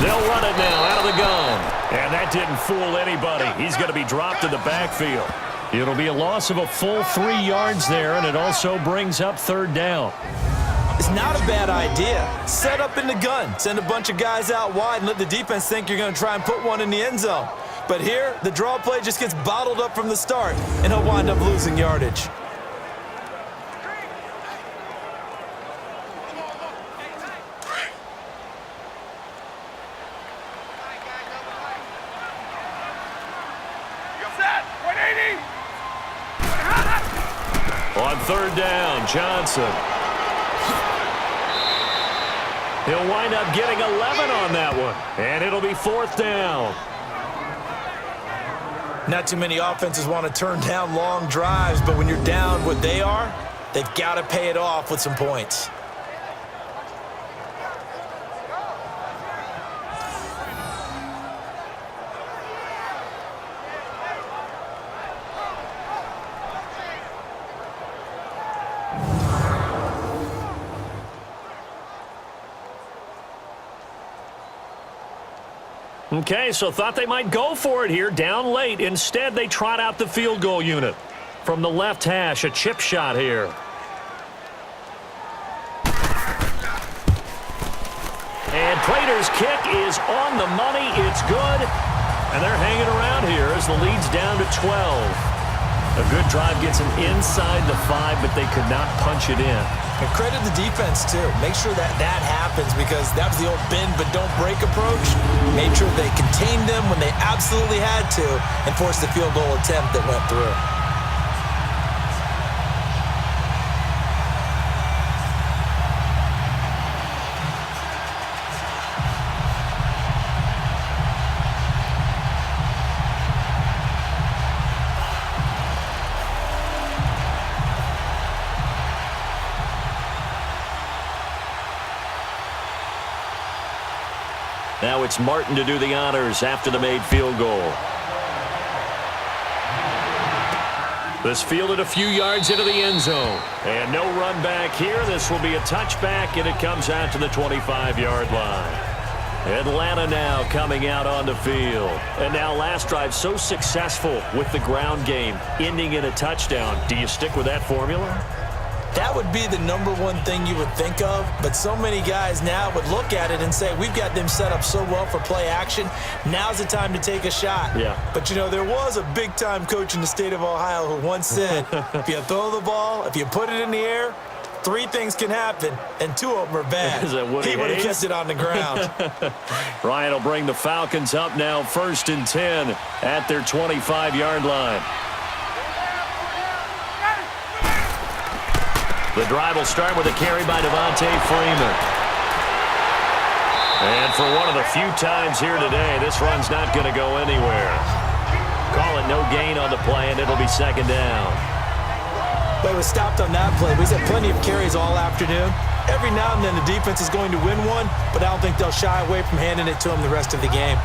They'll run it now out of the gun. And that didn't fool anybody. He's going to be dropped in the backfield. It'll be a loss of a full 3 yards there, and it also brings up 3rd down. It's not a bad idea. Set up in the gun. Send a bunch of guys out wide and let the defense think you're going to try and put one in the end zone. But here, the draw play just gets bottled up from the start, and he'll wind up losing yardage. On 3rd down, Johnson. He'll wind up getting 11 on that one. And it'll be 4th down. Not too many offenses want to turn down long drives, but when you're down what they are, they've got to pay it off with some points. Okay, so thought they might go for it here, down late. Instead, they trot out the field goal unit. From the left hash, a chip shot here. Prater's kick is on the money. It's good. And they're hanging around here as the lead's down to 12. A good drive gets them inside the 5, but they could not punch it in. And credit the defense, too. Make sure that happens because that was the old bend but don't break approach. Made sure they contained them when they absolutely had to and forced the field goal attempt that went through. Now it's Martin to do the honors after the made field goal. This fielded a few yards into the end zone. And no run back here. This will be a touchback, and it comes out to the 25-yard line. Atlanta now coming out on the field. And now last drive so successful with the ground game, ending in a touchdown. Do you stick with that formula? That would be the number one thing you would think of, but so many guys now would look at it and say, we've got them set up so well for play action, now's the time to take a shot. Yeah. But, you know, there was a big-time coach in the state of Ohio who once said, if you throw the ball, if you put it in the air, 3 things can happen, and 2 of them are bad. He would have kept it on the ground. Ryan will bring the Falcons up now 1st and 10 at their 25-yard line. The drive will start with a carry by Devontae Freeman. And for one of the few times here today, this run's not going to go anywhere. Call it no gain on the play, and it'll be 2nd down. But it was stopped on that play. We've had plenty of carries all afternoon. Every now and then the defense is going to win one, but I don't think they'll shy away from handing it to them the rest of the game.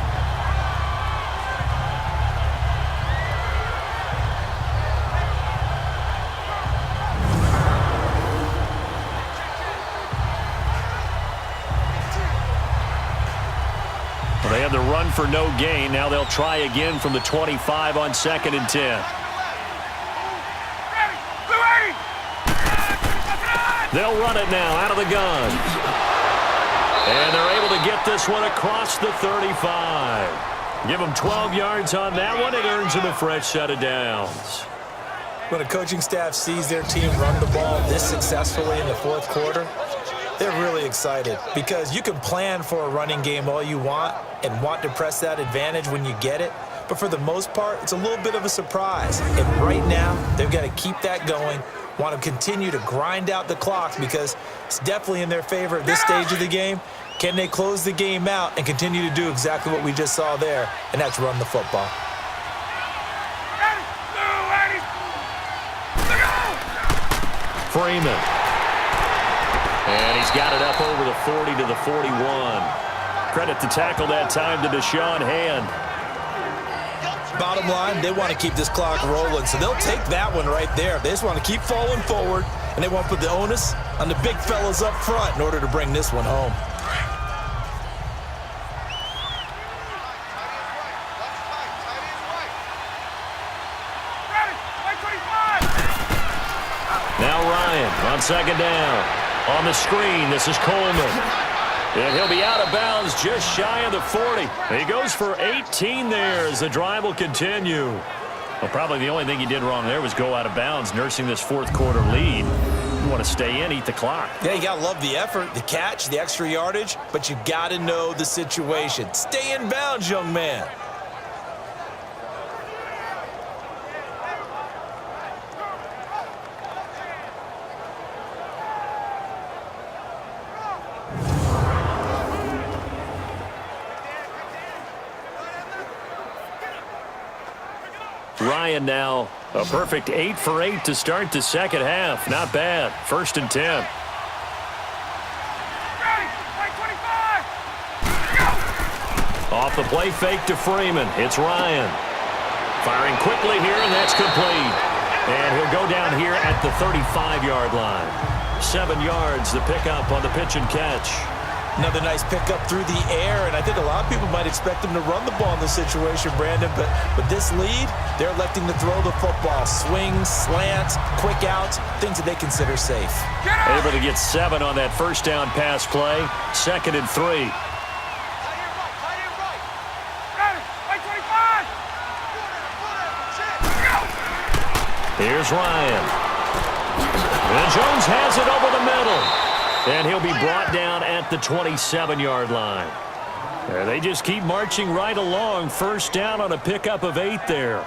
They had the run for no gain. Now they'll try again from the 25 on 2nd and 10. They'll run it now out of the gun. And they're able to get this one across the 35. Give them 12 yards on that one. It earns them a fresh set of downs. When a coaching staff sees their team run the ball this successfully in the 4th quarter, they're really excited because you can plan for a running game all you want and want to press that advantage when you get it. But for the most part, it's a little bit of a surprise. And right now, they've got to keep that going, want to continue to grind out the clock because it's definitely in their favor at this stage of the game. Can they close the game out and continue to do exactly what we just saw there, and that's run the football. Freeman. And he's got it up over the 40 to the 41. Credit the tackle that time to Deshaun Hand. Bottom line, they want to keep this clock rolling, so they'll take that one right there. They just want to keep falling forward, and they want to put the onus on the big fellas up front in order to bring this one home. Now Ryan on 2nd down. On the screen, this is Coleman. And he'll be out of bounds just shy of the 40. He goes for 18 there as the drive will continue. Well, probably the only thing he did wrong there was go out of bounds, nursing this 4th quarter lead. You want to stay in, eat the clock. Yeah, you got to love the effort, the catch, the extra yardage, but you got to know the situation. Stay in bounds, young man. Ryan now a perfect 8 for 8 to start the 2nd half. Not bad. 1st and 10. Off the play fake to Freeman. It's Ryan. Firing quickly here, and that's complete. And he'll go down here at the 35-yard line. 7 yards, the pickup on the pitch and catch. Another nice pickup through the air, and I think a lot of people might expect him to run the ball in this situation, Brandon, but with this lead, they're electing to throw the football. Swings, slants, quick outs, things that they consider safe. Able to get 7 on that 1st down pass play. 2nd and 3. Here's Ryan. And Jones has it over the middle. And he'll be brought down at the 27-yard line. And they just keep marching right along. First down on a pickup of 8 there.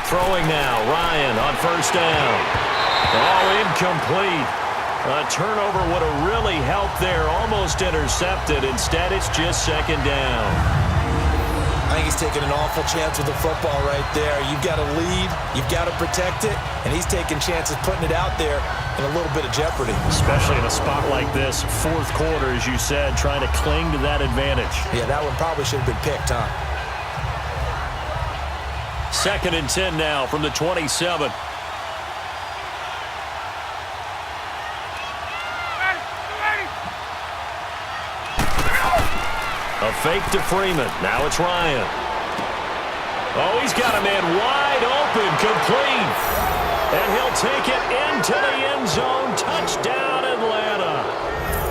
Throwing now, Ryan on first down. Oh, incomplete. A turnover would have really helped there. Almost intercepted. Instead, it's just second down. I think he's taking an awful chance with the football right there. You've got to lead, you've got to protect it, and he's taking chances putting it out there in a little bit of jeopardy. Especially in a spot like this, fourth quarter, as you said, trying to cling to that advantage. Yeah, that one probably should have been picked, huh? Second and 10 now from the 27. A fake to Freeman. Now it's Ryan. Oh, he's got a man wide open, complete. And he'll take it into the end zone. Touchdown, Atlanta.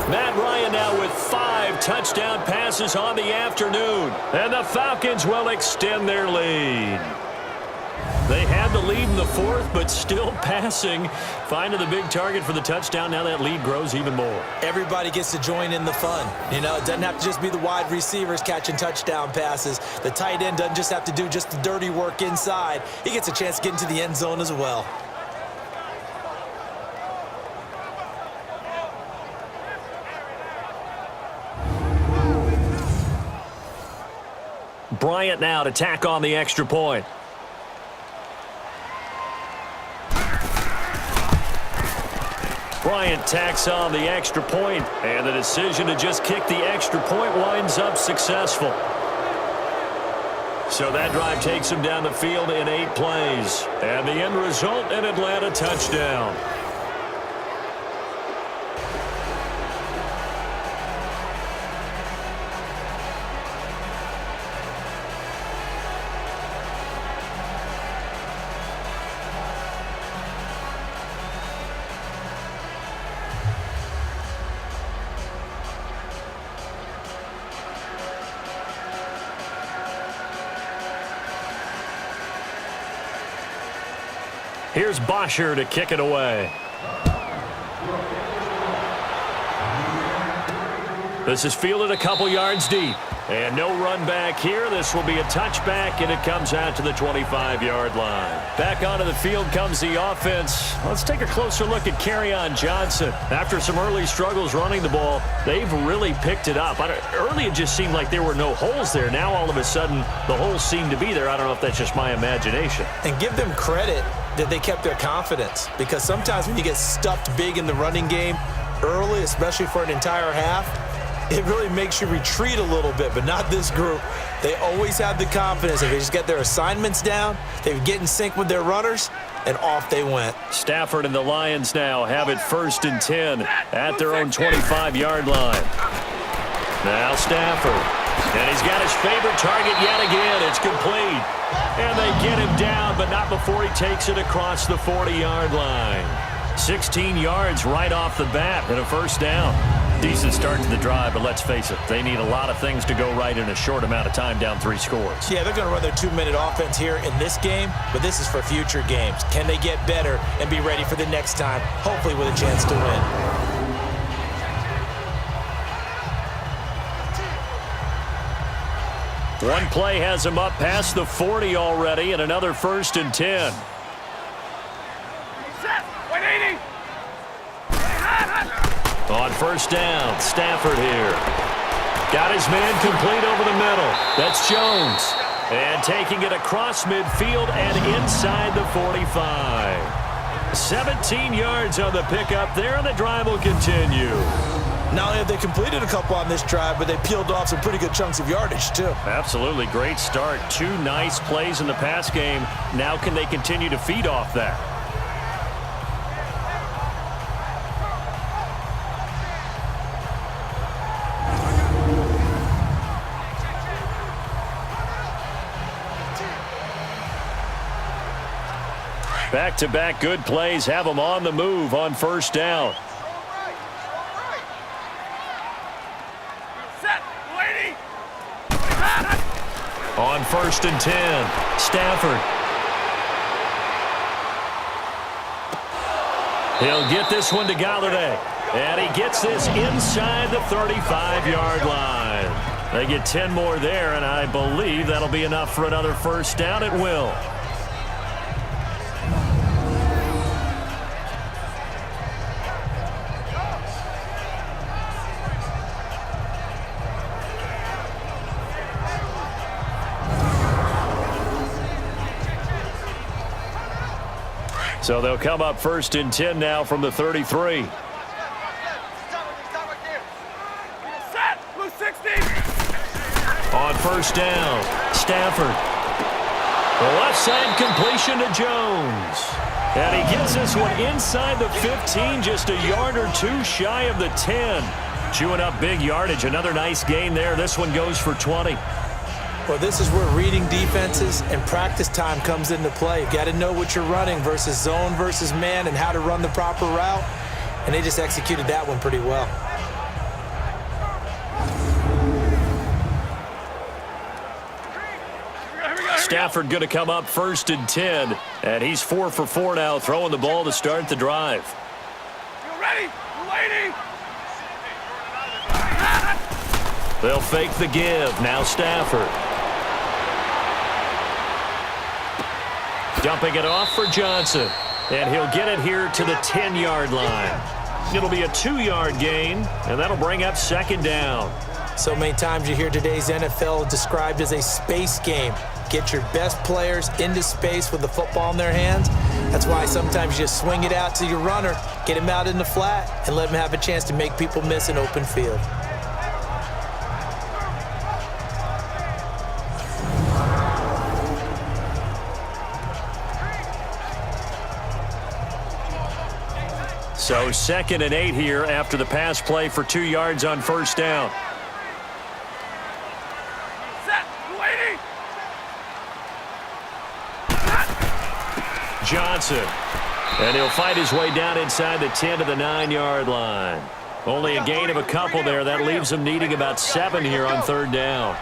Matt Ryan now with 5 touchdown passes on the afternoon. And the Falcons will extend their lead. They had the lead in the fourth, but still passing. Finding the big target for the touchdown. Now that lead grows even more. Everybody gets to join in the fun. You know, it doesn't have to just be the wide receivers catching touchdown passes. The tight end doesn't just have to do just the dirty work inside. He gets a chance to get into the end zone as well. Bryant now to tack on the extra point. Bryant tacks on the extra point, and the decision to just kick the extra point winds up successful. So that drive takes him down the field in 8 plays. And the end result, an Atlanta touchdown. Here's Bosher to kick it away. This is fielded a couple yards deep. And no run back here. This will be a touchback, and it comes out to the 25-yard line. Back onto the field comes the offense. Let's take a closer look at Kerryon Johnson. After some early struggles running the ball, they've really picked it up. Early it just seemed like there were no holes there. Now all of a sudden the holes seem to be there. I don't know if that's just my imagination. And give them credit that they kept their confidence, because sometimes when you get stuffed big in the running game early, especially for an entire half, it really makes you retreat a little bit, but not this group. They always have the confidence. If they just get their assignments down, they would get in sync with their runners, and off they went. Stafford and the Lions now have it 1st and 10 at their own 25-yard line. Now Stafford. And he's got his favorite target yet again. It's complete. And they get him down, but not before he takes it across the 40-yard line. 16 yards right off the bat and a first down. Decent start to the drive, but let's face it, they need a lot of things to go right in a short amount of time, down 3 scores. Yeah, they're going to run their 2-minute offense here in this game, but this is for future games. Can they get better and be ready for the next time, hopefully with a chance to win? One play has him up past the 40 already, and another 1st and 10. Set! 180! On first down, Stafford here. Got his man complete over the middle. That's Jones. And taking it across midfield and inside the 45. 17 yards on the pickup there, and the drive will continue. Not only have they completed a couple on this drive, but they peeled off some pretty good chunks of yardage, too. Absolutely. Great start. 2 nice plays in the pass game. Now can they continue to feed off that? Back-to-back good plays have them on the move on first down. Set. Waiting. On 1st and 10, Stafford. He'll get this one to Galladay. And he gets this inside the 35-yard line. They get 10 more there, and I believe that'll be enough for another first down. It will. So they'll come up 1st and 10 now from the 33. Set. Blue 60. On 1st down, Stafford. The left side completion to Jones. And he gets this one inside the 15, just a yard or two shy of the 10. Chewing up big yardage. Another nice gain there. This one goes for 20. Well, this is where reading defenses and practice time comes into play. You got to know what you're running versus zone versus man and how to run the proper route. And they just executed that one pretty well. Stafford going to come up 1st and 10. And he's 4 for 4 now, throwing the ball to start the drive. You ready? Waiting. They'll fake the give. Now Stafford. Dumping it off for Johnson. And he'll get it here to the 10-yard line. It'll be a 2-yard gain, and that'll bring up 2nd down. So many times you hear today's NFL described as a space game. Get your best players into space with the football in their hands. That's why sometimes you just swing it out to your runner, get him out in the flat, and let him have a chance to make people miss an open field. So 2nd and 8 here after the pass play for 2 yards on 1st down. Set. Waiting. Johnson. And he'll fight his way down inside the 10 to the 9-yard line. Only a gain of a couple there. That leaves him needing about 7 here on 3rd down.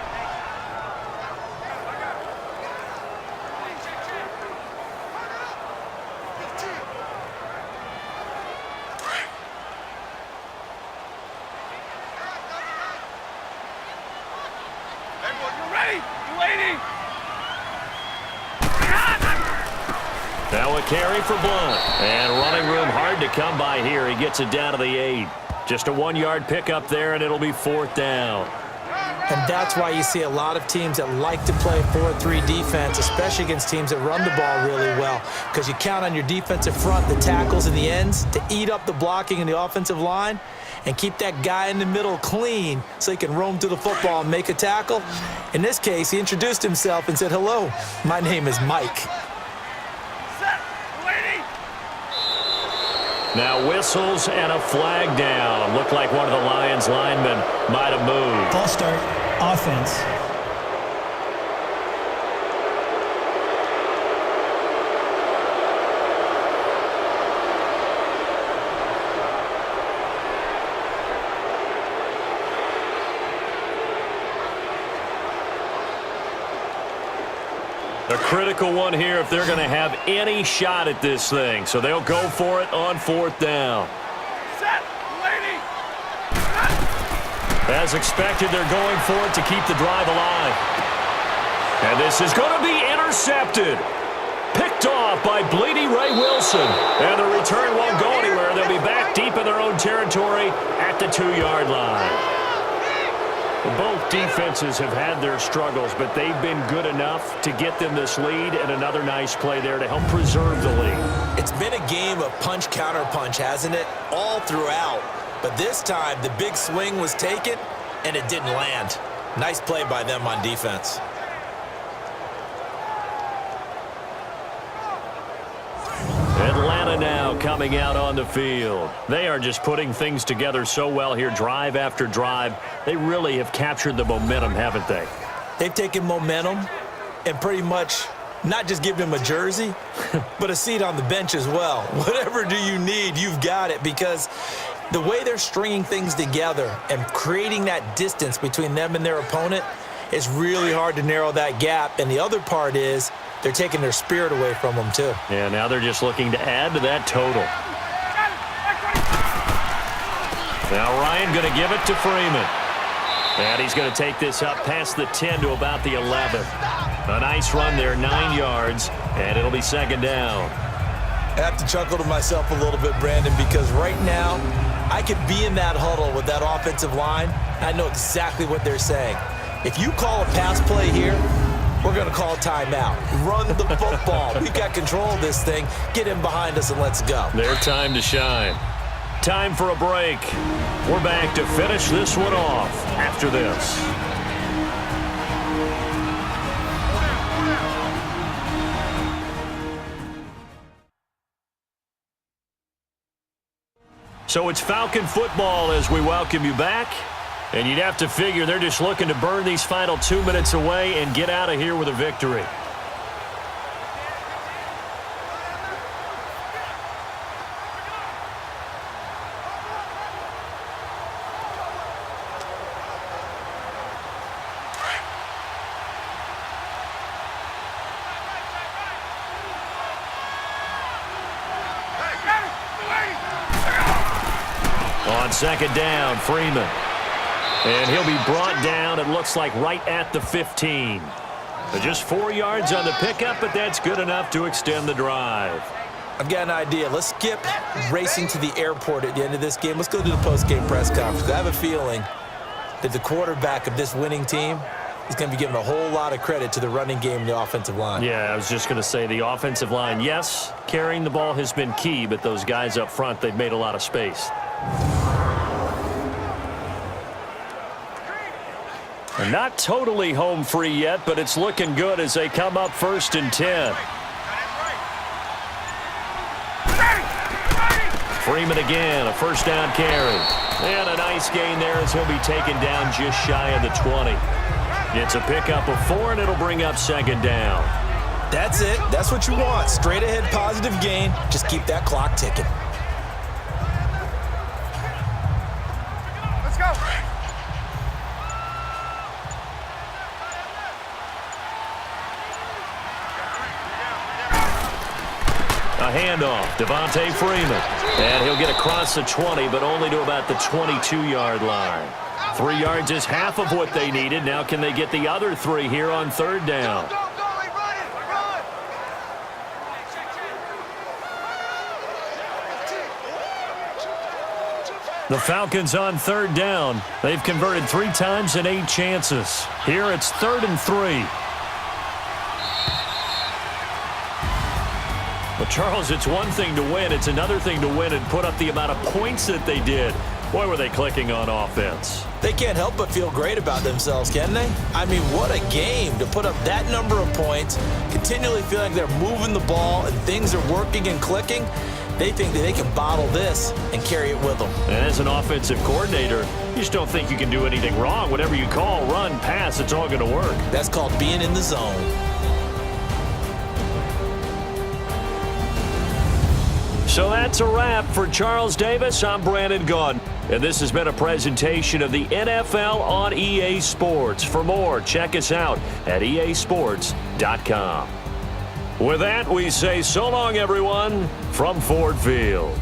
You ready? Waiting. Now a carry for Blunt. And running room hard to come by here. He gets it down to the 8. Just a 1-yard pickup there, and it'll be 4th down. And that's why you see a lot of teams that like to play 4-3 defense, especially against teams that run the ball really well, because you count on your defensive front, the tackles and the ends, to eat up the blocking in the offensive line and keep that guy in the middle clean so he can roam through the football and make a tackle. In this case, he introduced himself and said, "Hello, my name is Mike." Set. Waiting. Now whistles and a flag down. Looked like one of the Lions linemen might have moved. False start, offense. A critical one here if they're going to have any shot at this thing. So they'll go for it on 4th down. Set. Waiting. As expected, they're going for it to keep the drive alive. And this is going to be intercepted. Picked off by Bleedy Ray Wilson. And the return won't go anywhere. They'll be back deep in their own territory at the 2-yard line. Both defenses have had their struggles, but they've been good enough to get them this lead, and another nice play there to help preserve the lead. It's been a game of punch-counter-punch, hasn't it? All throughout. But this time, the big swing was taken, and it didn't land. Nice play by them on defense. Atlanta now coming out on the field. They are just putting things together so well here, drive after drive. They really have captured the momentum, haven't they? They've taken momentum and pretty much not just giving him a jersey, but a seat on the bench as well. Whatever do you need, you've got it, because the way they're stringing things together and creating that distance between them and their opponent, it's really hard to narrow that gap. And the other part is they're taking their spirit away from them, too. Yeah, now they're just looking to add to that total. Now Ryan going to give it to Freeman. And he's going to take this up past the 10 to about the 11. A nice run there, 9 yards, and it'll be second down. I have to chuckle to myself a little bit, Brandon, because right now I could be in that huddle with that offensive line. I know exactly what they're saying. If you call a pass play here, we're going to call a timeout. Run the football. We've got control of this thing. Get in behind us and let's go. Their time to shine. Time for a break. We're back to finish this one off after this. So it's Falcon football as we welcome you back. And you'd have to figure they're just looking to burn these final 2 minutes away and get out of here with a victory. On second down, Freeman. And he'll be brought down, it looks like, right at the 15. Just 4 yards on the pickup, but that's good enough to extend the drive. I've got an idea. Let's skip racing to the airport at the end of this game. Let's go to the post-game press conference. I have a feeling that the quarterback of this winning team is going to be giving a whole lot of credit to the running game and the offensive line. Yeah, I was just going to say the offensive line, yes, carrying the ball has been key, but those guys up front, they've made a lot of space. They're not totally home free yet, but it's looking good as they come up 1st and 10. Freeman again, a first down carry. And a nice gain there as he'll be taken down just shy of the 20. It's a pickup of 4, and it'll bring up second down. That's it. That's what you want. Straight ahead positive gain. Just keep that clock ticking. Let's go. A handoff, Devontae Freeman. And he'll get across the 20, but only to about the 22-yard line. 3 yards is half of what they needed. Now can they get the other 3 here on third down? The Falcons on third down. They've converted 3 times in 8 chances. Here it's 3rd and 3. But, Charles, it's one thing to win. It's another thing to win and put up the amount of points that they did. Boy, were they clicking on offense. They can't help but feel great about themselves, can they? I mean, what a game to put up that number of points, continually feeling they're moving the ball and things are working and clicking. They think that they can bottle this and carry it with them. And as an offensive coordinator, you just don't think you can do anything wrong. Whatever you call, run, pass, it's all going to work. That's called being in the zone. So that's a wrap for Charles Davis. I'm Brandon Gunn. And this has been a presentation of the NFL on EA Sports. For more, check us out at easports.com. With that, we say so long, everyone, from Ford Field.